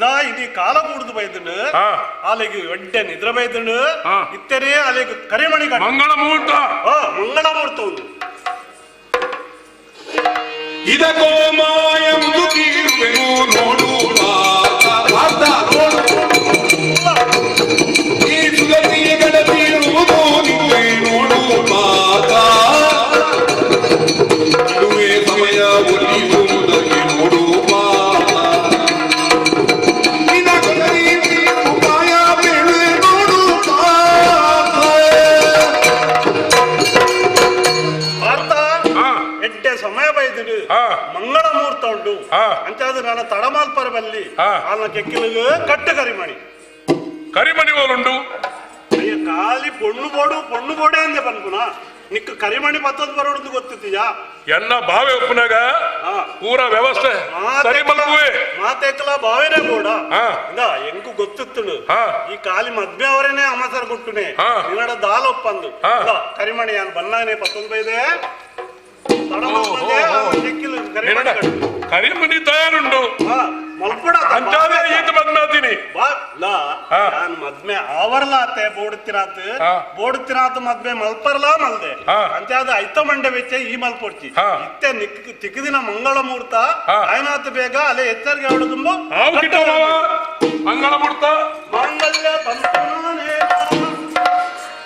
ನಾ ಇದು ಕಾಲ ಕೂಡುದು ಬೈದನು ಹಾ. ಅಲ್ಲಿಗೆ ಒಡ್ಡೆ ನಿದ್ರೆ ಬೈದನು ಹಾ. ಇತ್ತರೇ ಅಲ್ಲಿಗೆ ಕರಿಮಣಿ ಮಂಗಳ ಮುಹೂರ್ತ ಮಂಗಳ ಮುಹೂರ್ತ ಒಂದು ಇದಕ್ಕೋ ಮಾಯ ಮುದುಕಿರುವೆನು ನೋಡು ಪಾರ್ಥ ನೋಡು ಈ ಸುಗತಿಯ ಗಡತಿರುವುದು ನಿನ್ನೆ ನೋಡು ಮಾತ ಇದುವೇ ಸಮಯ ಒಲಿಯುವುದಕ್ಕೆ ನೋಡು ಮಾತ ನಿನಗೊಲರಿ ಉಪಾಯ ಬೇಳೆ ನೋಡು ಪಾರ್ಥ ಹಾ ಎಡ್ಡೆ ಸಮಯ ಬೈದನು ಹಾ ಮಂಗಳ ಮುಹೂರ್ತ ಉಂಟು ಹಾ. ಅಂಚಾದ ನನ್ನ ತಡಮಾಲ್ಪರ ಬಲ್ಲಿ ಹಾ. ಅಲ್ಲ ಕೆಕ್ಕಿಲಿಗೆ ಕಟ್ಟು ಕರಿಮಣಿ ಕರಿಮಣಿ ಹೋಲುಂಡು ಅಯ್ಯ ಖಾಲಿ ಪೊಣ್ಣು ಬೋಡೆ ಅಂದೆ ಬನ್ಪುನ ನಿಕ್ ಕರಿಮಣಿ ಪತ್ತೊಂದು ಬರೋದು ಗೊತ್ತಿತ್ತೀಯಾ ಎನ್ನ ಬಾವೆ ಒಪ್ಪನಾಗ ಹಾ. ಪೂರ ವ್ಯವಸ್ಥೆ ಸರಿ ಮಲ್ಪುವೆ ಮಾತೆಕ್ಕಲ ಬಾವಿನೇ ಬೋಡ ಹಾ. ಇಂದ ಎಂಕು ಗೊತ್ತಿತ್ತು ಹಾ. ಈ ಖಾಲಿ ಮದ್ವೆ ಅವರೇನೆ ಅಮಸರ್ ಕೊಟ್ಟುನೆ ಹಾ. ನಿನ್ನಡ ದಾಲ್ ಒಪ್ಪಂದು ಹಾ. ಇಂದ ಕರಿಮಣಿ ಯಾನ್ ಬನ್ನಾನೆ ಪತ್ತೊಂದು ಬೈದೆ ನಿನ್ನಡ ಕರಿಮಣಿ ತಯಾರುಂಡು ಮಲ್ಪಡ ಅಂಚಾದೆ ಈತ ಮದ್ಮಾತೀನಿ ಹಾ. ನಾನು ಮದ್ಮೆ ಆವರ್ಲಾತೆ ಬೋಡುತ್ತಿರಾತ್ ಹಾ. ಬೋಡುತ್ತಿರಾತ್ ಮದ್ಮೆ ಮಲ್ಪರ್ಲಾ ಮಲ್ದೆ ಹಾ. ಅಂಚಾದ ಐತ ಮಂಡೆ ವೆಚ್ಚ ಈ ಮಲ್ಪೊಡ್ಚಿ ಹಾ. ಇತ್ತೆ ತಿಕ್ಕದಿನ ಮಂಗಳ ಮುಹೂರ್ತ ಹಾ. ಆಯ್ನಾತ್ ಬೇಗ ಅಲ್ಲೇ ಎಚ್ಚರಿಕೆ ಹೊಡೆದುಂಬು ಹಾವು ಕಿಟ್ಟ ಮಾವ ಮಂಗಳ ಮುಹೂರ್ತ ಮಾಂಗಲ್ಯ ಬಂಧುನಾನೇ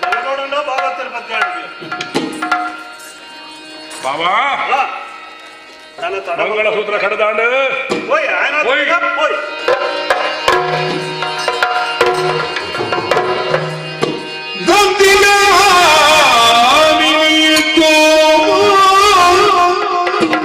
ನಲ್ಗೋಡಂಡ ಭಾಗವತರ ಪದ್ಯಾಡ್ವಿ ಬಾಬಾ ನನ್ನ ತಡ ಮಂಗಳ ಸೂತ್ರ ಕಡದಾಂಡ ಓಯ್ ಆಯ್ನಾತ್ ಓಯ್. ಬೇಗ ಓಯ್